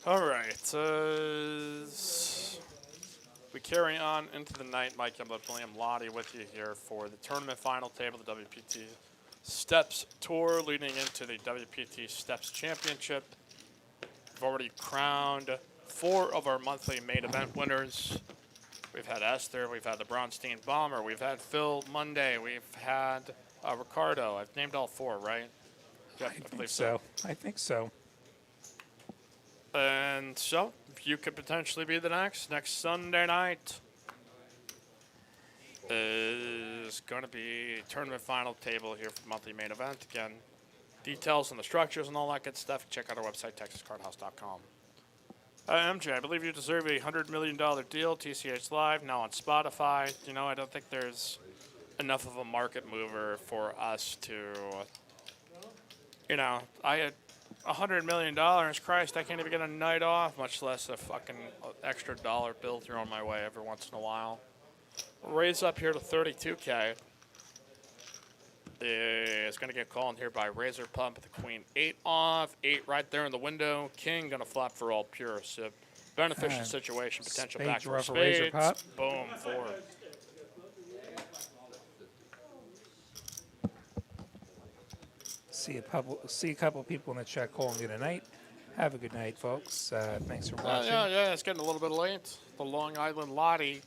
All right. we carry on into the night, Mike Emblett, William Lottie with you here for the tournament final table, the WPT Steps Tour, leading into the WPT Steps Championship. We've already crowned 4 of our monthly main event winners. We've had Esther, we've had the Bronstein Bomber, we've had Phil Monday, we've had Ricardo. I've named all 4, right? Yeah, I believe so. I think so. And so, you could potentially be the next Sunday night is going to be tournament final table here for monthly main event. Again, details on the structures and all that good stuff, check out our website, texascardhouse.com. MJ, I believe you deserve a $100 million deal, TCH Live, now on Spotify. You know, I don't think there's enough of a market mover for us to, you know, I had $100 million, Christ, I can't even get a night off, much less a fucking extra dollar bill thrown my way every once in a while. Raise up here to 32K. Is going to get called here by Razor Pump, the Queen 8 off, 8 right there in the window. King going to flop for all pure. So beneficial situation, potential Spade backdoor draw for Razor spades. Pop. Boom, 4. See a couple people in the chat calling you tonight. Have a good night, folks. Thanks for watching. Yeah, it's getting a little bit late. The Long Island Lottie.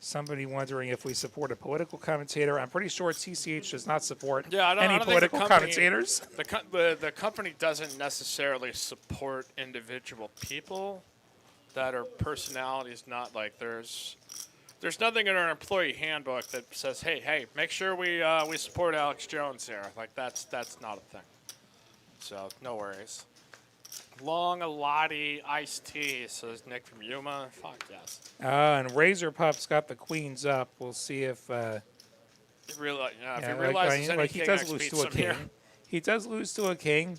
Somebody wondering if we support a political commentator. I'm pretty sure TCH does not support Yeah, I don't any think the political company- commentators. The company doesn't necessarily support individual people that are personalities. Not like there's nothing in our employee handbook that says, hey, make sure we support Alex Jones here. Like that's not a thing. So no worries. Long Lottie iced tea, says Nick from Yuma. Fuck yes. And Razor Pup's got the queens up. We'll see if If he like, realizes any he king does X lose beats to a him king. here. He does lose to a king.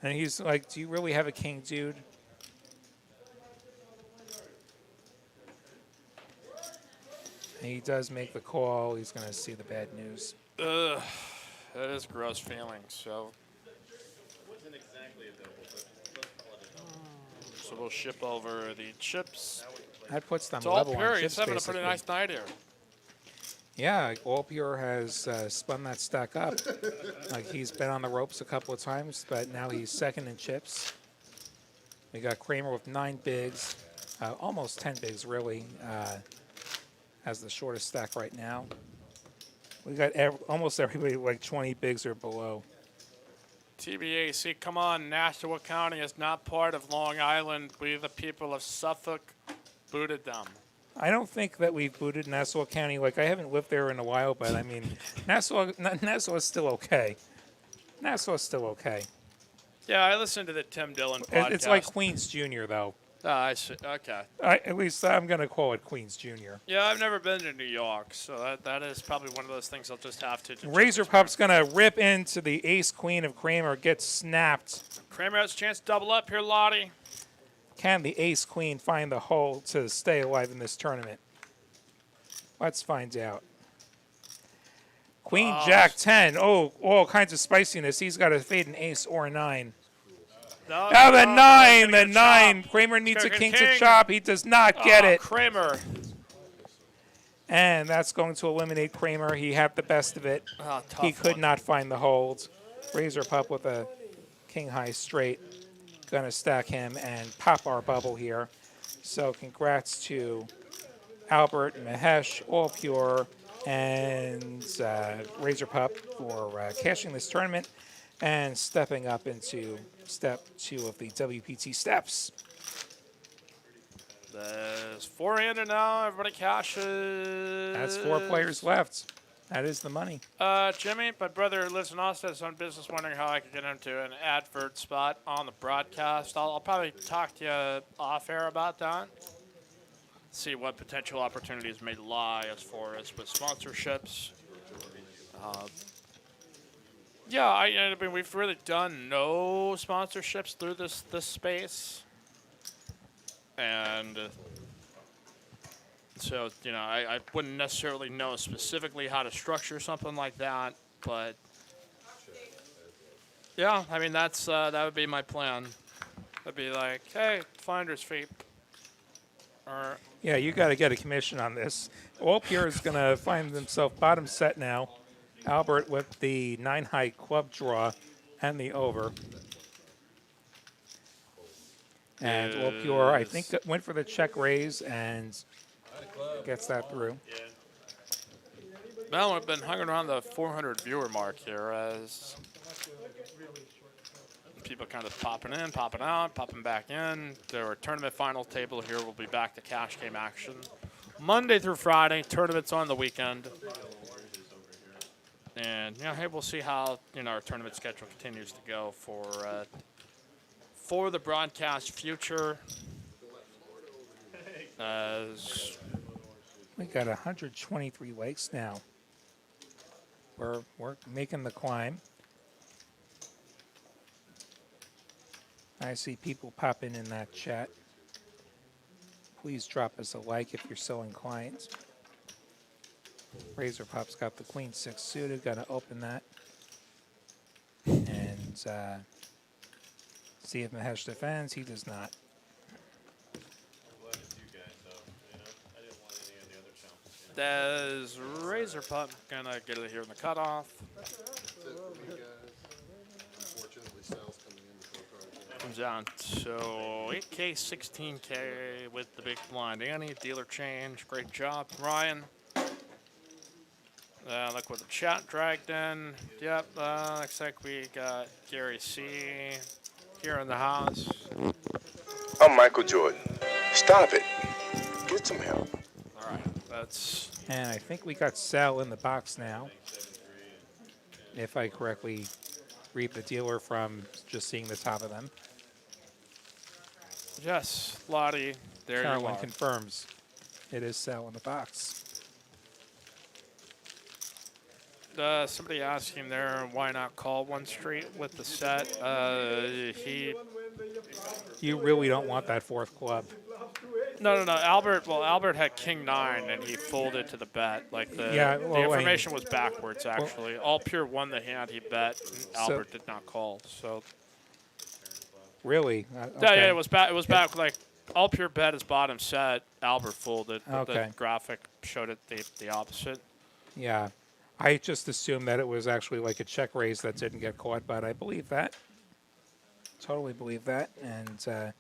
And he's like, do you really have a king, dude? And he does make the call. He's going to see the bad news. Ugh, that is gross feeling. So we'll ship over the chips. That puts them It's all level pure. on He's chips, having a pretty basically. nice night here. Yeah, All Pure has spun that stack up. Like he's been on the ropes a couple of times, but now he's second in chips. We got Kramer with 9 bigs, almost 10 bigs really, has the shortest stack right now. We got almost everybody like 20 bigs or below. TBAC, come on, Nashua County is not part of Long Island. We, the people of Suffolk, booted them. I don't think that we've booted Nassau County. Like, I haven't lived there in a while, but I mean, Nassau is still okay. Nassau is still okay. Yeah, I listened to the Tim Dillon podcast. It's like Queens Jr., though. I see. Okay. At least I'm going to call it Queens Jr. Yeah, I've never been to New York, so that is probably one of those things I'll just have to. Razor Pup's going to rip into the ace-queen of Kramer, get snapped. Kramer has a chance to double up here, Lottie. Can the ace-queen find the hole to stay alive in this tournament? Let's find out. Queen, Jack, 10. Oh, all kinds of spiciness. He's got to fade an ace or a 9. No, Oh, the no, 9, he's gonna the get 9. chopped. Kramer needs a He's king gonna get to chop. He does not get it. Kramer. And that's going to eliminate Kramer. He had the best of it. Oh, tough He could one. not find the hold. Razor Pup with a king high straight. Going to stack him and pop our bubble here. So congrats to Albert, Mahesh, All Pure, and Razor Pup for cashing this tournament and stepping up into step 2 of the WPT steps. There's 4-handed now. Everybody cashes. That's 4 players left. That is the money. Jimmy, my brother lives in Austin, has on business, wondering how I could get into an advert spot on the broadcast. I'll probably talk to you off air about that. See what potential opportunities may lie as far as with sponsorships. Yeah, I mean, we've really done no sponsorships through this space. And so, you know, I wouldn't necessarily know specifically how to structure something like that, but yeah, I mean, that's that would be my plan. It'd be like, hey, finder's fee. Or Yeah, you got to get a commission on this. All Pure is going to find himself bottom set now. Albert with the 9-high club draw and the over. And All Pure, I think, went for the check raise and gets that through. well, we've been hanging around the 400 viewer mark here as people kind of popping in, popping out, popping back in. Our tournament final table here will be back to cash game action. Monday through Friday, tournaments on the weekend. And, hey, we'll see how, our tournament schedule continues to go for the broadcast future. As We got 123 likes now. We're making the climb. I see people popping in that chat. Please drop us a like if you're so inclined. Razor Pop's got the Queen 6 suited. Gonna open that. And see if Mahesh defends. He does not. Does Razor Pup gonna get it here in the cutoff? Comes down to 8K, 16K with the big blind. Annie, dealer change. Great job, Ryan. Look what the chat dragged in. Yep, looks like we got Gary C here in the house. I'm Michael Jordan. Stop it. Get some help. All right, that's... And I think we got Sal in the box now. If I correctly read the dealer from just seeing the top of them. Yes, Lottie, there Carolyn you are. confirms it is Sal in the box. Somebody asking there, why not call 1 street with the set? You really don't want that 4th club. No. Albert had King 9 and he folded to the bet. Like the information was backwards actually. All Pure won the hand he bet. And Albert did not call. So. Really? Yeah, it was back. It was back. Like All Pure bet his bottom set. Albert folded. But the graphic showed it the opposite. Yeah. I just assumed that it was actually like a check raise that didn't get caught, but I believe that. Totally believe that. And,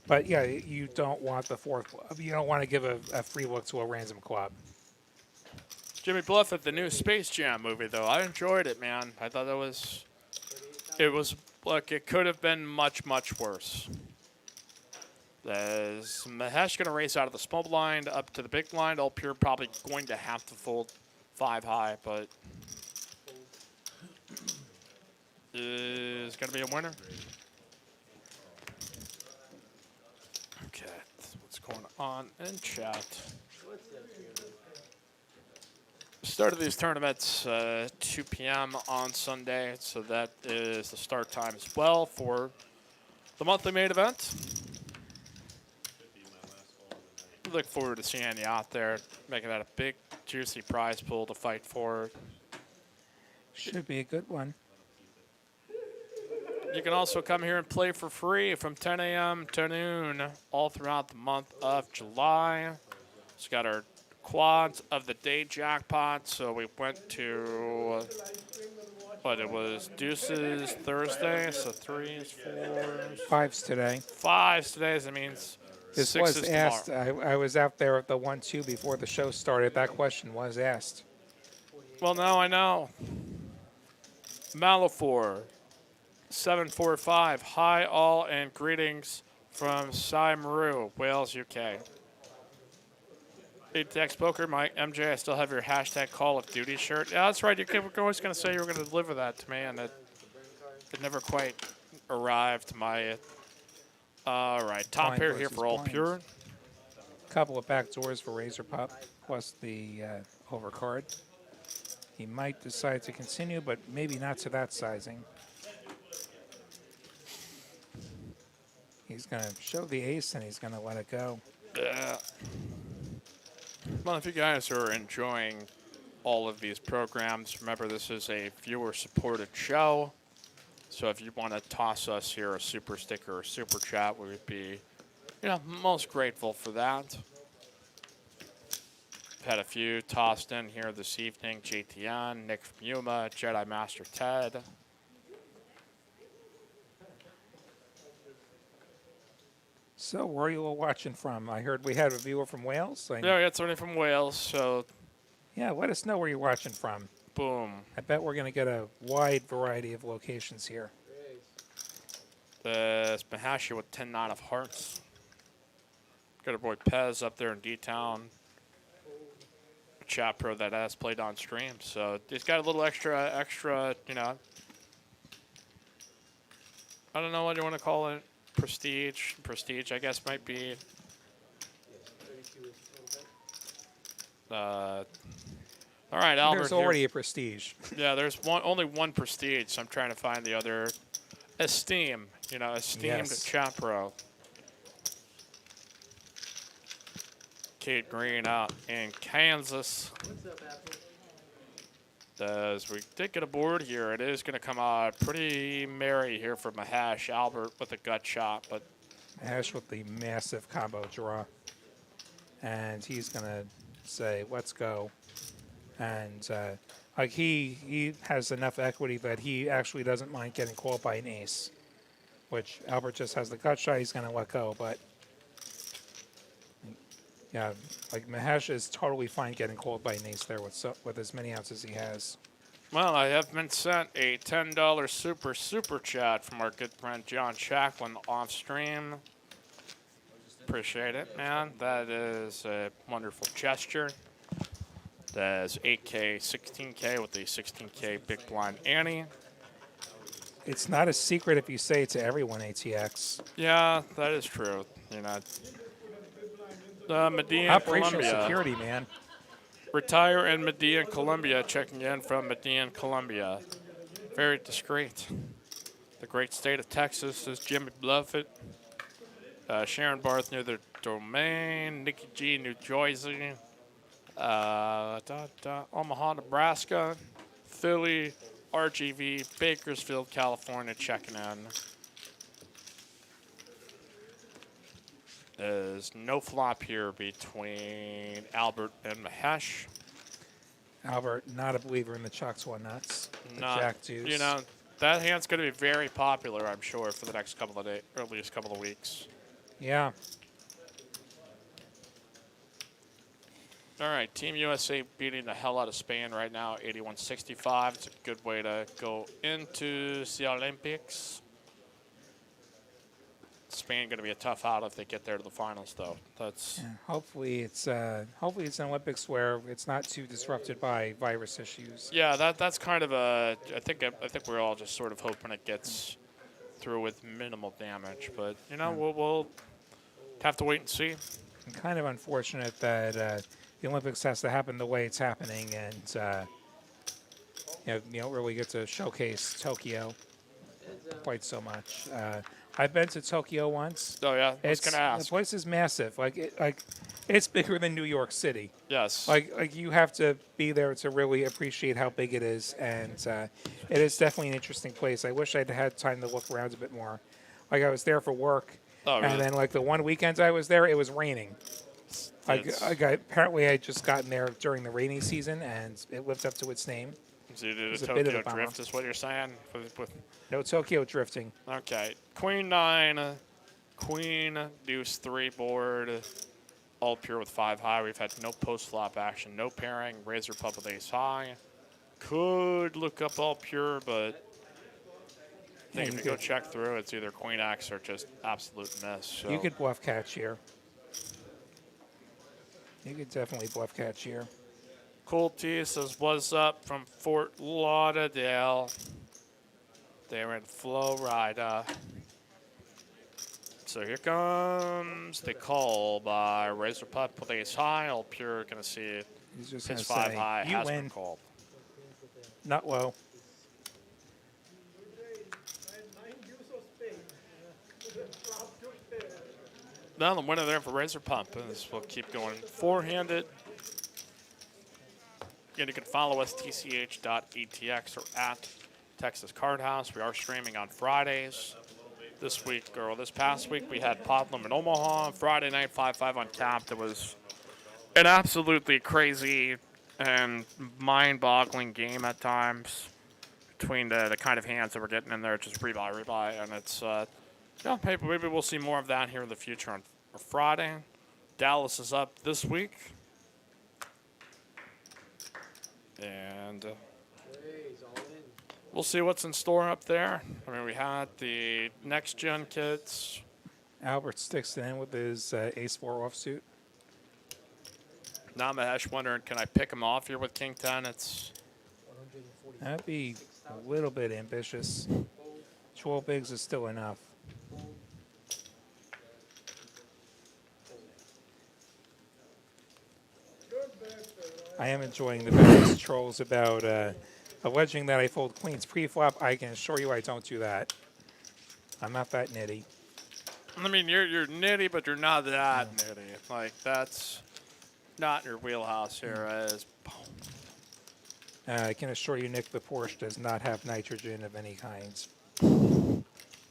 but yeah, you don't want the 4th club. You don't want to give a free look to a random club. Jimmy Bluff at the new Space Jam movie, though. I enjoyed it, man. I thought it was, look, it could have been much, much worse. Is Mahesh going to race out of the small blind up to the big blind? All Pure probably going to have to fold 5 high, but is going to be a winner. Okay, what's going on in chat? Start of these tournaments 2 p.m. on Sunday, so that is the start time as well for the monthly main event. Look forward to seeing you out there, making that a big, juicy prize pool to fight for. Should be a good one. You can also come here and play for free from 10 a.m. to noon all throughout the month of July. It's got our quads of the day jackpot. So we went to, it was deuces Thursday, so 3s, 4s. 5s today. 5s today, that means this 6s was asked. tomorrow. I was out there at the 1-2 before the show started. That question was asked. Well, now I know. Malafor, 745. Hi, all, and greetings from Cy Maru, Wales, UK. Hey, Dex Poker, Mike, MJ, I still have your hashtag Call of Duty shirt. Yeah, that's right. You were always going to say you were going to deliver that to me, and it never arrived to my. All right, top Blind pair here versus for All blind. Pure. Couple of back doors for Razor Pup, plus the overcard. He might decide to continue, but maybe not to that sizing. He's going to show the ace, and he's going to let it go. Yeah. Well, if you guys are enjoying all of these programs, remember this is a viewer-supported show. So if you want to toss us here a super sticker or super chat, we would be, most grateful for that. Had a few tossed in here this evening. JTN, Nick from Yuma, Jedi Master Ted. So, where are you all watching from? I heard we had a viewer from Wales. Yeah, we got somebody from Wales, so Yeah, let us know where you're watching from. boom. I bet we're going to get a wide variety of locations here. There's Mahashi with 10-9 of hearts. Got our boy Pez up there in D-Town. Chat pro that has played on stream, so he's got a little extra, you know. I don't know what you want to call it. Prestige, I guess, might be. All right, Albert. There's already a prestige. Yeah, there's only one prestige. So I'm trying to find the other. Esteemed Yes. chat pro. Kate Green out in Kansas. As we did get a board here, it is going to come out pretty merry here for Mahash. Albert with a gut shot, but Ash with the massive combo draw. And he's going to say, let's go. And like he has enough equity that he actually doesn't mind getting called by an ace, which Albert just has the gut shot. He's going to let go. But yeah, like Mahesh is totally fine getting called by an ace there with as many outs as he has. well, I have been sent a $10 super chat from our good friend John Chaplin off stream. Appreciate it, man. That is a wonderful gesture. That's 8K, 16K with the 16K Big Blind Annie. It's not a secret if you say it to everyone, ATX. Yeah, that is true. You know, Medea, Operational Columbia. security, man. Retire in Medea, Columbia. Checking in from Medea, Columbia. Very discreet. The great state of Texas is Jimmy Bluffett. Sharon Barth near the domain. Nikki G, New Jersey. Omaha, Nebraska. Philly, RGV, Bakersfield, California, checking in. There's no flop here between Albert and Mahesh. Albert, not a believer in the Chucks one nuts. The Not- Jack deuce. You know, that hand's going to be very popular, I'm sure, for the next couple of days, or at least couple of weeks. Yeah. All right, Team USA beating the hell out of Spain right now, 81-65. It's a good way to go into the Olympics. Spain going to be a tough out if they get there to the finals, though. That's Hopefully it's an Olympics where it's not too disrupted by virus issues. yeah. That's kind of a. I think we're all just sort of hoping it gets through with minimal damage, but you know we'll have to wait and see. And kind of unfortunate that the Olympics has to happen the way it's happening, and you don't really get to showcase Tokyo quite so much. I've been to Tokyo once. Oh yeah, I was It's going to ask. the place is massive. It's bigger than New York City. Yes. Like you have to be there to really appreciate how big it is, and it is definitely an interesting place. I wish I'd had time to look around a bit more. Like I was there for work, Oh, really? and then like the one weekend I was there, it was raining. It's- Apparently I had just gotten there during the rainy season, and it lived up to its name. So you did a was a bit of Tokyo a bummer. drift, is what you're saying? No Tokyo drifting. Okay, Queen 9, Queen Deuce 3 board, all pure with 5 high. We've had no post flop action, no pairing. Razor pup with ace high. Could look up all pure, but I think you if you go could- check through, it's either Queen X or just absolute miss. So. You could bluff catch here. You could definitely bluff catch here. Cool T says, what's up from Fort Lauderdale? They're in Florida. So here comes the call by Razor Putt with ace high. All pure going to see He's just his gonna 5 say, high you has win. been called. Not low. Now the winner there for Razor Pump. And this will keep going four-handed. Again, you can follow us, tch.atx or at Texas Card House. We are streaming on Fridays. This week, or this past week, we had Podlum in Omaha. Friday night, 5-5 on Cap. It was an absolutely crazy and mind-boggling game at times between the kind of hands that we're getting in there, just rebuy, and it's yeah, maybe we'll see more of that here in the future on Friday. Dallas is up this week, and we'll see what's in store up there. I mean, we had the next-gen kits. Albert sticks it in with his Ace 4 offsuit. Now Mahesh wondering, can I pick him off here with King 10? It's That'd be a little bit ambitious. 12 bigs is still enough. I am enjoying the various trolls about alleging that I fold queens pre-flop. I can assure you I don't do that. I'm not that nitty. I mean, you're nitty, but you're not that nitty. Like, that's not in your wheelhouse here. As I can assure you, Nick, the Porsche does not have nitrogen of any kind.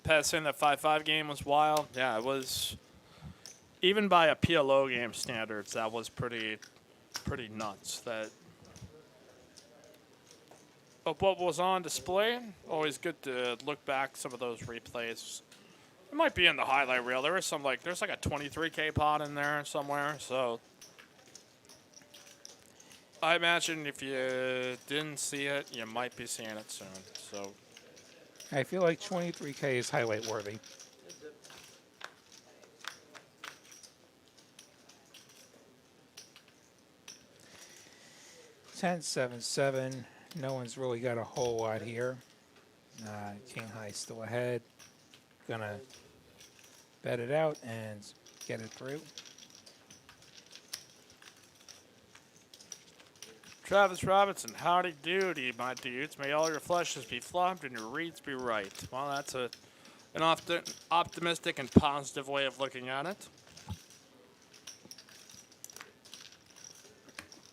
Pat saying that 5-5 game was wild. Yeah, it was. Even by a PLO game standards, that was pretty nuts. That. But what was on display? Always good to look back some of those replays. It might be in the highlight reel. There is some there's like a 23K pot in there somewhere. So I imagine if you didn't see it, you might be seeing it soon. So I feel like 23K is highlight worthy. $10-7-7. No one's really got a whole lot here. King high still ahead. Gonna bet it out and get it through. Travis Robinson, howdy doody, my dudes. May all your flushes be flopped and your reads be right. Well, that's an often optimistic and positive way of looking at it.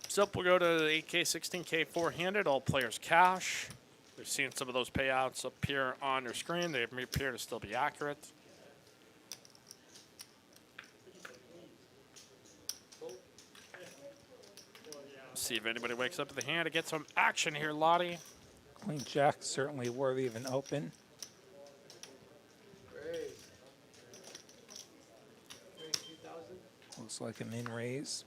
So we'll go to the 8K, 16K four-handed, all players cash. We've seen some of those payouts appear on your screen. They appear to still be accurate. See if anybody wakes up to the hand to get some action here, Lottie. Queen Jack certainly worthy of an open. Looks like a min raise.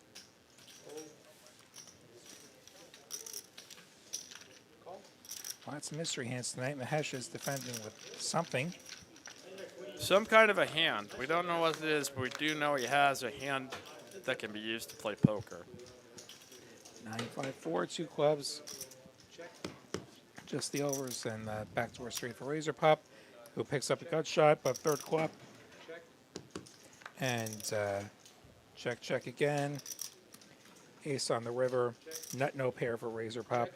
Lots of mystery hands tonight. Mahesh is defending with something. Some kind of a hand. We don't know what it is, but we do know he has a hand that can be used to play poker. 9-5-4, two clubs. Just the overs and backdoor straight for Razor Pup, who picks up a gut shot, but third club. And check, check again. Ace on the river. Nut no pair for Razor Pup.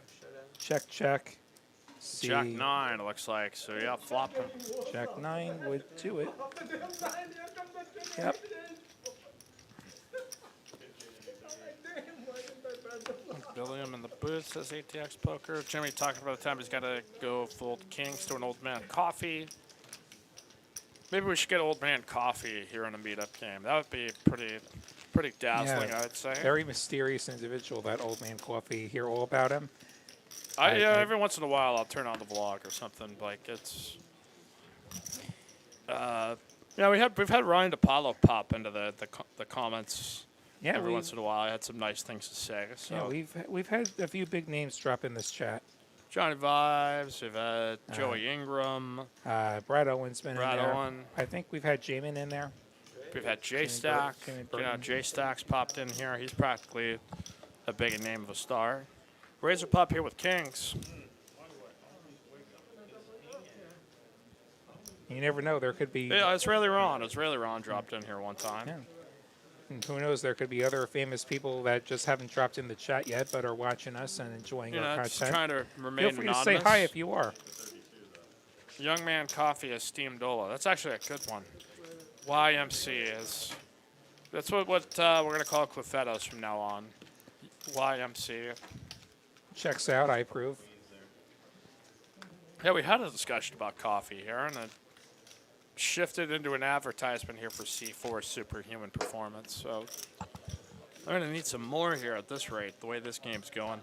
Check, check. See. Jack 9, it looks like. So, yeah, flop him. Jack 9 would do it. Yep. William in the booth says ATX Poker. Jimmy talking about the time he's got to go fold kings to an old man coffee. Maybe we should get old man coffee here in a meetup game. That would be pretty dazzling, Yeah, I would say. very mysterious individual, that old man coffee. Hear all about him. Every once in a while I'll turn on the vlog or something. Like it's. Yeah, we've had Ryan DePaulo pop into the comments. Yeah, every once in a while, I had some nice things to say. So yeah, we've had a few big names drop in this chat. Johnny Vibes, we've had Joey Ingram, Brad Owen's been Brad in there. Owen. I think we've had Jamin in there. We've had J Stack. You know, J Stack's popped in here. He's practically a big name of a star. Razor Pup here with Kings. You never know. There could be. Yeah, it's really Ron. It's really Ron dropped in here one time. Yeah. And who knows? There could be other famous people that just haven't dropped in the chat yet, but are watching us and enjoying our Just content. trying to remain Feel free anonymous. to say hi if you are. Young Man Coffee is Steam Dola. That's actually a good one. YMC is. That's what we're gonna call Cliffettos from now on. YMC. Checks out. I approve. Yeah, we had a discussion about coffee here, and it shifted into an advertisement here for C4 Superhuman Performance. So I'm going to need some more here at this rate, the way this game's going.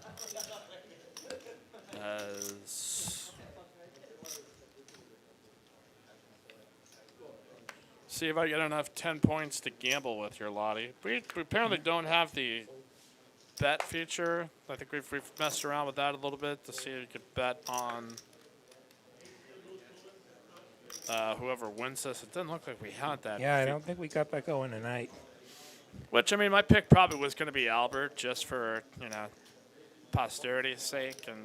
See if I get enough 10 points to gamble with here, Lottie. We apparently don't have the bet feature. I think we've messed around with that a little bit to see if you could bet on whoever wins this. It doesn't look like we had that. Yeah, I don't think we got that going tonight. Which, I mean, my pick probably was going to be Albert just for, posterity's sake. And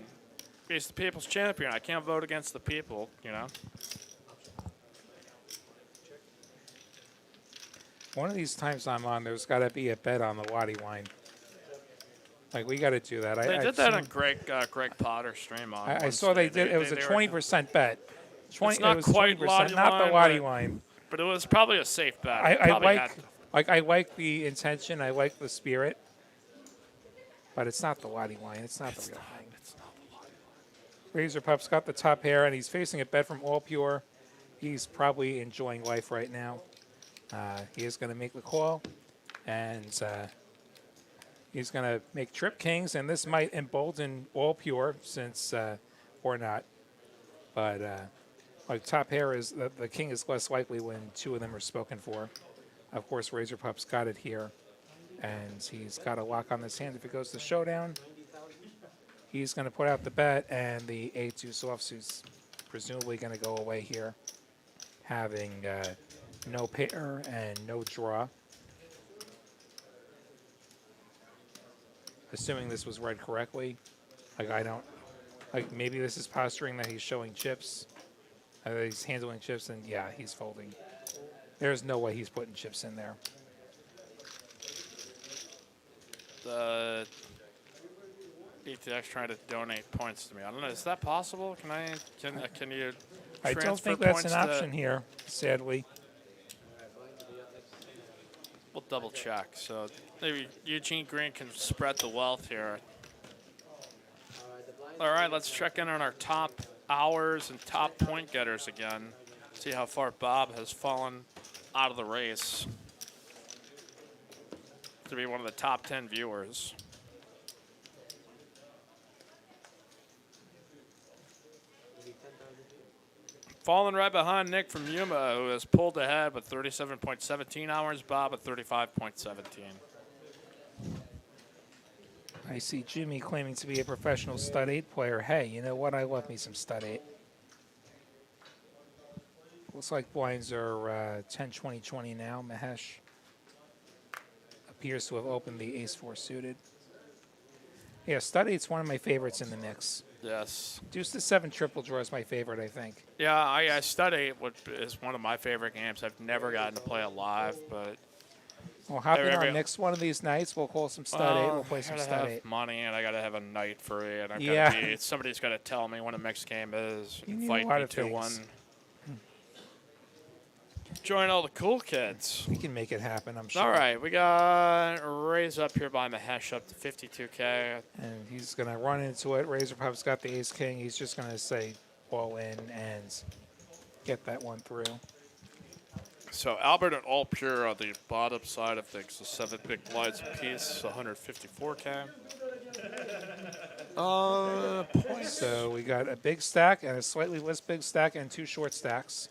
he's the people's champion. I can't vote against the people, One of these times I'm on, there's got to be a bet on the Waddy wine. Like, we got to do that. They did that on Greg Potter's stream on I saw Wednesday. they did. It was a 20% bet. It's not it was quite 20%, Lottie not wine, the Waddy wine. But it was probably a safe bet. I like the intention. I like the spirit. But it's not the Waddy wine. It's not the real thing. It's not the Waddy wine. Razor Pup's got the top hair, and he's facing a bet from All Pure. He's probably enjoying life right now. He is going to make the call, and he's going to make Trip Kings, and this might embolden All Pure since, or not. But like top hair is, the king is less likely when two of them are spoken for. Of course, Razor Pup's got it here, and he's got a lock on this hand. If it goes to showdown, he's going to put out the bet, and the A2 offsuit's presumably going to go away here, having no pair and no draw. Assuming this was read correctly. Maybe this is posturing that he's showing chips. He's handling chips, and yeah, he's folding. There's no way he's putting chips in there. The TCH trying to donate points to me. I don't know. Is that possible? Can you? I don't transfer think that's points an option here, sadly. We'll double check. So maybe Eugene Green can spread the wealth here. All right, let's check in on our top hours and top point getters again. See how far Bob has fallen out of the race to be one of the top 10 viewers. Falling right behind Nick from Yuma, who has pulled ahead with 37.17 hours. Bob at 35.17. I see Jimmy claiming to be a professional stud 8 player. Hey, you know what? I love me some stud 8. Looks like blinds are 10, 20, 20 now. Mahesh appears to have opened the ace-4 suited. Yeah, stud 8's one of my favorites in the mix. Yes. Deuce to 7 triple draw is my favorite, I think. Yeah, I stud 8 is one of my favorite games. I've never gotten to play it live, but Well, hop in on next one of these nights. We'll call some stud 8. We'll play some I stud gotta 8. have money, and I gotta have a night free, and Yeah. somebody's gotta tell me when a mixed game is. You need Fight a lot me of 2-1. things. Join all the cool kids. We can make it happen, I'm sure. All right, we got raise up here by Mahesh up to 52K. And he's going to run into it. Razor Pup's got the ace-king. He's just going to say all in and get that one through. So Albert and All Pure on the bottom side of things. So 7 big blinds apiece, 154K. Points. So we got a big stack and a slightly less big stack and 2 short stacks.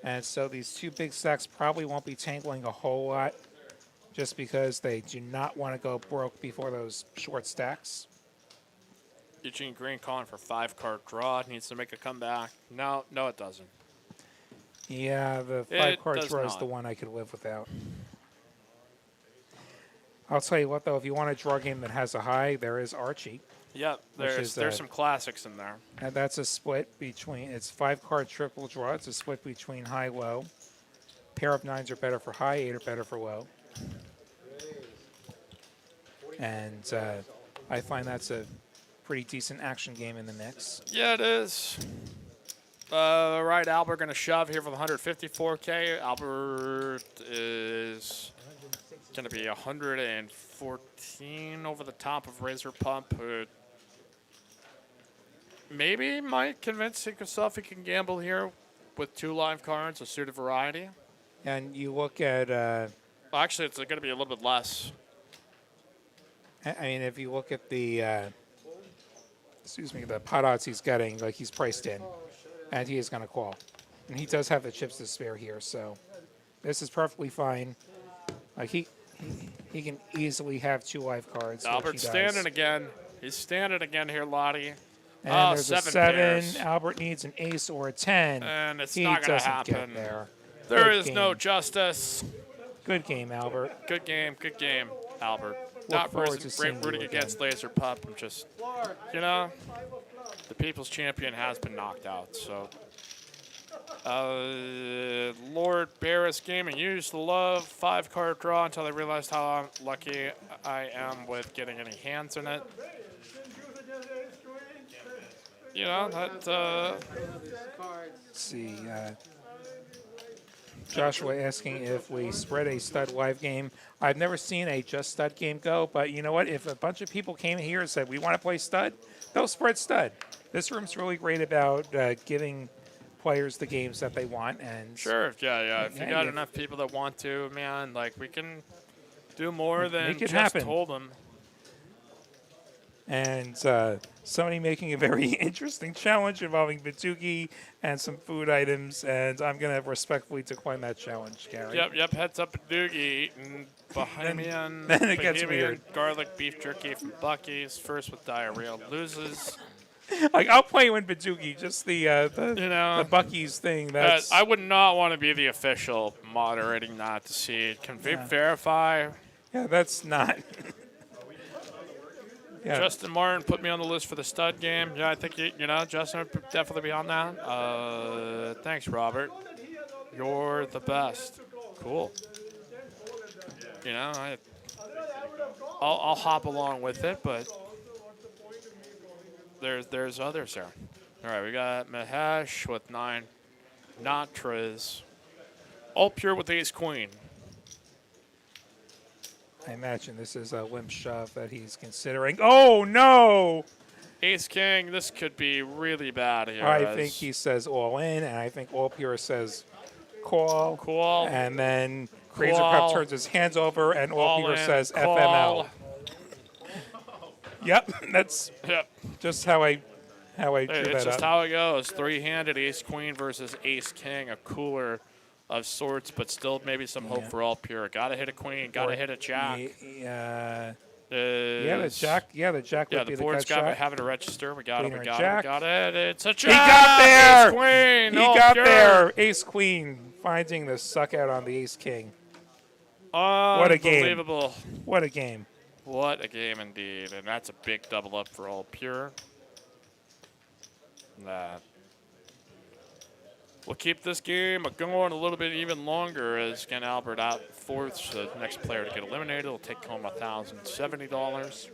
And so these 2 big stacks probably won't be tangling a whole lot just because they do not want to go broke before those short stacks. Eugene Green calling for 5-card draw. Needs to make a comeback. No, it doesn't. Yeah, the It 5-card does draw is not. the one I could live without. I'll tell you what, though, if you want a draw game that has a high, there is Archie. Yep, there's some classics in there. And that's a split between, it's 5-card triple draw. It's a split between high-low. Pair of 9s are better for high, 8 are better for low. And I find that's a pretty decent action game in the mix. Yeah, it is. Right, Albert going to shove here for the 154K. Albert is going to be 114 over the top of Razor Pump, who maybe might convince himself he can gamble here with 2 live cards, a suited variety. And you look at... Well, actually, it's going to be a little bit less. I mean, if you look at the, the pot odds he's getting, like he's priced in, and he is going to call. And he does have the chips to spare here, so this is perfectly fine. Like he can easily have 2 live cards. which he Albert's does. standing again. He's standing again here, Lottie. And Oh, there's a 7 7. pairs. Albert needs an ace or a 10. And it's he not going to doesn't happen. Get there. There Good is no game. justice. Good game, Albert. Good game, Albert. Look Not forward to seeing rooting you against again. Laser Pup. I'm just, you know, the people's champion has been knocked out. So, Lord Barris Gaming used the love 5-card draw until I realized how lucky I am with getting any hands in it. You know, that, Let's see. Joshua asking if we spread a stud live game. I've never seen a just stud game go, but you know what? If a bunch of people came here and said, we want to play stud, they'll spread stud. This room's really great about giving players the games that they want. And sure, yeah. If you Yeah, got yeah. enough people that want to, man, like, we can do more than Make it just happen. hold them. And somebody making a very interesting challenge involving Batuki and some food items, and I'm going to respectfully decline that challenge, Gary. Yep, heads up at Doogie eating Bohemian, then it gets Bohemian weird. garlic beef jerky from Bucky's. First with diarrhea loses. Like, I'll play when Batuki, just the You know, the Bucky's thing. That's I would not want to be the official moderating that to see. Can Vip verify? yeah, that's not. Yeah. Justin Martin put me on the list for the stud game. Yeah, I think you know Justin would definitely be on that. Thanks, Robert. You're the best. Cool. You know, I'll hop along with it, but there's others there. All right, we got Mahesh with 9, Natras, all pure with ace queen. I imagine this is a limp shove that he's considering. Oh, no! Ace king, this could be really bad here. I think he says all in, and I think all pure says call. Cool. And then Call. Razor Pup turns his hands over, and all pure in, says call. FML. Yep, that's Yep. just how I drew Hey, that it's just up. how it goes. 3-handed ace queen versus ace king, a cooler of sorts, but still maybe some hope Yeah. for all pure. Gotta hit a queen, gotta hit a jack. Yeah, the jack. Yeah, the jack Yeah, would the be the board's cut got shot. having to register. We got it. Queen We or got jack. it. We got it. It's a jack. He got there. Ace queen. He all got pure. there. Ace queen finding the suck out on the ace king. What a game. Unbelievable. What a game. What a game indeed. And that's a big double up for all pure. That. We'll keep this game going a little bit even longer as again Albert out fourth. So the next player to get eliminated will take home $1,070.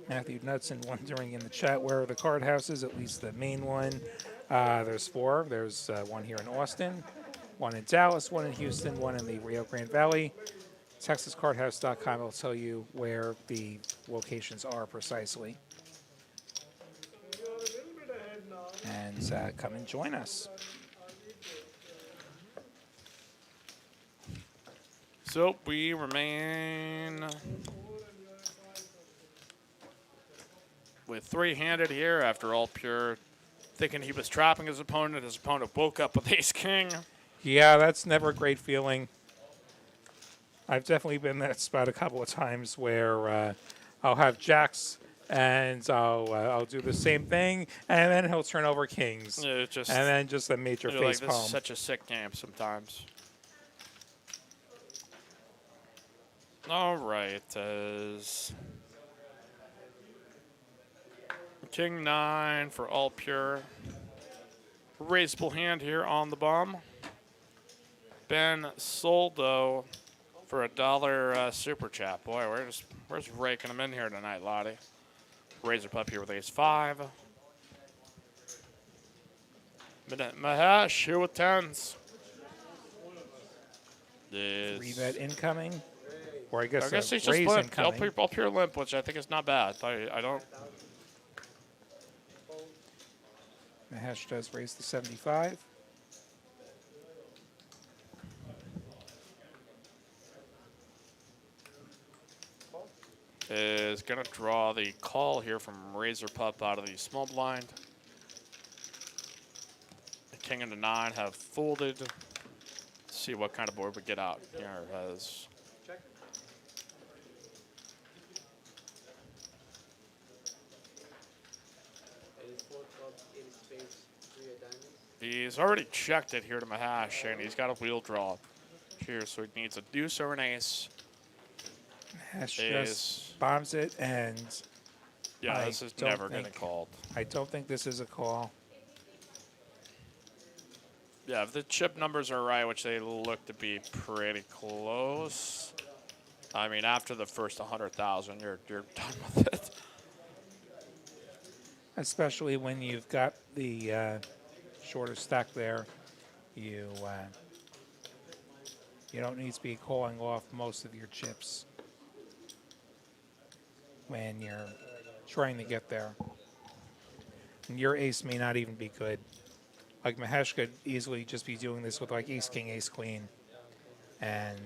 Matthew Knudsen wondering in the chat where are the card houses, at least the main one. There's 4. There's one here in Austin, one in Dallas, one in Houston, one in the Rio Grande Valley. TexasCardhouse.com will tell you where the locations are precisely. And come and join us. So we remain with 3-handed here after all pure thinking he was trapping his opponent. His opponent woke up with ace king. Yeah, that's never a great feeling. I've definitely been in that spot a couple of times where I'll have jacks and I'll do the same thing, and then he'll turn over kings, Yeah, it's just, and then just a major you're like, face this palm. is such a sick game sometimes. All right, as King 9 for all pure. Raisable hand here on the bomb. Ben Soldo for $1 super chat. Boy, we're just raking them in here tonight, Lottie. Razor Pup here with ace 5. Mahesh here with 10s. 3-bet incoming, or I guess he's just raise limp. incoming. All pure limp, which I think is not bad. I don't. Mahesh does raise the 75. is going to draw the call here from Razor Pup out of the small blind. The king and the 9 have folded. Let's see what kind of board we get out here. As he's already checked it here to Mahash, and he's got a wheel draw here, so he needs a deuce or an ace. Hash just bombs it, and Yeah, this is never getting called. I don't think this is a call. Yeah, if the chip numbers are right, which they look to be pretty close. I mean, after the first 100,000, you're done with it. Especially when you've got the shorter stack there, you don't need to be calling off most of your chips when you're trying to get there. And your ace may not even be good. Like Mahesh could easily just be doing this with like ace king, ace queen, and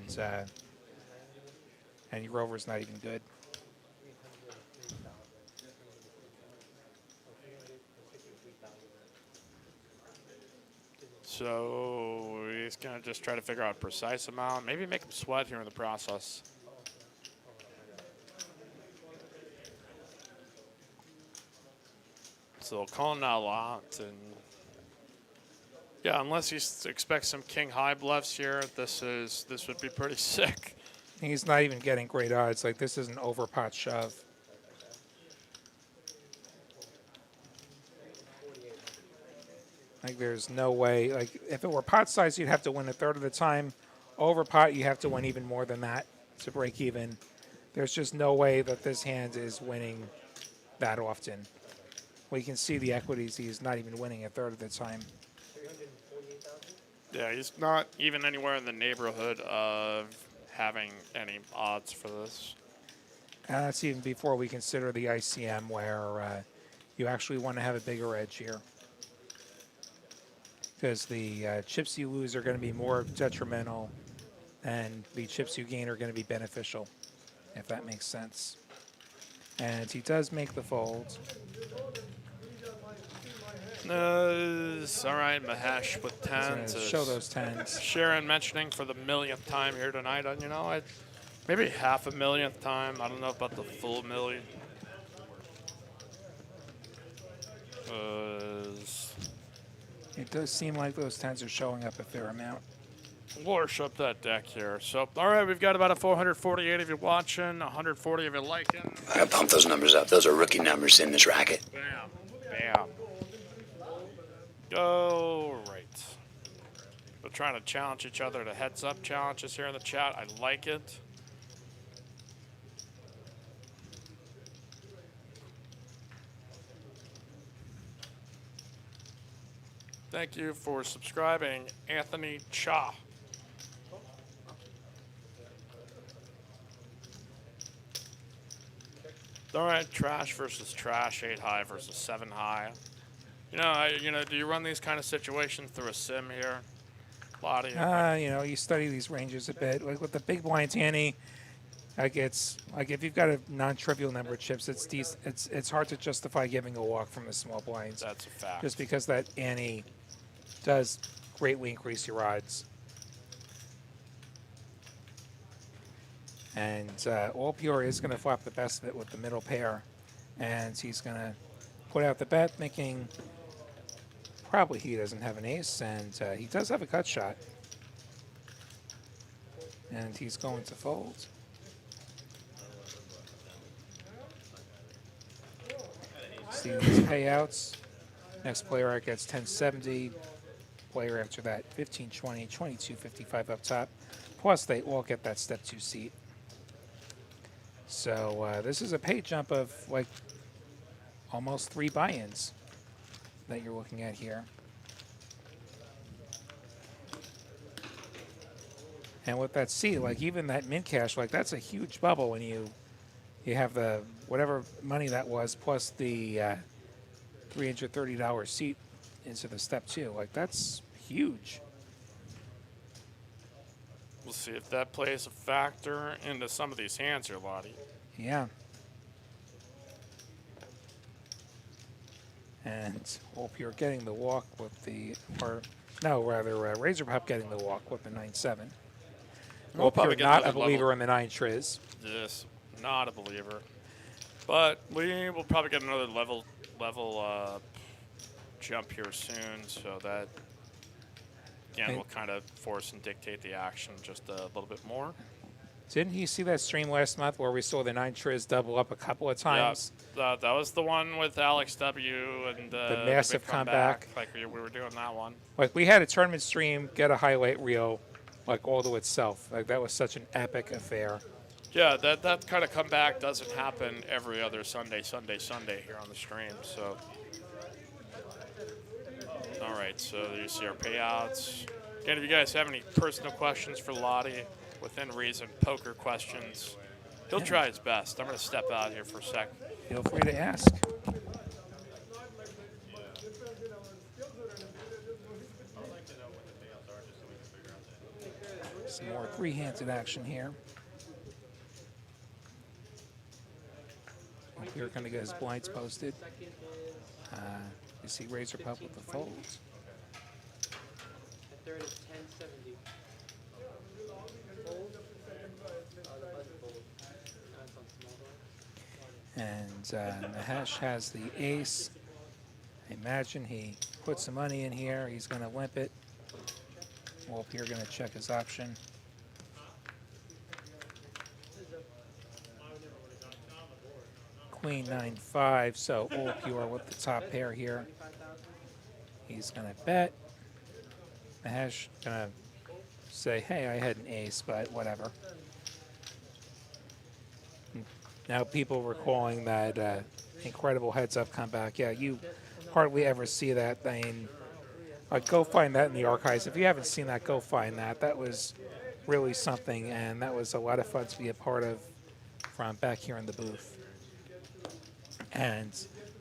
your over's not even good. So he's gonna just try to figure out a precise amount. Maybe make him sweat here in the process. So calling out a lot, and yeah, unless he expects some king high bluffs here, this would be pretty sick. He's not even getting great odds. Like this is an overpot shove. Like there's no way. Like if it were pot size, you'd have to win a third of the time. Over pot, you have to win even more than that to break even. There's just no way that this hand is winning that often. We can see the equities. He's not even winning a third of the time. Yeah, he's not even anywhere in the neighborhood of having any odds for this. And that's even before we consider the ICM, where you actually want to have a bigger edge here. Because the chips you lose are going to be more detrimental, and the chips you gain are going to be beneficial, if that makes sense. And he does make the fold. All right, Mahesh with tens. Show those tens. Sharon mentioning for the millionth time here tonight. You know, maybe half a millionth time. I don't know about the full million. It does seem like those tens are showing up a fair amount. Worship that deck here. So, all right, we've got about a 448 if you're watching, 140 if you're liking. I gotta pump those numbers up. Those are rookie numbers in this racket. Bam, bam. Go right. We're trying to challenge each other to heads-up challenges here in the chat. I like it. Thank you for subscribing, Anthony Cha. All right, trash versus trash, 8 high versus 7 high. Do you run these kind of situations through a sim here? Lottie? You study these ranges a bit. Like with the big blinds, Annie, it's like if you've got a non-trivial number of chips, it's hard to justify giving a walk from the small blinds. That's a fact. Just because that Annie does greatly increase your odds. And All Pure is going to flop the best of it with the middle pair. And he's going to put out the bet, thinking probably he doesn't have an ace, and he does have a cut shot. And he's going to fold. See these payouts. Next player out gets 1070. Player after that 1520, 2255 up top. Plus they all get that step 2 seat. So this is a pay jump of like almost 3 buy-ins that you're looking at here. And with that seat, like even that mint cash, like that's a huge bubble when you have the whatever money that was plus the $330 seat into the step 2. Like that's huge. We'll see if that plays a factor into some of these hands here, Lottie. Yeah. And Pure getting the walk with the, or no, rather Razor Pup getting the walk with the 9-7. We'll Pure probably get not a another believer level. in the 9 Triz. Yes, not a believer. But we will probably get another level jump here soon, so that again will kind of force and dictate the action just a little bit more. Didn't you see that stream last month where we saw the 9 Triz double up a couple of times? Yeah, that was the one with Alex W. and The big massive comeback. Like we were doing that one. Like, we had a tournament stream get a highlight reel, like, all to itself. Like, that was such an epic affair. Yeah, that kind of comeback doesn't happen every other Sunday here on the stream. So, all right, so you see our payouts. Again, if you guys have any personal questions for Lottie, within reason, poker questions, he'll try his best. I'm going to step out here for a sec. Feel free to ask. Some more three-handed action here. We're going to get his blinds posted. You see Razor Pup with the folds. Third is 1070. Fold. The buzzer fold. That's on small blind. And Mahesh has the ace. I imagine he puts some money in here. He's going to limp it. Wolf here going to check his option. Queen 9-5, so all pure with the top pair here. He's going to bet. Mahesh going to say, hey, I had an ace, but whatever. Now people recalling that incredible heads-up comeback. Yeah, you hardly ever see that. I mean, like, go find that in the archives. If you haven't seen that, go find that. That was really something, and that was a lot of fun to be a part of from back here in the booth. And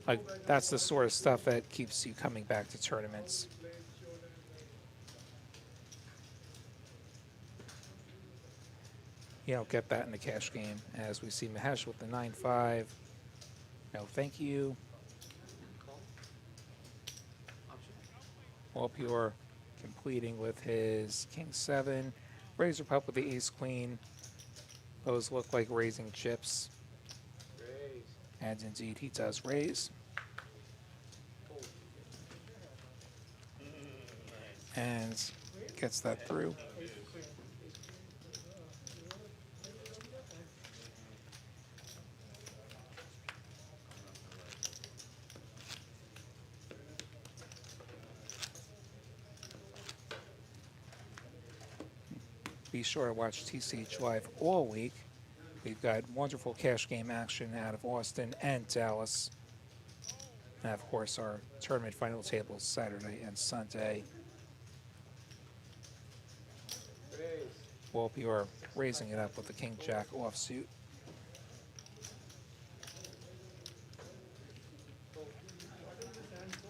like, that's the sort of stuff that keeps you coming back to tournaments. You don't get that in the cash game, as we see Mahesh with the 9-5. No, thank you. Well, Pure completing with his King 7. Razor Pup with the Ace Queen. Those look like raising chips. And indeed, he does raise. And gets that through. Be sure to watch TCH Live all week. We've got wonderful cash game action out of Austin and Dallas. And of course, our tournament final tables Saturday and Sunday. Wolpe are raising it up with the King Jack offsuit.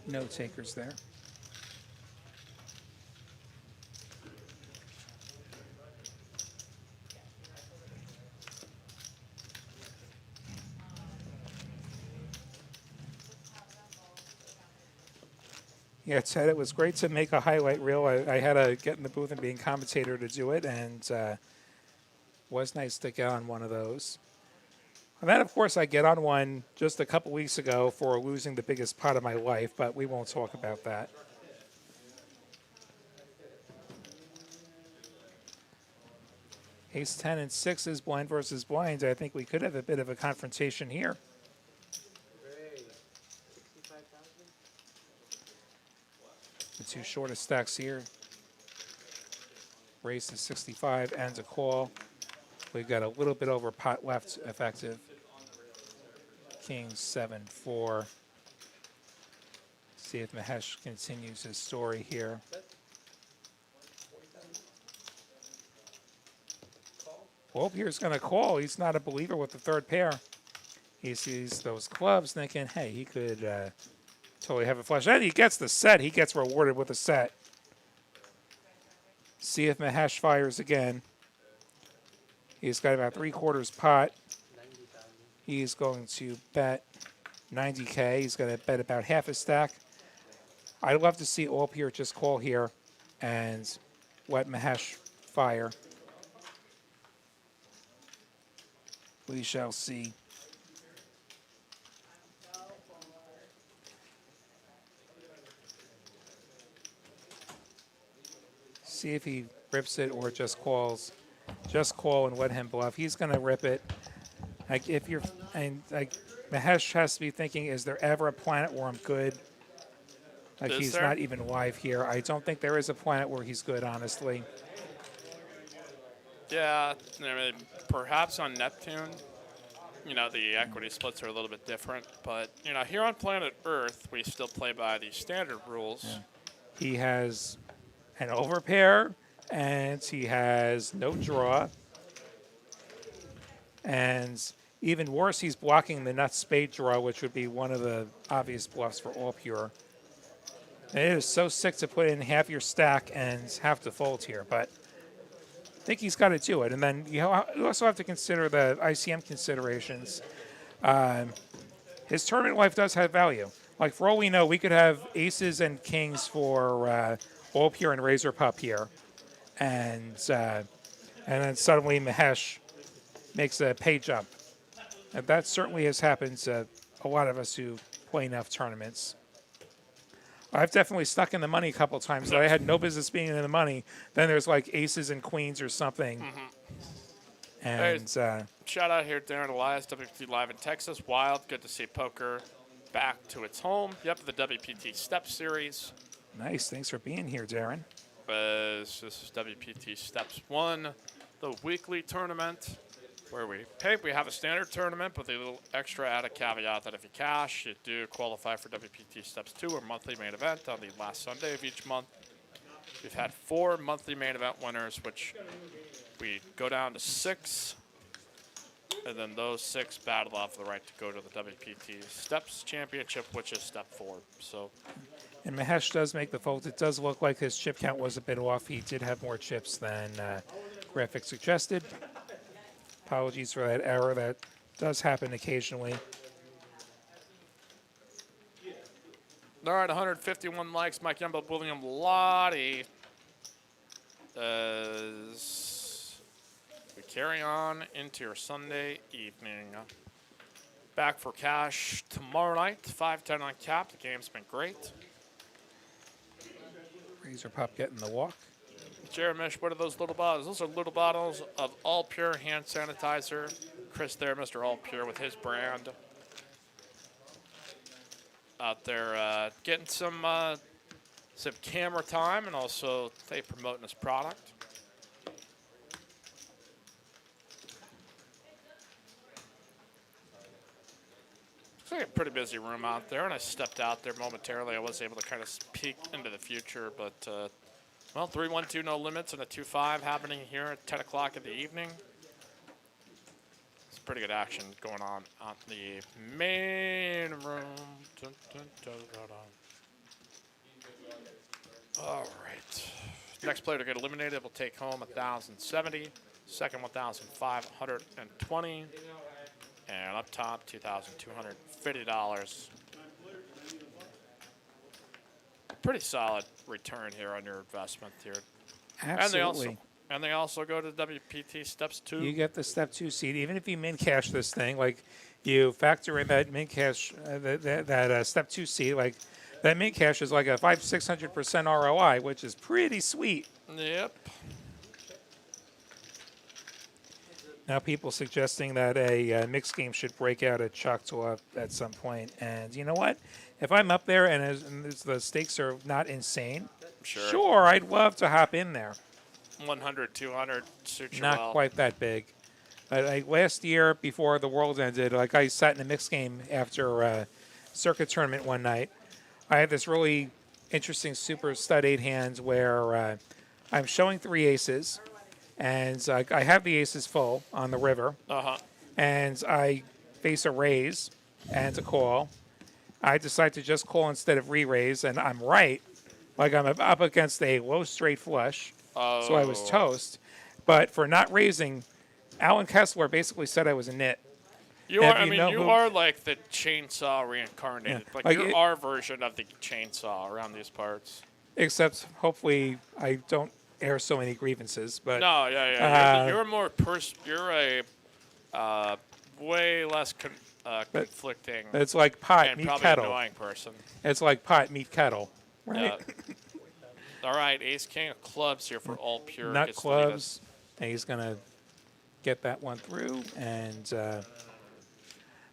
No takers there. Yeah, Ted, it was great to make a highlight reel. I had to get in the booth and be a commentator to do it, and was nice to get on one of those. And then, of course, I get on one just a couple weeks ago for losing the biggest pot of my life, but we won't talk about that. Ace 10 and 6 is blind versus blind. I think we could have a bit of a confrontation here. The two shortest stacks here. Raise to 65 and a call. We've got a little bit over pot left effective. King 7-4. See if Mahesh continues his story here. Well, here's going to call. He's not a believer with the third pair. He sees those clubs thinking, hey, he could totally have a flush. And he gets the set. He gets rewarded with a set. See if Mahesh fires again. He's got about 3/4 pot. He's going to bet 90K. He's going to bet about half a stack. I'd love to see All Pure just call here and let Mahesh fire. We shall see. See if he rips it or just calls. Just call and let him bluff. He's going to rip it. Like if you're, and like Mahesh has to be thinking, is there ever a planet where I'm good? Like Is he's there? not even live here. I don't think there is a planet where he's good, honestly. Yeah, I mean, perhaps on Neptune, the equity splits are a little bit different. But, here on planet Earth, we still play by the standard rules. He has an overpair, and he has no draw. And even worse, he's blocking the nut spade draw, which would be one of the obvious bluffs for All Pure. And it is so sick to put in half your stack and have to fold here, but I think he's got to do it. And then you also have to consider the ICM considerations. His tournament life does have value. Like, for all we know, we could have aces and kings for All Pure and Razor Pup here. And then suddenly Mahesh makes a pay jump. And that certainly has happened to a lot of us who play enough tournaments. I've definitely stuck in the money a couple times that I had no business being in the money. Then there's like aces and queens or something. And Shout out here, Darren Elias, WPT Live in Texas. Wild, good to see poker back to its home. Yep, the WPT Steps Series. Nice, thanks for being here, Darren. This is WPT Steps 1, the weekly tournament where we have a standard tournament with a little extra added caveat that if you cash, you do qualify for WPT Steps 2, or monthly main event on the last Sunday of each month. We've had 4 monthly main event winners, which we go down to 6, and then those 6 battle out for the right to go to the WPT Steps Championship, which is Step 4. So, And Mahesh does make the fold. It does look like his chip count was a bit off. He did have more chips than graphic suggested. Apologies for that error. That does happen occasionally. all right, 151 likes. Mike Yumbo, William Lottie. As we carry on into your Sunday evening. Back for cash tomorrow night, 5-10 on cap. The game's been great. Razor Pup getting the walk. Jeremish, what are those little bottles? Those are little bottles of All Pure hand sanitizer. Chris there, Mr. All Pure with his brand. Out there getting some camera time, and also they promoting his product. It's like a pretty busy room out there, and I stepped out there momentarily. I was able to kind of peek into the future, but well, 3-1-2 no limits and a 2-5 happening here at 10 o'clock in the evening. It's pretty good action going on the main room. Dun, dun, dun, dun, dun. All right. Next player to get eliminated will take home 1,070. Second, 1,520. And up top, $2,250. Pretty solid return here on your investment here. Absolutely. And they also go to WPT Steps 2. You get the Step 2 seed. Even if you min cash this thing, like you factor in that min cash, that Step 2 seed, like that min cash is like a 500-600% ROI, which is pretty sweet. Yep. Now people suggesting that a mixed game should break out at Choctaw at some point. And you know what? If I'm up there and the stakes are not insane, sure, I'd love to hop in there. 100, 200, suit you Not well. quite that big. Like last year, before the world ended, like I sat in a mixed game after a circuit tournament one night. I had this really interesting super stud 8 hand where I'm showing 3 aces, and I have the aces full on the river, and I face a raise and a call. I decide to just call instead of re-raise, and I'm right. Like I'm up against a low straight flush, so I was toast. But for not raising, Alan Kessler basically said I was a nit. You If are. I you mean, know you who- are like the chainsaw reincarnated. Yeah, Like, like you're it- our version of the chainsaw around these parts. Except hopefully I don't air so many grievances. But No, yeah. uh, You're more You're a way less But- conflicting it's like pot and meet probably kettle. annoying person. It's like pot meet kettle, right? Yeah. All right, Ace King of Clubs here for all pure. Nut gets to lead us. clubs, and he's gonna get that one through. And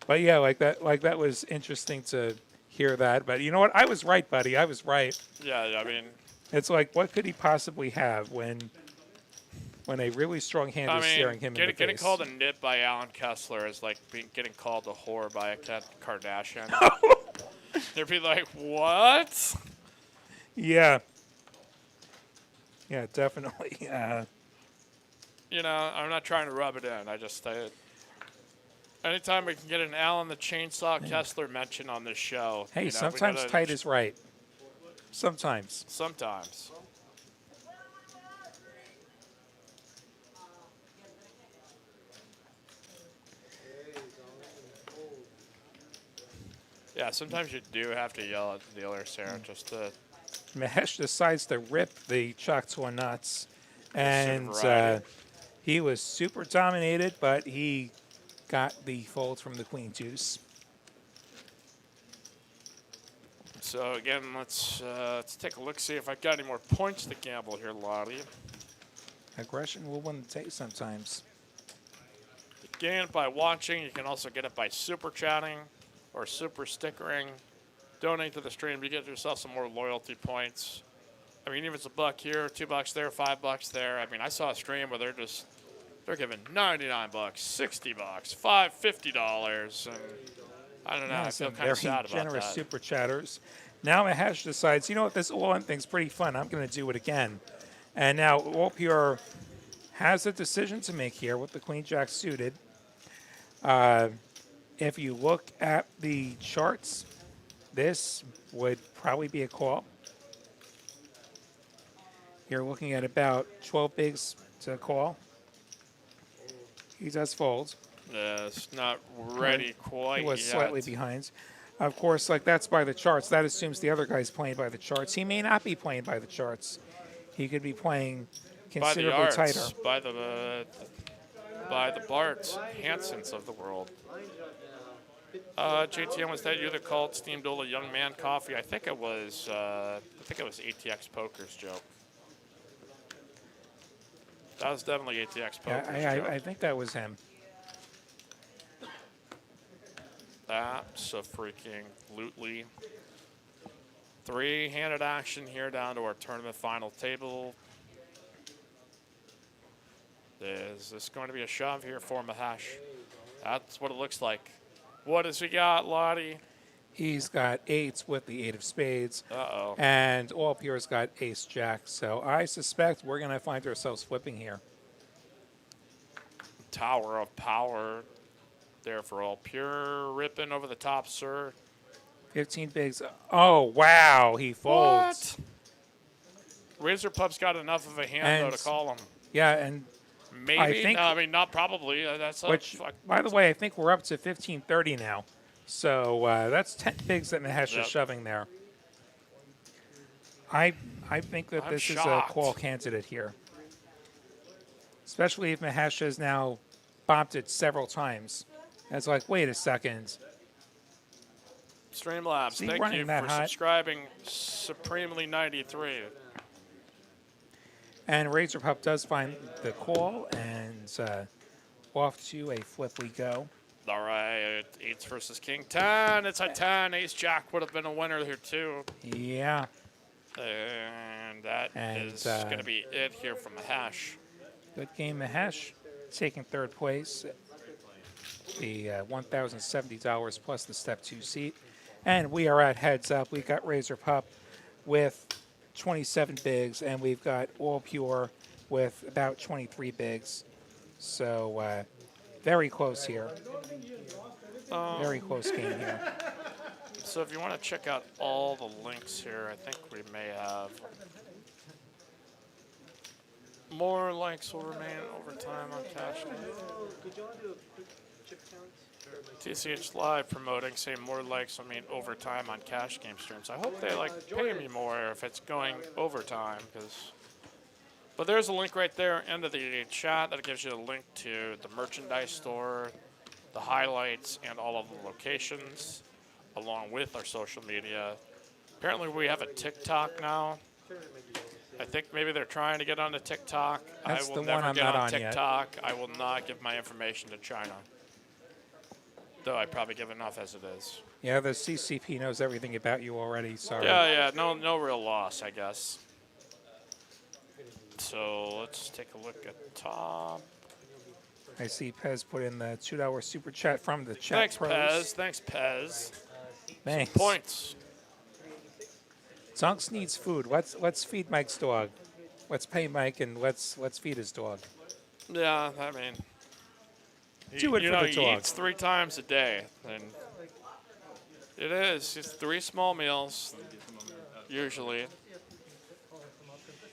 but yeah, like that was interesting to hear that. But you know what? I was right, buddy. I was right. Yeah, I mean, It's like, what could he possibly have when a really strong hand is staring him in the getting face? called a nit by Alan Kessler is like getting called a whore by a Kardashian. They'd be like, what? Yeah. Yeah, definitely. You know, I'm not trying to rub it in. I just anytime we can get an Alan the Chainsaw Kessler mention on this show. Hey, you know, we sometimes gotta- tight is right. Sometimes. Sometimes. Yeah, sometimes you do have to yell at the dealers here just to. Mahesh decides to rip the Choctaw nuts, and variety. he was super dominated, but he got the fold from the queen deuce. So again, let's take a look, see if I got any more points to gamble here, Lottie. Aggression will win the day sometimes. Gain it by watching. You can also get it by super chatting or super stickering. Donate to the stream. You get yourself some more loyalty points. I mean, even if it's $1 here, $2 there, $5 there. I mean, I saw a stream where they're giving $99, $60, $50, and I don't know. I feel some kind very of sad about generous that. super chatters. Now Mahesh decides, you know what, this all-in thing's pretty fun. I'm going to do it again. And now All Pure has a decision to make here with the Queen Jack suited. If you look at the charts, this would probably be a call. You're looking at about 12 bigs to call. He does fold. It's not ready quite He was yet. slightly behind. Of course, like that's by the charts. That assumes the other guy's playing by the charts. He may not be playing by the charts. He could be playing By the considerably arts, tighter. by the Barts, Hansons of the world. JTM, was that you that called Steam Duel a young man coffee? I think it was ATX Poker's joke. That was definitely ATX Poker's joke. I think that was him. Abso-freaking-lutely. Three-handed action here down to our tournament final table. Is this going to be a shove here for Mahesh? That's what it looks like. What has he got, Lottie? He's got eights with the 8 of spades. Uh-oh. And All Pure's got ace jack. So I suspect we're going to find ourselves flipping here. Tower of Power there for All Pure. Ripping over the top, sir. 15 bigs. Oh, wow. He folds. What? Razor Pub's got enough of a hand, though, to call him. Yeah, and Maybe. I think- No, I mean, not probably. That's which, by the way, I think we're up to 1530 now. So that's 10 bigs that Mahesh Yep. is shoving there. I think that I'm this is a shocked. call candidate here. Especially if Mahesh has now bombed it several times. And it's like, wait a second. Streamlabs, Is he thank running you that for hot? subscribing. Supremely 93. And Razor Pup does find the call, and off to a flip we go. All right, 8s versus King 10. It's a 10. Ace Jack would have been a winner here, too. Yeah. And that And, is going to be it here from Mahesh. Good game, Mahesh. Taking third place. The $1,070 plus the step 2 seat. And we are at heads up. We got Razor Pup with 27 bigs, and we've got All Pure with about 23 bigs. So very close here. Very close game here. So if you want to check out all the links here, I think we may have More likes will remain overtime on cash. Could you all do a quick chip count? TCH Live promoting, saying more likes will mean overtime on cash game streams. I hope they like pay me more if it's going overtime, because. But there's a link right there into the chat that gives you a link to the merchandise store, the highlights, and all of the locations, along with our social media. Apparently, we have a TikTok now. I think maybe they're trying to get onto TikTok. That's I the will one never I'm get not on on yet. TikTok. I will not give my information to China. Though I probably give enough as it is. Yeah, the CCP knows everything about you already. Sorry. Yeah, no real loss, I guess. So let's take a look at top. I see Pez put in the $2 super chat from the chat Thanks, pros. Pez. Thanks, Pez. Thanks. Points. Zonks needs food. Let's feed Mike's dog. Let's pay Mike and let's feed his dog. Yeah, I mean, Do it you for know, the he dog. eats 3 times a day, and it is just 3 small meals usually.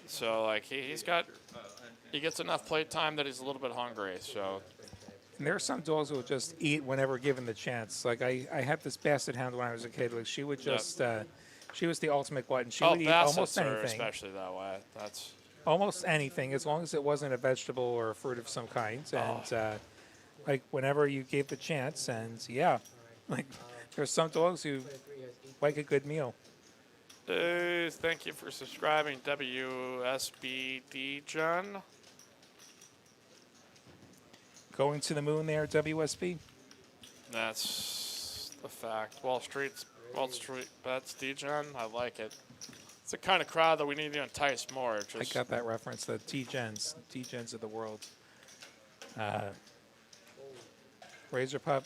So like he gets enough playtime that he's a little bit hungry. So And there are some dogs who will just eat whenever given the chance. Like I had this basset hound when I was a kid. Like she would just, she was the ultimate glutton. She would eat almost bassets are anything. especially that way. That's Almost anything, as long as it wasn't a vegetable or a fruit of some kind. And like whenever you gave the chance, and yeah, like there's some dogs who like a good meal. thank you for subscribing, WSBD John. Going to the moon there, WSB. That's a fact. Wall Street bets, D-John. I like it. It's the kind of crowd that we need to entice more. I Just got that reference. The D-Gens of the world. Razor Pup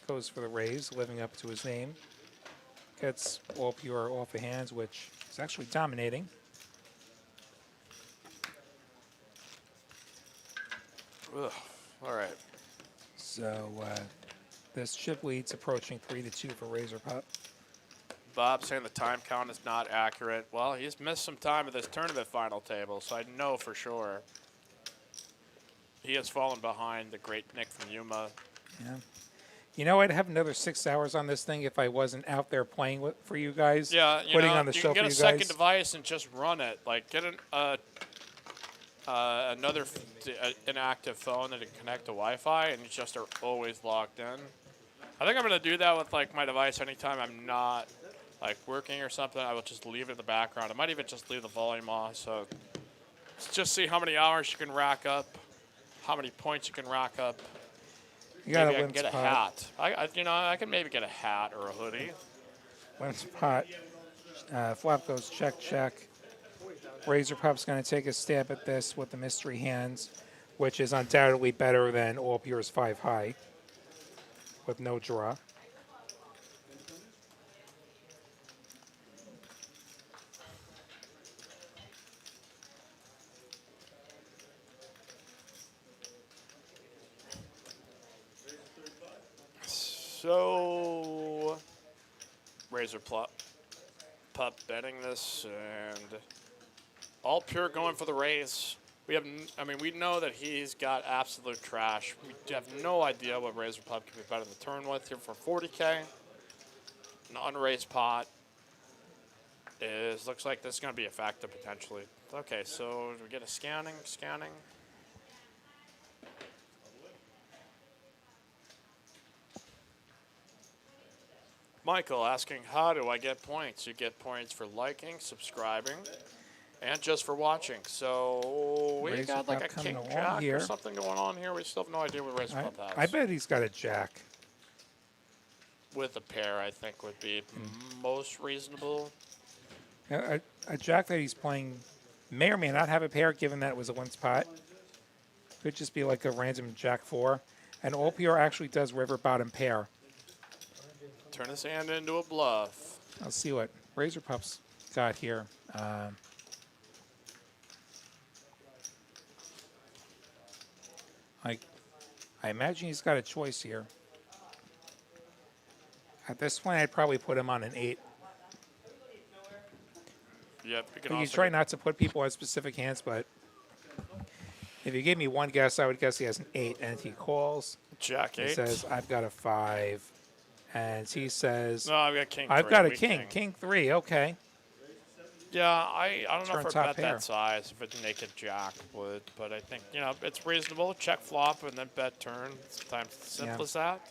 goes for the Rays, living up to his name. Gets all pure off the hands, which is actually dominating. Ugh. All right. So this chip lead's approaching 3-2 for Razor Pup. Bob saying the time count is not accurate. Well, he's missed some time at this tournament final table, so I know for sure. He has fallen behind the great Nick from Yuma. Yeah. You know, I'd have another 6 hours on this thing if I wasn't out there playing with, for you guys. Yeah, putting on the you show can get for a you second guys. device and just run it. Like get another inactive phone that can connect to Wi-Fi, and you just are always logged in. I think I'm gonna do that with like my device anytime I'm not like working or something. I will just leave it in the background. I might even just leave the volume off. So just see how many hours you can rack up, how many points you can rack up. You got Maybe a I can limp get a spot. hat. I can maybe get a hat or a hoodie. Limp spot. Flop goes check, check. Razor Pup's going to take a stab at this with the mystery hands, which is undoubtedly better than All Pure's 5 high with no draw. So, Razor Pup betting this, and All Pure going for the Rays. We know that he's got absolute trash. We have no idea what Razor Pup can be better than turn with here for 40K. An unraised pot looks like this is going to be effective potentially. Okay, so do we get a scanning? Michael asking, how do I get points? You get points for liking, subscribing, and just for watching. So we Razor got like Pup a coming king along jack here. or something going on here. We still have no idea what Razor Pup has. I bet he's got a jack. With a pair, I think would be most reasonable. A jack that he's playing may or may not have a pair, given that it was a limp spot. Could just be like a random jack 4. And All Pure actually does river bottom pair. Turn his hand into a bluff. Let's see what Razor Pup's got here. I imagine he's got a choice here. At this point, I'd probably put him on an 8. Yep, you can You also try not to put people on specific hands, but If you gave me one guess, I would guess he has an 8, and he calls. Jack He 8. says, I've got a 5. And he says, No, I've got king 3. I've got a weak king. King 3, okay. Yeah, I don't know Turn if I top bet pair. that size if it's naked jack would, but I think, you know, it's reasonable. Check flop and then bet turn. Sometimes it's simple Yeah. as that.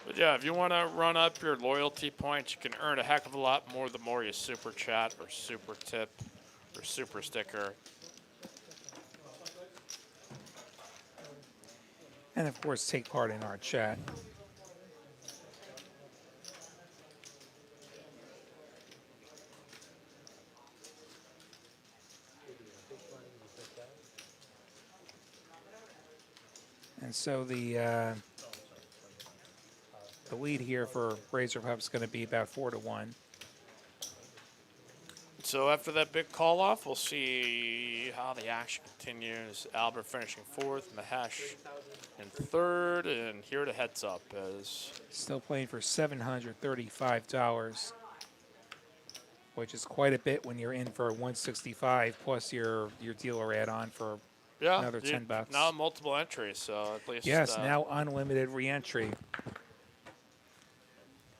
But yeah, if you want to run up your loyalty points, you can earn a heck of a lot more the more you super chat or super tip or super sticker. And of course, take part in our chat. And so the lead here for Razor Pup is going to be about 4-1. So after that big call off, we'll see how the action continues. Albert finishing 4th, Mahesh in 3rd, and here the heads up is Still playing for $735, which is quite a bit when you're in for 165 plus your dealer add-on for another $10. Now multiple entries, so at least Yes, now unlimited re-entry,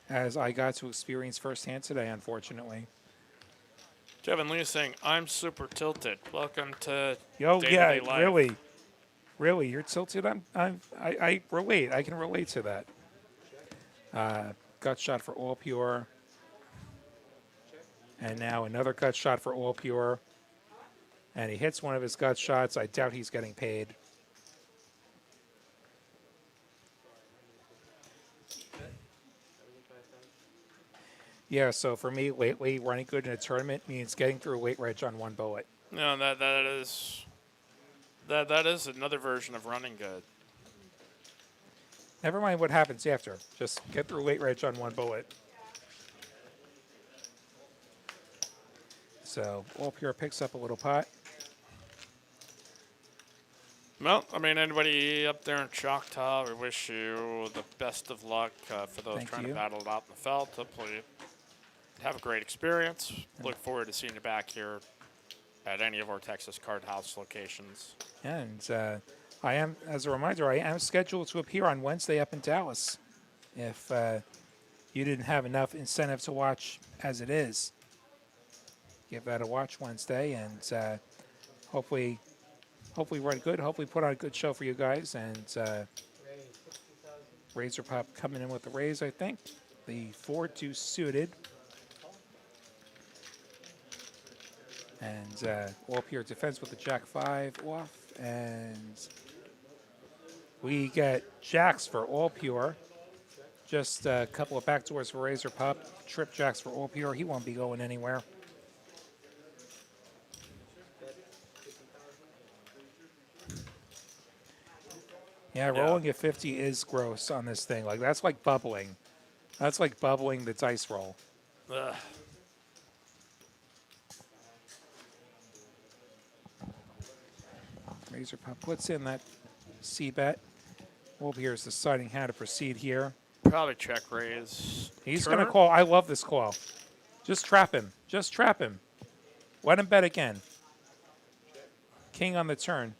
as I got to experience firsthand today, unfortunately. Kevin Lee saying, "I'm super tilted. Welcome to Yo, day-to-day yeah, life." really, you're tilted. I relate. I can relate to that. Gut shot for all pure, and now another gut shot for all pure, and he hits one of his gut shots. I doubt he's getting paid. Yeah, so for me, lately, running good in a tournament means getting through a weight wedge on one bullet. No, that is another version of running good. Never mind what happens after. Just get through a weight wedge on one bullet. So, all pure picks up a little pot. Well, I mean, anybody up there in Choctaw, we wish you the best of luck for those Thank trying you. to battle it out in the felt. Hopefully, have a great experience. Look forward to seeing you back here at any of our Texas Card House locations. And I am, as a reminder, I am scheduled to appear on Wednesday up in Dallas. If you didn't have enough incentive to watch as it is, give that a watch Wednesday, and hopefully run good. Hopefully put on a good show for you guys. And Razor Pop coming in with the raise, I think. The 4-2 suited. And all pure defense with the Jack 5 off. And we get Jacks for all pure. Just a couple of backdoors for Razor Pup. Trip Jacks for all pure. He won't be going anywhere. Yeah, rolling at 50 is gross on this thing. Like, that's like bubbling. That's like bubbling the dice roll. Ugh. Razor Pup puts in that C-bet. Wolf here is deciding how to proceed here. Probably check raise. He's turn. going to call. I love this call. Just trap him. Just trap him. Let him bet again. King on the turn.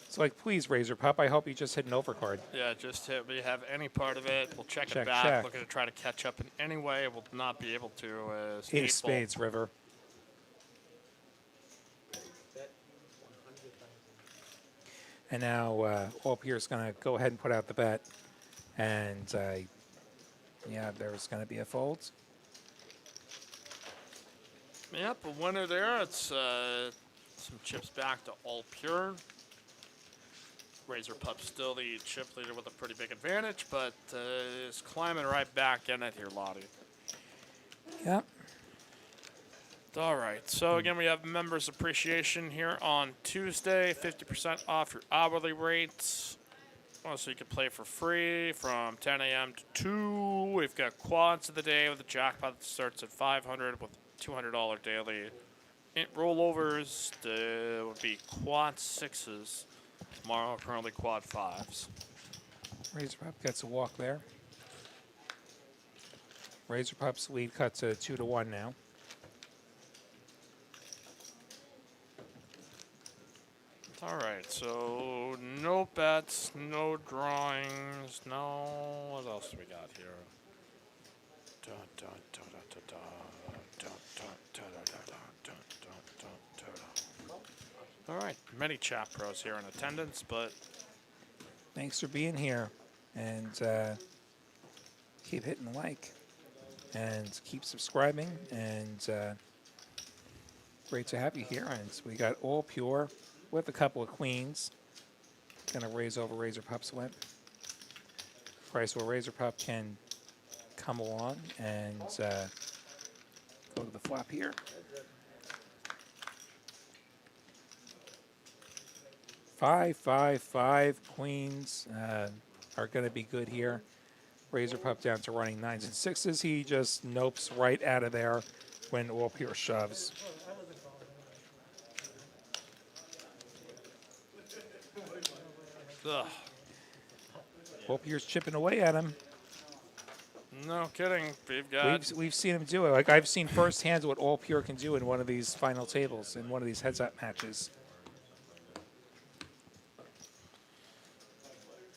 It's like, please, Razor Pup, I hope you just hit an overcard. Yeah, just hit. We have any part of it. We'll check Check, it back. check. Looking to try to catch up in any way. We'll not be able to. Ace spades, River. And now All Pierre's going to go ahead and put out the bet. And, yeah, there's going to be a fold. Yep, a winner there. It's some chips back to all pure. Razor Pup still the chip leader with a pretty big advantage, but is climbing right back in it here, Lottie. Yep. All right, so again, we have members appreciation here on Tuesday, 50% off your hourly rates. So you can play for free from 10 a.m. to 2. We've got quads of the day with a jackpot that starts at $500 with $200 daily. Rollovers would be quad 6s. Tomorrow, currently quad 5s. Razor Pup gets a walk there. Razor Pup's lead cut to 2-1 now. All right, so no bets, no drawings, no. What else do we got here? Dun, dun, dun, dun, dun, dun, dun, dun, dun, dun, dun, dun, dun, dun, dun. All right, many chat pros here in attendance, but Thanks for being here, and keep hitting the like, and keep subscribing, and great to have you here. And we got all pure with a couple of queens. Gonna raise over Razor Pup's went. Price where Razor Pup can come along and go to the flop here. 5, 5, 5 queens are going to be good here. Razor Pup down to running 9s and 6s. He just nopes right out of there when all pure shoves. ugh, All pure's chipping away at him. no kidding. We've got We've seen him do it. Like, I've seen firsthand what all pure can do in one of these final tables, in one of these heads-up matches.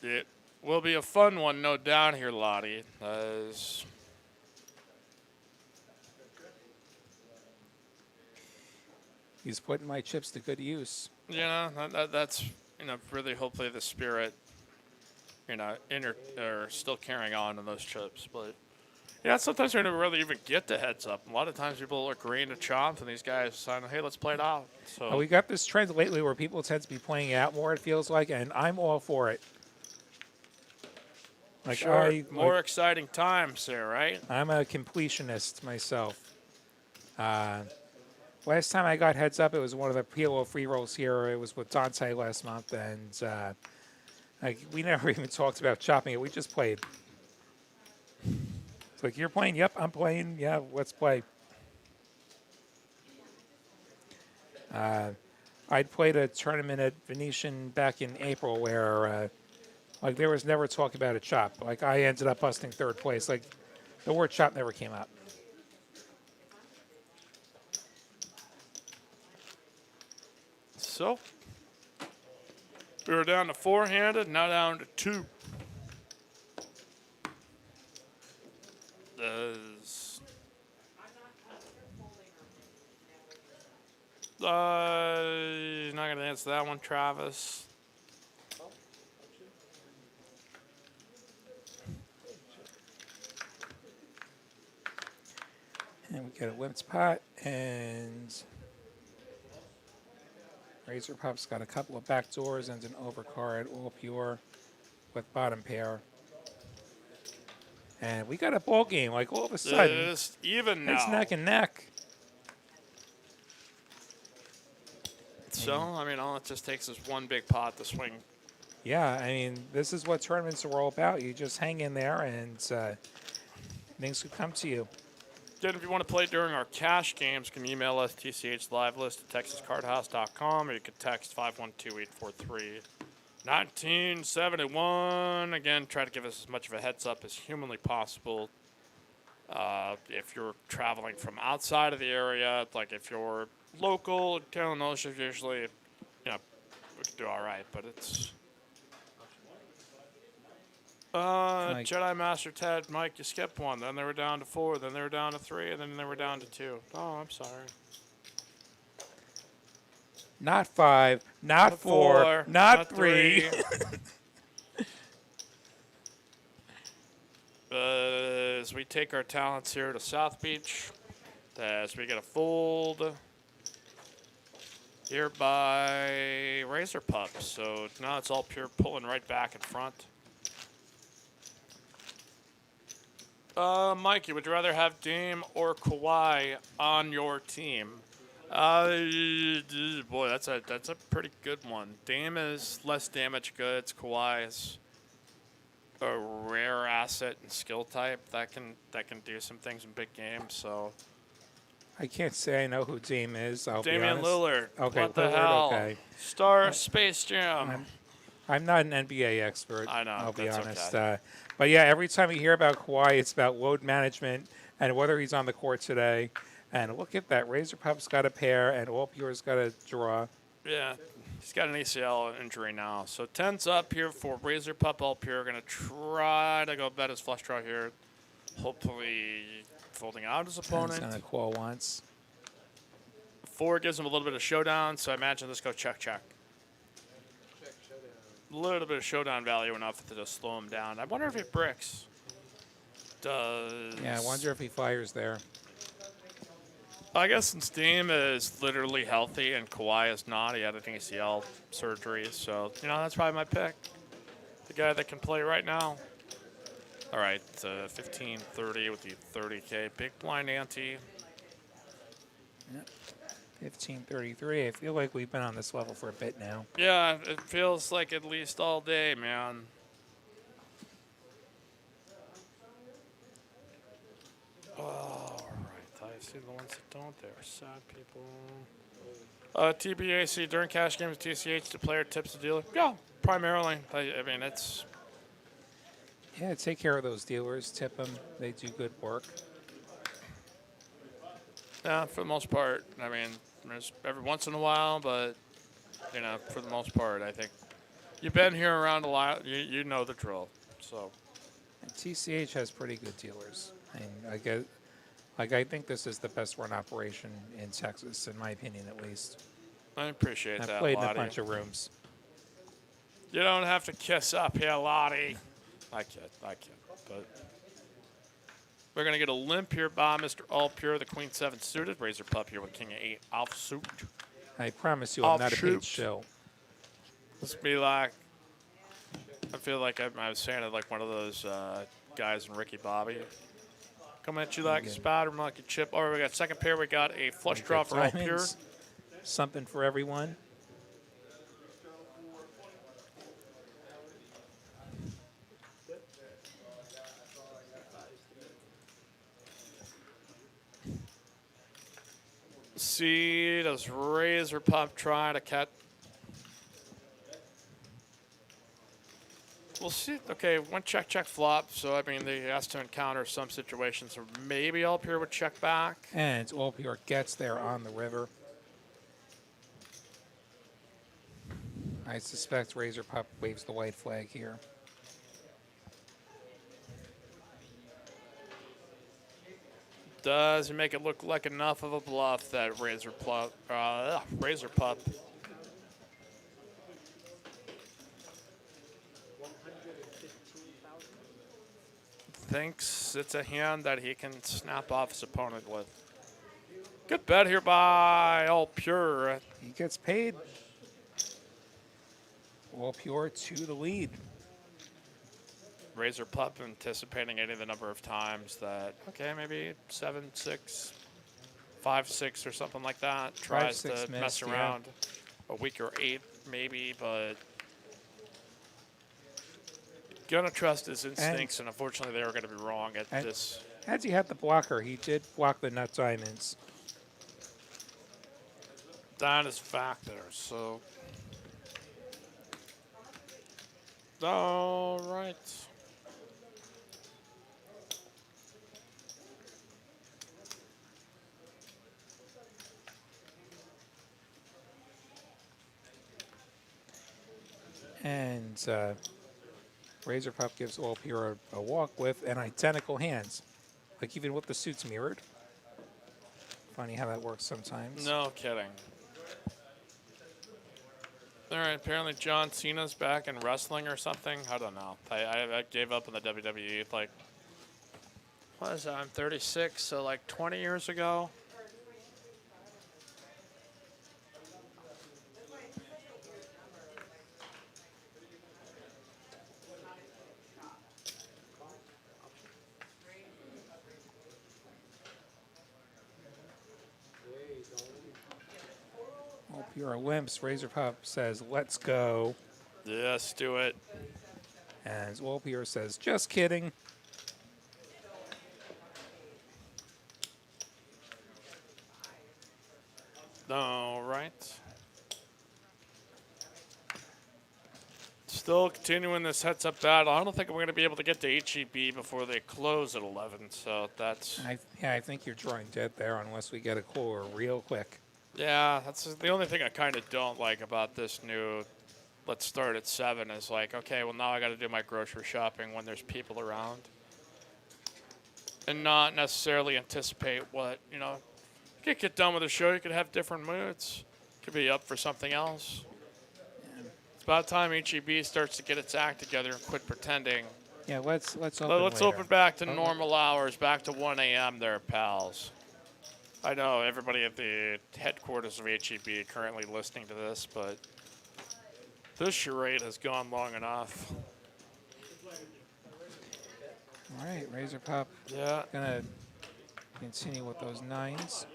it. Will be a fun one, no doubt here, Lottie. As He's putting my chips to good use. you know, that's really hopefully the spirit, or still carrying on in those chips. But yeah, sometimes we don't really even get the heads up. A lot of times people are agreeing to chomp, and these guys sign, hey, let's play it out. So We got this trend lately where people tend to be playing it out more, it feels like, and I'm all for it. Like, sure, more exciting times here, right? I'm a completionist myself. Last time I got heads up, it was one of the PLO free rolls here. It was with Dante last month, and we never even talked about chopping it. We just played. It's like, you're playing? Yep, I'm playing. Yeah, let's play. I'd played a tournament at Venetian back in April where, there was never talk about a chop. Like, I ended up busting third place. Like, the word chop never came up. So we were down to four-handed, now down to two. You're not going to answer that one, Travis. And we got a limps pot, and Razor Pup's got a couple of back doors and an overcard, all pure with bottom pair. And we got a ball game, like all of a sudden. It's even now. It's neck and neck. So, all it just takes is one big pot to swing. Yeah, this is what tournaments are all about. You just hang in there, and things could come to you. Again, if you want to play during our cash games, you can email us tchlist at texascardhouse.com, or you could text 512-843-1971. Again, try to give us as much of a heads up as humanly possible. If you're traveling from outside of the area, like if you're local, Kalamazoo, usually, we can do all right, but it's... Jedi Master Ted, Mike, you skipped one. Then they were down to 4. Then they were down to 3. And then they were down to 2. Oh, I'm sorry. Not 5, not 4, not 3. As we take our talents here to South Beach, as we get a fold here by Razor Pup. So now it's all pure pulling right back in front. Mikey, would you rather have Dame or Kawhi on your team? Boy, that's a pretty good one. Dame is less damage goods. Kawhi is a rare asset and skill type that can do some things in big games. So I can't say I know who Dame is. I'll Damian be honest. Lillard. Okay, What the Lillard, hell? okay. Star Space Jam. I'm not an NBA expert. I know, I'll be that's honest. okay. But yeah, every time you hear about Kawhi, it's about load management and whether he's on the court today. And look at that. Razor Pup's got a pair, and All Pure's got a draw. Yeah. He's got an ACL injury now. So 10's up here for Razor Pup All Pure. Going to try to go bet his flush draw here. Hopefully folding out his 10's opponent. going to call once. 4 gives him a little bit of showdown, so I imagine this go check, check. A little bit of showdown value enough to just slow him down. I wonder if he bricks. Does... Yeah, I wonder if he fires there. I guess since Dame is literally healthy and Kawhi is not, he had an ACL surgery, so, you know, that's probably my pick. The guy that can play right now. All right, 15-30 with the 30K. Big blind ante. 15:33. I feel like we've been on this level for a bit now. Yeah, it feels like at least all day, man. All right, I see the ones that don't. They're sad people. TBAC during cash games, TCH, the player tips the dealer. Yeah, primarily. I mean, it's Yeah, take care of those dealers. Tip them. They do good work. yeah for the most part. I mean, there's every once in a while, but you know, for the most part, I think you've been here around a lot. You know the drill. So And TCH has pretty good dealers. And I think this is the best run operation in Texas, in my opinion, at least. I appreciate I've that, played in a Lottie. bunch of rooms. You don't have to kiss up here, Lottie. I kid. But we're going to get a limp here by Mr. All Pure, the Queen 7 suited. Razor Pup here with King 8 offsuit. I promise you, I'm not a paid Offshoot. show. This would be like, I feel like I was saying it like one of those guys in Ricky Bobby. Coming at you like a spider, like a chip. All right, we got second pair. We got a flush draw for All Pure. Diamonds, something for everyone. See, does Razor Pup try to catch? We'll see. Okay, one check, check, flop. So, I mean, they has to encounter some situations where maybe All Pure would check back. And All Pure gets there on the river. I suspect Razor Pup waves the white flag here. Does it make it look like enough of a bluff that Razor Pup thinks it's a hand that he can snap off his opponent with? Good bet here by All Pure. He gets paid. All Pure to the lead. Razor Pup anticipating any of the number of times that, okay, maybe 7-6, 5-6 or something like that. Tries 5-6 to missed, mess yeah. around. A week or 8 maybe, but gonna trust his instincts, and unfortunately they were gonna be wrong at and- this. Had he had the blocker, he did block the nut diamonds. That is fact there, so. All right. And Razor Pup gives All Pure a walk with an identical hands. Like even with the suits mirrored. Funny how that works sometimes. No kidding. All right, apparently John Cena's back in wrestling or something. I don't know. I gave up on the WWE like, what is that? I'm 36, so like 20 years ago. All Pure limps. Razor Pup says, "Let's go." Yes, do it. And All Pure says, "Just kidding." All right. Still continuing this heads-up battle. I don't think we're going to be able to get to HEB before they close at 11, so that's... I think you're drawing dead there unless we get a caller real quick. Yeah, that's the only thing I kind of don't like about this new. Let's start at 7 is like, okay, well now I got to do my grocery shopping when there's people around, and not necessarily anticipate what You could get done with the show. You could have different moods. Could be up for something else. It's about time HEB starts to get its act together and quit pretending. Yeah, let's open. Let's later. open back to normal hours, back to 1 a.m. there, pals. I know everybody at the headquarters of HEB currently listening to this, but this charade has gone long enough. All right, Razor Pop. Yeah. Gonna continue with those 9s.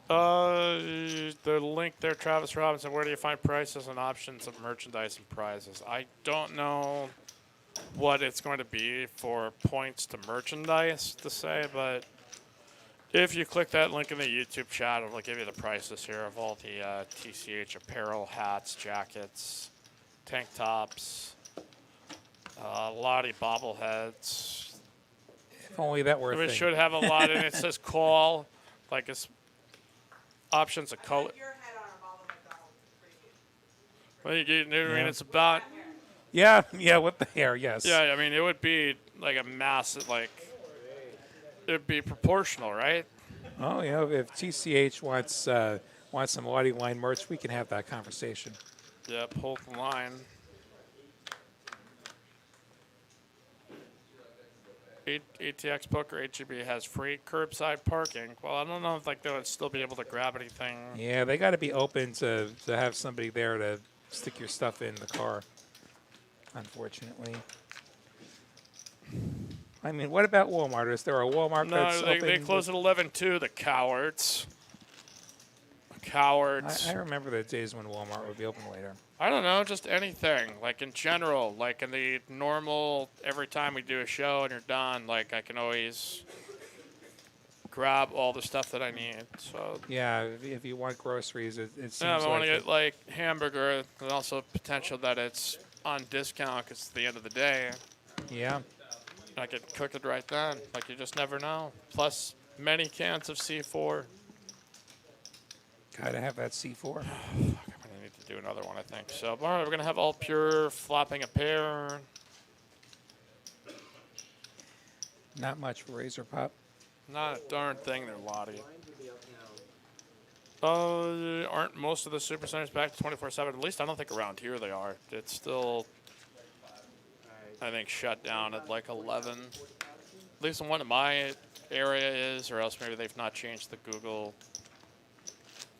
The link there, Travis Robinson. Where do you find prices and options of merchandise and prizes? I don't know what it's going to be for points to merchandise to say, but if you click that link in the YouTube chat, it'll give you the prices here of all the TCH apparel, hats, jackets, tank tops, Lottie bobbleheads. If only that were a It thing. should have a lot, and it says call, like it's options of color. Well, I mean, it's about. Yeah, with the hair, yes. Yeah, I mean, it would be like a massive, like, it'd be proportional, right? Oh, if TCH wants some Lottie line merch, we can have that conversation. Yep, hold the line. ATX Poker HEB has free curbside parking. Well, I don't know if they would still be able to grab anything. Yeah, they got to be open to have somebody there to stick your stuff in the car. Unfortunately. I mean, what about Walmart? Is there a Walmart that's No, open? they close at 11 too. The cowards. I remember the days when Walmart would be open later. I don't know, just anything. Like in general, like in the normal, every time we do a show and you're done, like I can always grab all the stuff that I need. So Yeah, if you want groceries, it seems yeah, I want like to get like hamburger. There's also potential that it's on discount because it's the end of the day. Yeah. I could cook it right then. Like you just never know. Plus many cans of C4. Gotta have that C4. I'm gonna need to do another one, I think. So, all right, we're gonna have all pure flopping a pair. Not much for Razor Pop. Not a darn thing there, Lottie. Aren't most of the super centers back to 24/7? At least I don't think around here they are. It's still, I think, shut down at like 11. At least in one of my area is, or else maybe they've not changed the Google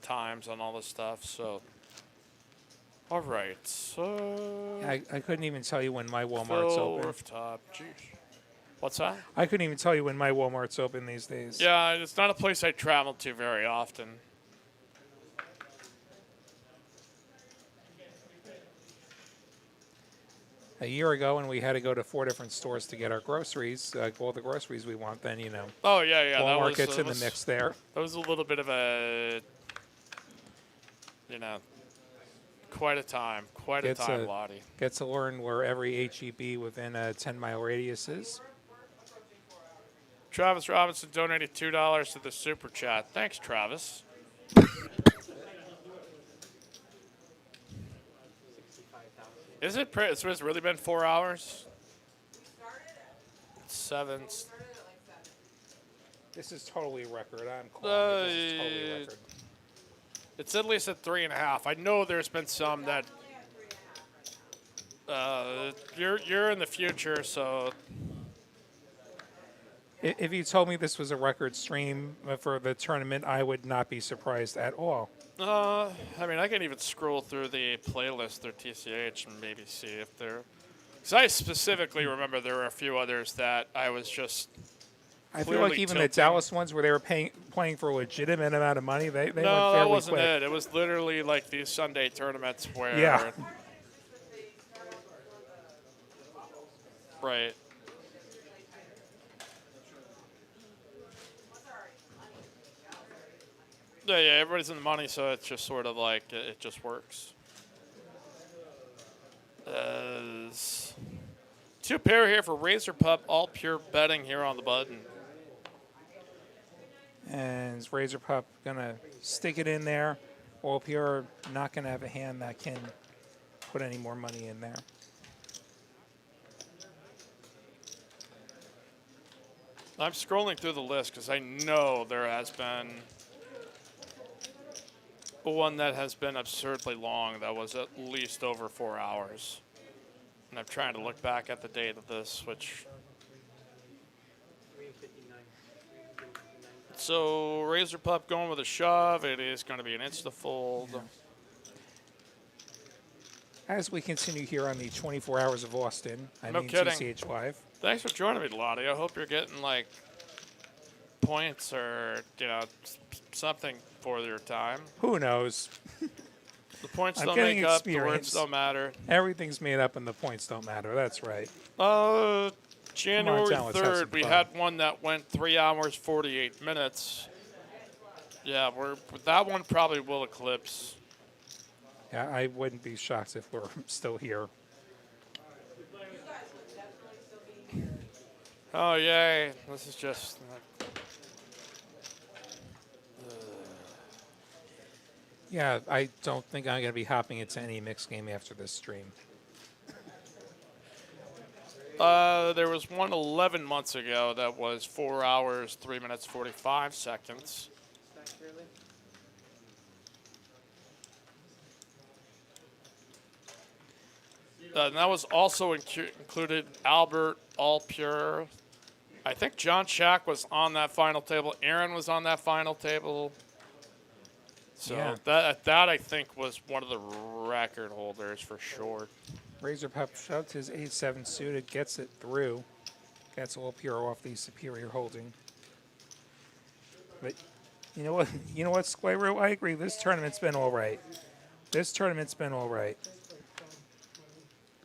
times on all this stuff. So, all right. So I couldn't even tell you when my Walmart's full open. rooftop. Jeez. What's that? I couldn't even tell you when my Walmart's open these days. Yeah, it's not a place I travel to very often. A year ago, when we had to go to 4 different stores to get our groceries, all the groceries we want, then, Oh, yeah. Walmart gets in the mix there. That was a little bit of a, quite a time. Lottie. Get to learn where every HEB within a 10-mile radius is. Travis Robinson donated $2 to the super chat. Thanks, Travis. Is it? So it's really been 4 hours? 7. This is totally record. I'm calling it. This is totally record. It's at least at 3.5. I know there's been some that. You're in the future, so. If you told me this was a record stream for the tournament, I would not be surprised at all. I mean, I can even scroll through the playlist through TCH and maybe see if there. Because I specifically remember there were a few others that I was just. I feel like even the Dallas ones where they were playing for a legitimate amount of money, they went fairly No, that wasn't quick. it. It was literally like these Sunday tournaments where. Yeah. Right. Yeah, everybody's in the money, so it's just sort of like, it just works. 2 pair here for Razor Pup, all pure betting here on the button. And is Razor Pup gonna stick it in there? Well, Pure not gonna have a hand that can put any more money in there. I'm scrolling through the list because I know there has been one that has been absurdly long that was at least over 4 hours. And I'm trying to look back at the date of this, which... 359. So, Razor Pup going with a shove. It is going to be an insta-fold. Yeah. As we continue here on the 24 Hours of Austin, No kidding. TCH Live. Thanks for joining me, Lottie. I hope you're getting, like, points or, something for your time. Who knows? The points I'm don't getting make up, the experience. words don't matter. Everything's made up and the points don't matter. That's right. January Tom, let's have some 3rd, we fun. had one that went 3 hours, 48 minutes. Yeah, that one probably will eclipse. Yeah, I wouldn't be shocked if we're still here. Oh, yay. This is just... Yeah, I don't think I'm going to be hopping into any mixed game after this stream. There was one 11 months ago that was 4 hours, 3 minutes, 45 seconds. And that was also included Albert, All Pure. I think John Shack was on that final table. Aaron was on that final table. So Yeah. that I think was one of the record holders for sure. Razor Pup shoved his 8-7 suited, gets it through. Gets All Pure off the superior holding. But you know what? You know what, Squirrel? I agree. This tournament's been all right.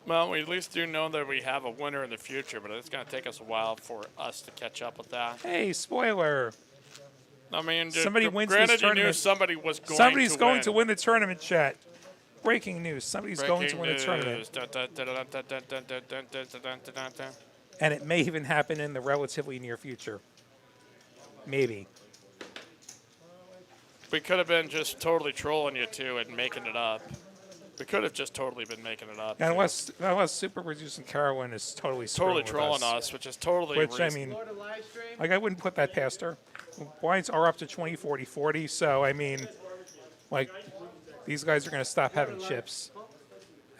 Well, we at least do know that we have a winner in the future, but it's going to take us a while for us to catch up with that. Hey, spoiler. I mean, Somebody wins this granted, you knew tournament. somebody was going Somebody's to going win. to win the tournament, chat. Breaking news. Somebody's going to win the tournament. tournament. And it may even happen in the relatively near future. Maybe. We could have been just totally trolling you, too, and making it up. We could have just totally been making it up. Unless Super Producer Carolyn is totally screwing with trolling us, which is totally Which, I reason- mean, like, I wouldn't put that past her. Blinds are up to 20, 40, 40, so, I mean, like, these guys are going to stop having chips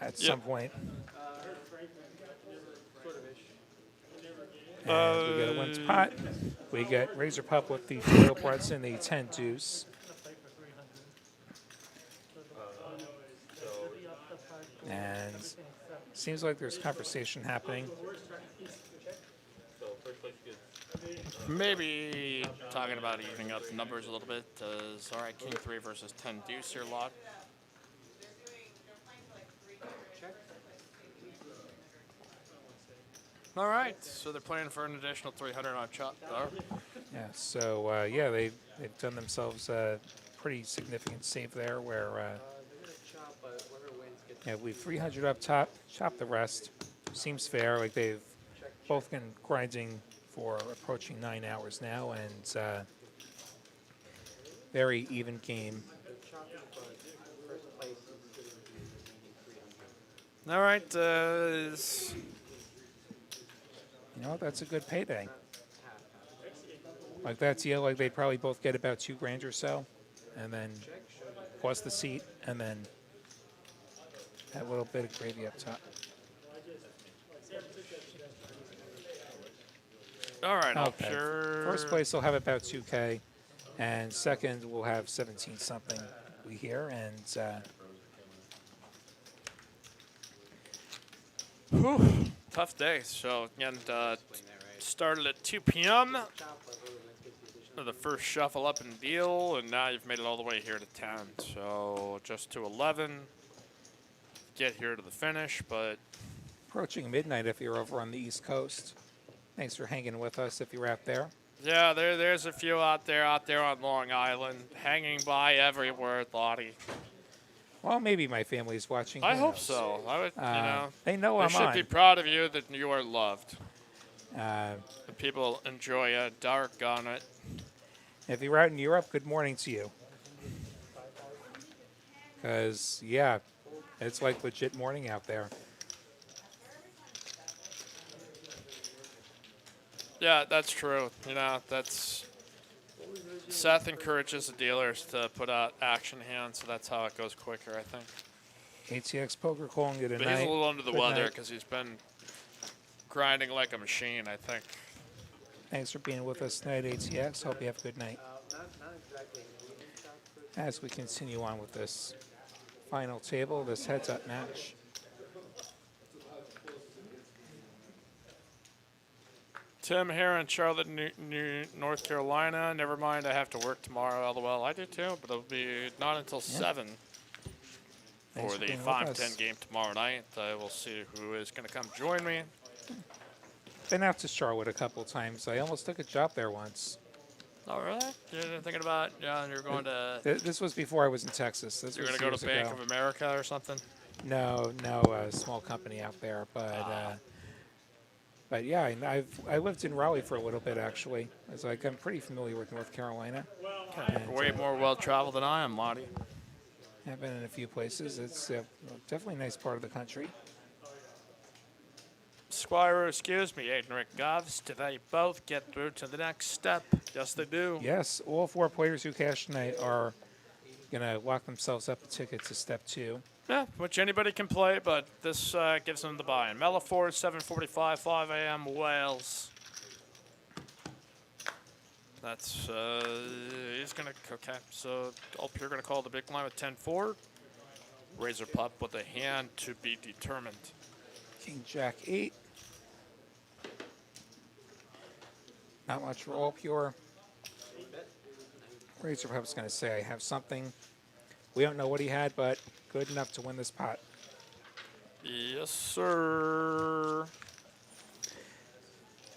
at some point. And we get a wins pot. We get Razor Pup with the Total Brunson, the 10 deuce. And seems like there's conversation happening. Maybe talking about evening up the numbers a little bit. All right, King 3 versus 10 deuce here, lot. All right, so they're playing for an additional 300 on chop. Yeah, so, yeah, they've done themselves a pretty significant save there where, yeah, we 300 up top, chop the rest. Seems fair. Like, they've both been grinding for approaching 9 hours now, and very even game. All right, You know, that's a good payday. Like, that's, yeah, like, they'd probably both get about $2,000 or so, and then plus the seat, and then that little bit of gravy up top. all right, I'll Okay. sure. First place will have about 2K, and second will have 17 something. We hear, and Whew, tough day. So again, started at 2 p.m. The first shuffle up and deal, and now you've made it all the way here to 10. So just to 11. Get here to the finish, but approaching midnight if you're over on the East Coast. Thanks for hanging with us if you're out there. yeah, there's a few out there on Long Island, hanging by everywhere, Lottie. Well, maybe my family's watching. I who hope knows? so. I would, They know they I'm should on. be proud of you that you are loved. Uh, The people enjoy a dark on it. If you're out in Europe, good morning to you. Because, yeah, it's like legit morning out there. Yeah, that's true. You know, that's Seth encourages the dealers to put out action hands, so that's how it goes quicker, I think. ATX Poker calling it a But night. he's a little under the Good weather night. because he's been grinding like a machine, I think. Thanks for being with us tonight, ATX. Hope you have a good night. Not exactly. As we continue on with this final table, this heads-up match. Tim here in Charlotte, North Carolina. Never mind, I have to work tomorrow. LOL, I do too, but it'll be not until 7 Thanks for the being with 5-10 us. game tomorrow night. I will see who is going to come join me. Been out to Charlotte a couple times. I almost took a job there once. Oh, really? You're thinking about, yeah, you're going to, This was before I was in Texas. This you're was going to go to years Bank ago. of America or something? No, small company out there, but yeah, I lived in Raleigh for a little bit actually. It's like I'm pretty familiar with North Carolina. And, Way more well-traveled than I am, Lottie. I've been in a few places. It's definitely a nice part of the country. Squire, excuse me, Aiden Rick Govs, do they both get through to the next step? Yes, they do. Yes, all 4 players who cash tonight are gonna lock themselves up a ticket to step 2. Yeah, which anybody can play, but this gives them the buy-in. Melliford, 7:45, 5 a.m. Wales. That's he's gonna okay. So you're gonna call the big line with 10-4. Razor pup with a hand to be determined. King Jack 8. Not much for all pure. Razor Pup's gonna say I have something. We don't know what he had, but good enough to win this pot. Yes, sir.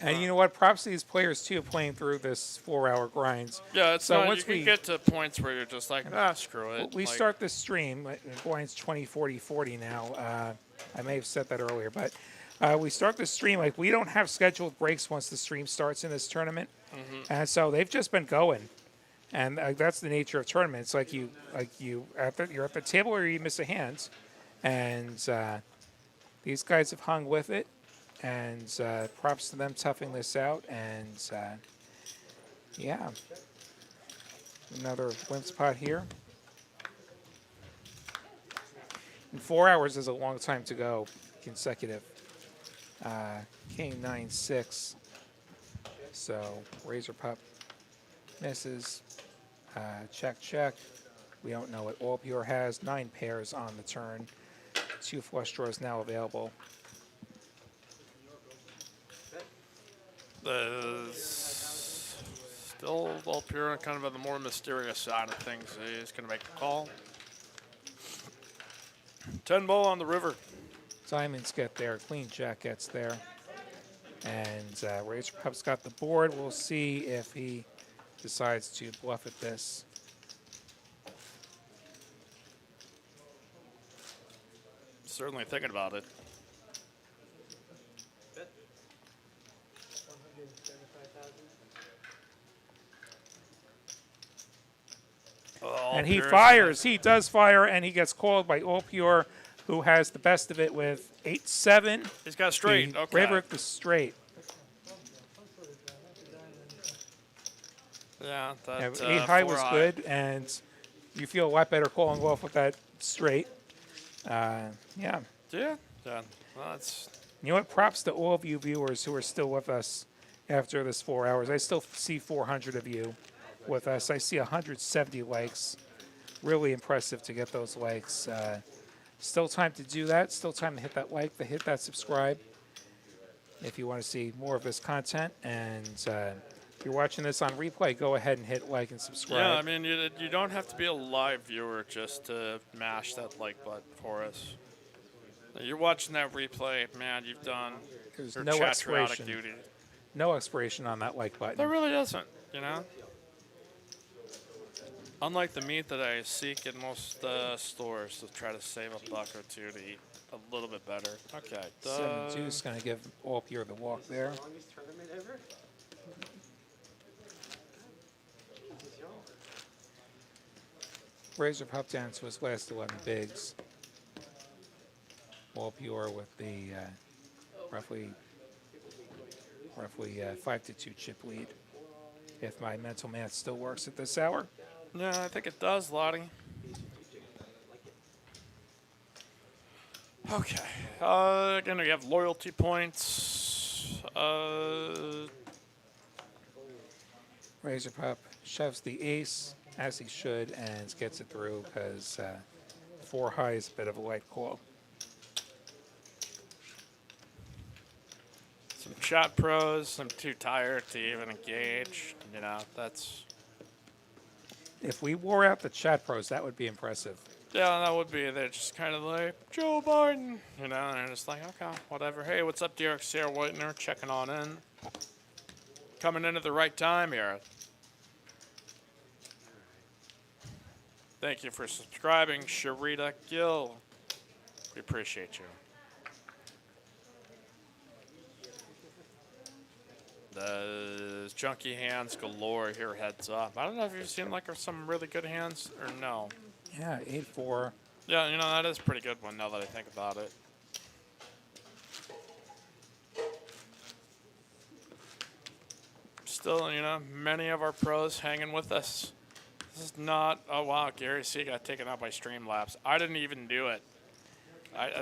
And you know what? Props to these players too, playing through this 4-hour grind. Yeah, it's So not. once You can we- get to points where you're just like, screw it. We Like, start this stream. Grind's 20-40-40 now. I may have said that earlier, but we start the stream like we don't have scheduled breaks once the stream starts in this tournament, and so they've just been going. And that's the nature of tournaments. You're at the table or you miss a hand, and these guys have hung with it. And props to them toughing this out. And yeah, another win spot here. And 4 hours is a long time to go consecutive. King 9-6. So Razor Pup misses. Check, check. We don't know what All Pure has. 9 pairs on the turn. 2 flush draws now available. Still all pure and kind of on the more mysterious side of things. He's going to make a call. 10 ball on the river. Diamonds get there. Queen Jack gets there. And Razor Pup's got the board. We'll see if he decides to bluff at this. Certainly thinking about it. 175,000. And he Pure is- fires. He does fire, and he gets called by All Pure, who has the best of it with 8-7. He's got straight. He Okay. rivered the straight. Yeah, that Yeah, 8 high 4 was high. good, and you feel a lot better calling off with that straight. Yeah. Yeah. Yeah. Well, that's You know what? Props to all of you viewers who are still with us after this 4 hours. I still see 400 of you with us. I see 170 likes. Really impressive to get those likes. Still time to do that. Still time to hit that like, to hit that subscribe if you want to see more of this content. And if you're watching this on replay, go ahead and hit like and subscribe. yeah. I mean, you don't have to be a live viewer just to mash that like button for us. You're watching that replay, man. You've done There's your no patriotic expiration. duty. No expiration on that like button. There really isn't, you know? Unlike the meat that I seek in most stores to try to save a buck or two to eat a little bit better. Okay. 7-2 is going to give All Pure the walk there. Longest tournament ever? Razor Pup down to his last 11 bigs. All pure with the roughly 5-2 chip lead. If my mental math still works at this hour. Yeah, I think it does, Lottie. Okay. Again, we have loyalty points. Razor Pup shoves the ace, as he should, and gets it through because 4 high is a bit of a light call. Some shot pros. I'm too tired to even engage. You know, that's... If we wore out the chat pros, that would be impressive. Yeah, that would be. They're just kind of like, Joe Biden. You know, and they're just like, okay, whatever. Hey, what's up, Derek Sarah Whitener? Checking on in. Coming in at the right time here. Thank you for subscribing, Sharita Gill. We appreciate you. The junky hands galore here, heads up. I don't know if you've seen like some really good hands or no. Yeah, 8-4. Yeah, you know, that is a pretty good one now that I think about it. Still, you know, many of our pros hanging with us. This is not, oh wow, Gary C got taken out by Streamlabs. I didn't even do it.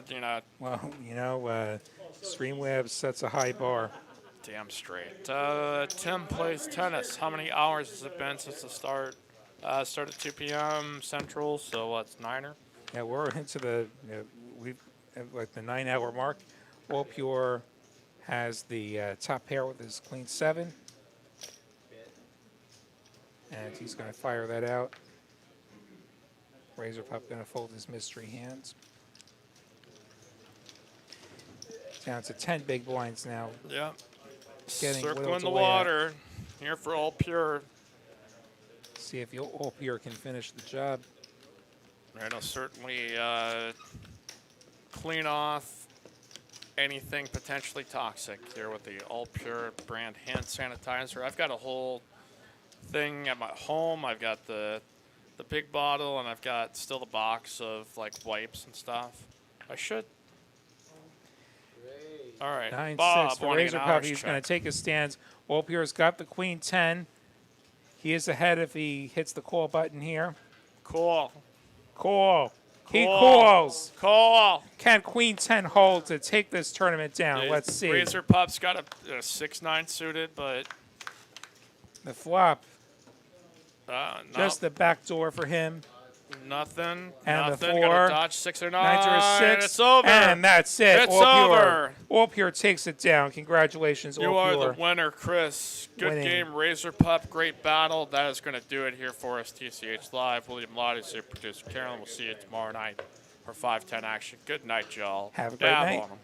You know. Well, you know, Streamlabs sets a high bar. Damn straight. Tim plays tennis. How many hours has it been since the start? Start at 2 p.m. Central, so what's 9er? Yeah, we're into the, we've like the 9-hour mark. All Pure has the top pair with his queen 7. And he's going to fire that out. Razor Pup going to fold his mystery hands. Down to 10 big blinds now. Yeah. Getting Circling whittled the away at. water. Here for All Pure. See if All Pure can finish the job. It'll certainly clean off anything potentially toxic here with the All Pure brand hand sanitizer. I've got a whole thing at my home. I've got the big bottle, and I've got still the box of like wipes and stuff. I should. All right, 9-6 Bob for wanting Razor an Pup. hours He's check. going to take his stands. All Pure's got the queen 10. He is ahead if he hits the call button here. Cool. Call. He Call. calls. Call. Can queen 10 hold to take this tournament down? The Let's see. Razor Pup's got a 6-9 suited, but The flop. no, Just the back door for him. nothing. And the nothing. 4. Gonna dodge 6 or 9. 9 to a 6. It's over. And that's it. It's All Pure. over. All Pure takes it down. Congratulations, You All are Pure. the winner, Chris. Good Winning. game, Razor Pup. Great battle. That is going to do it here for us, TCH Live. William Lottie, super producer Carolyn. We'll see you tomorrow night for 5-10 action. Good night, y'all. Have a great Dab night. on 'em.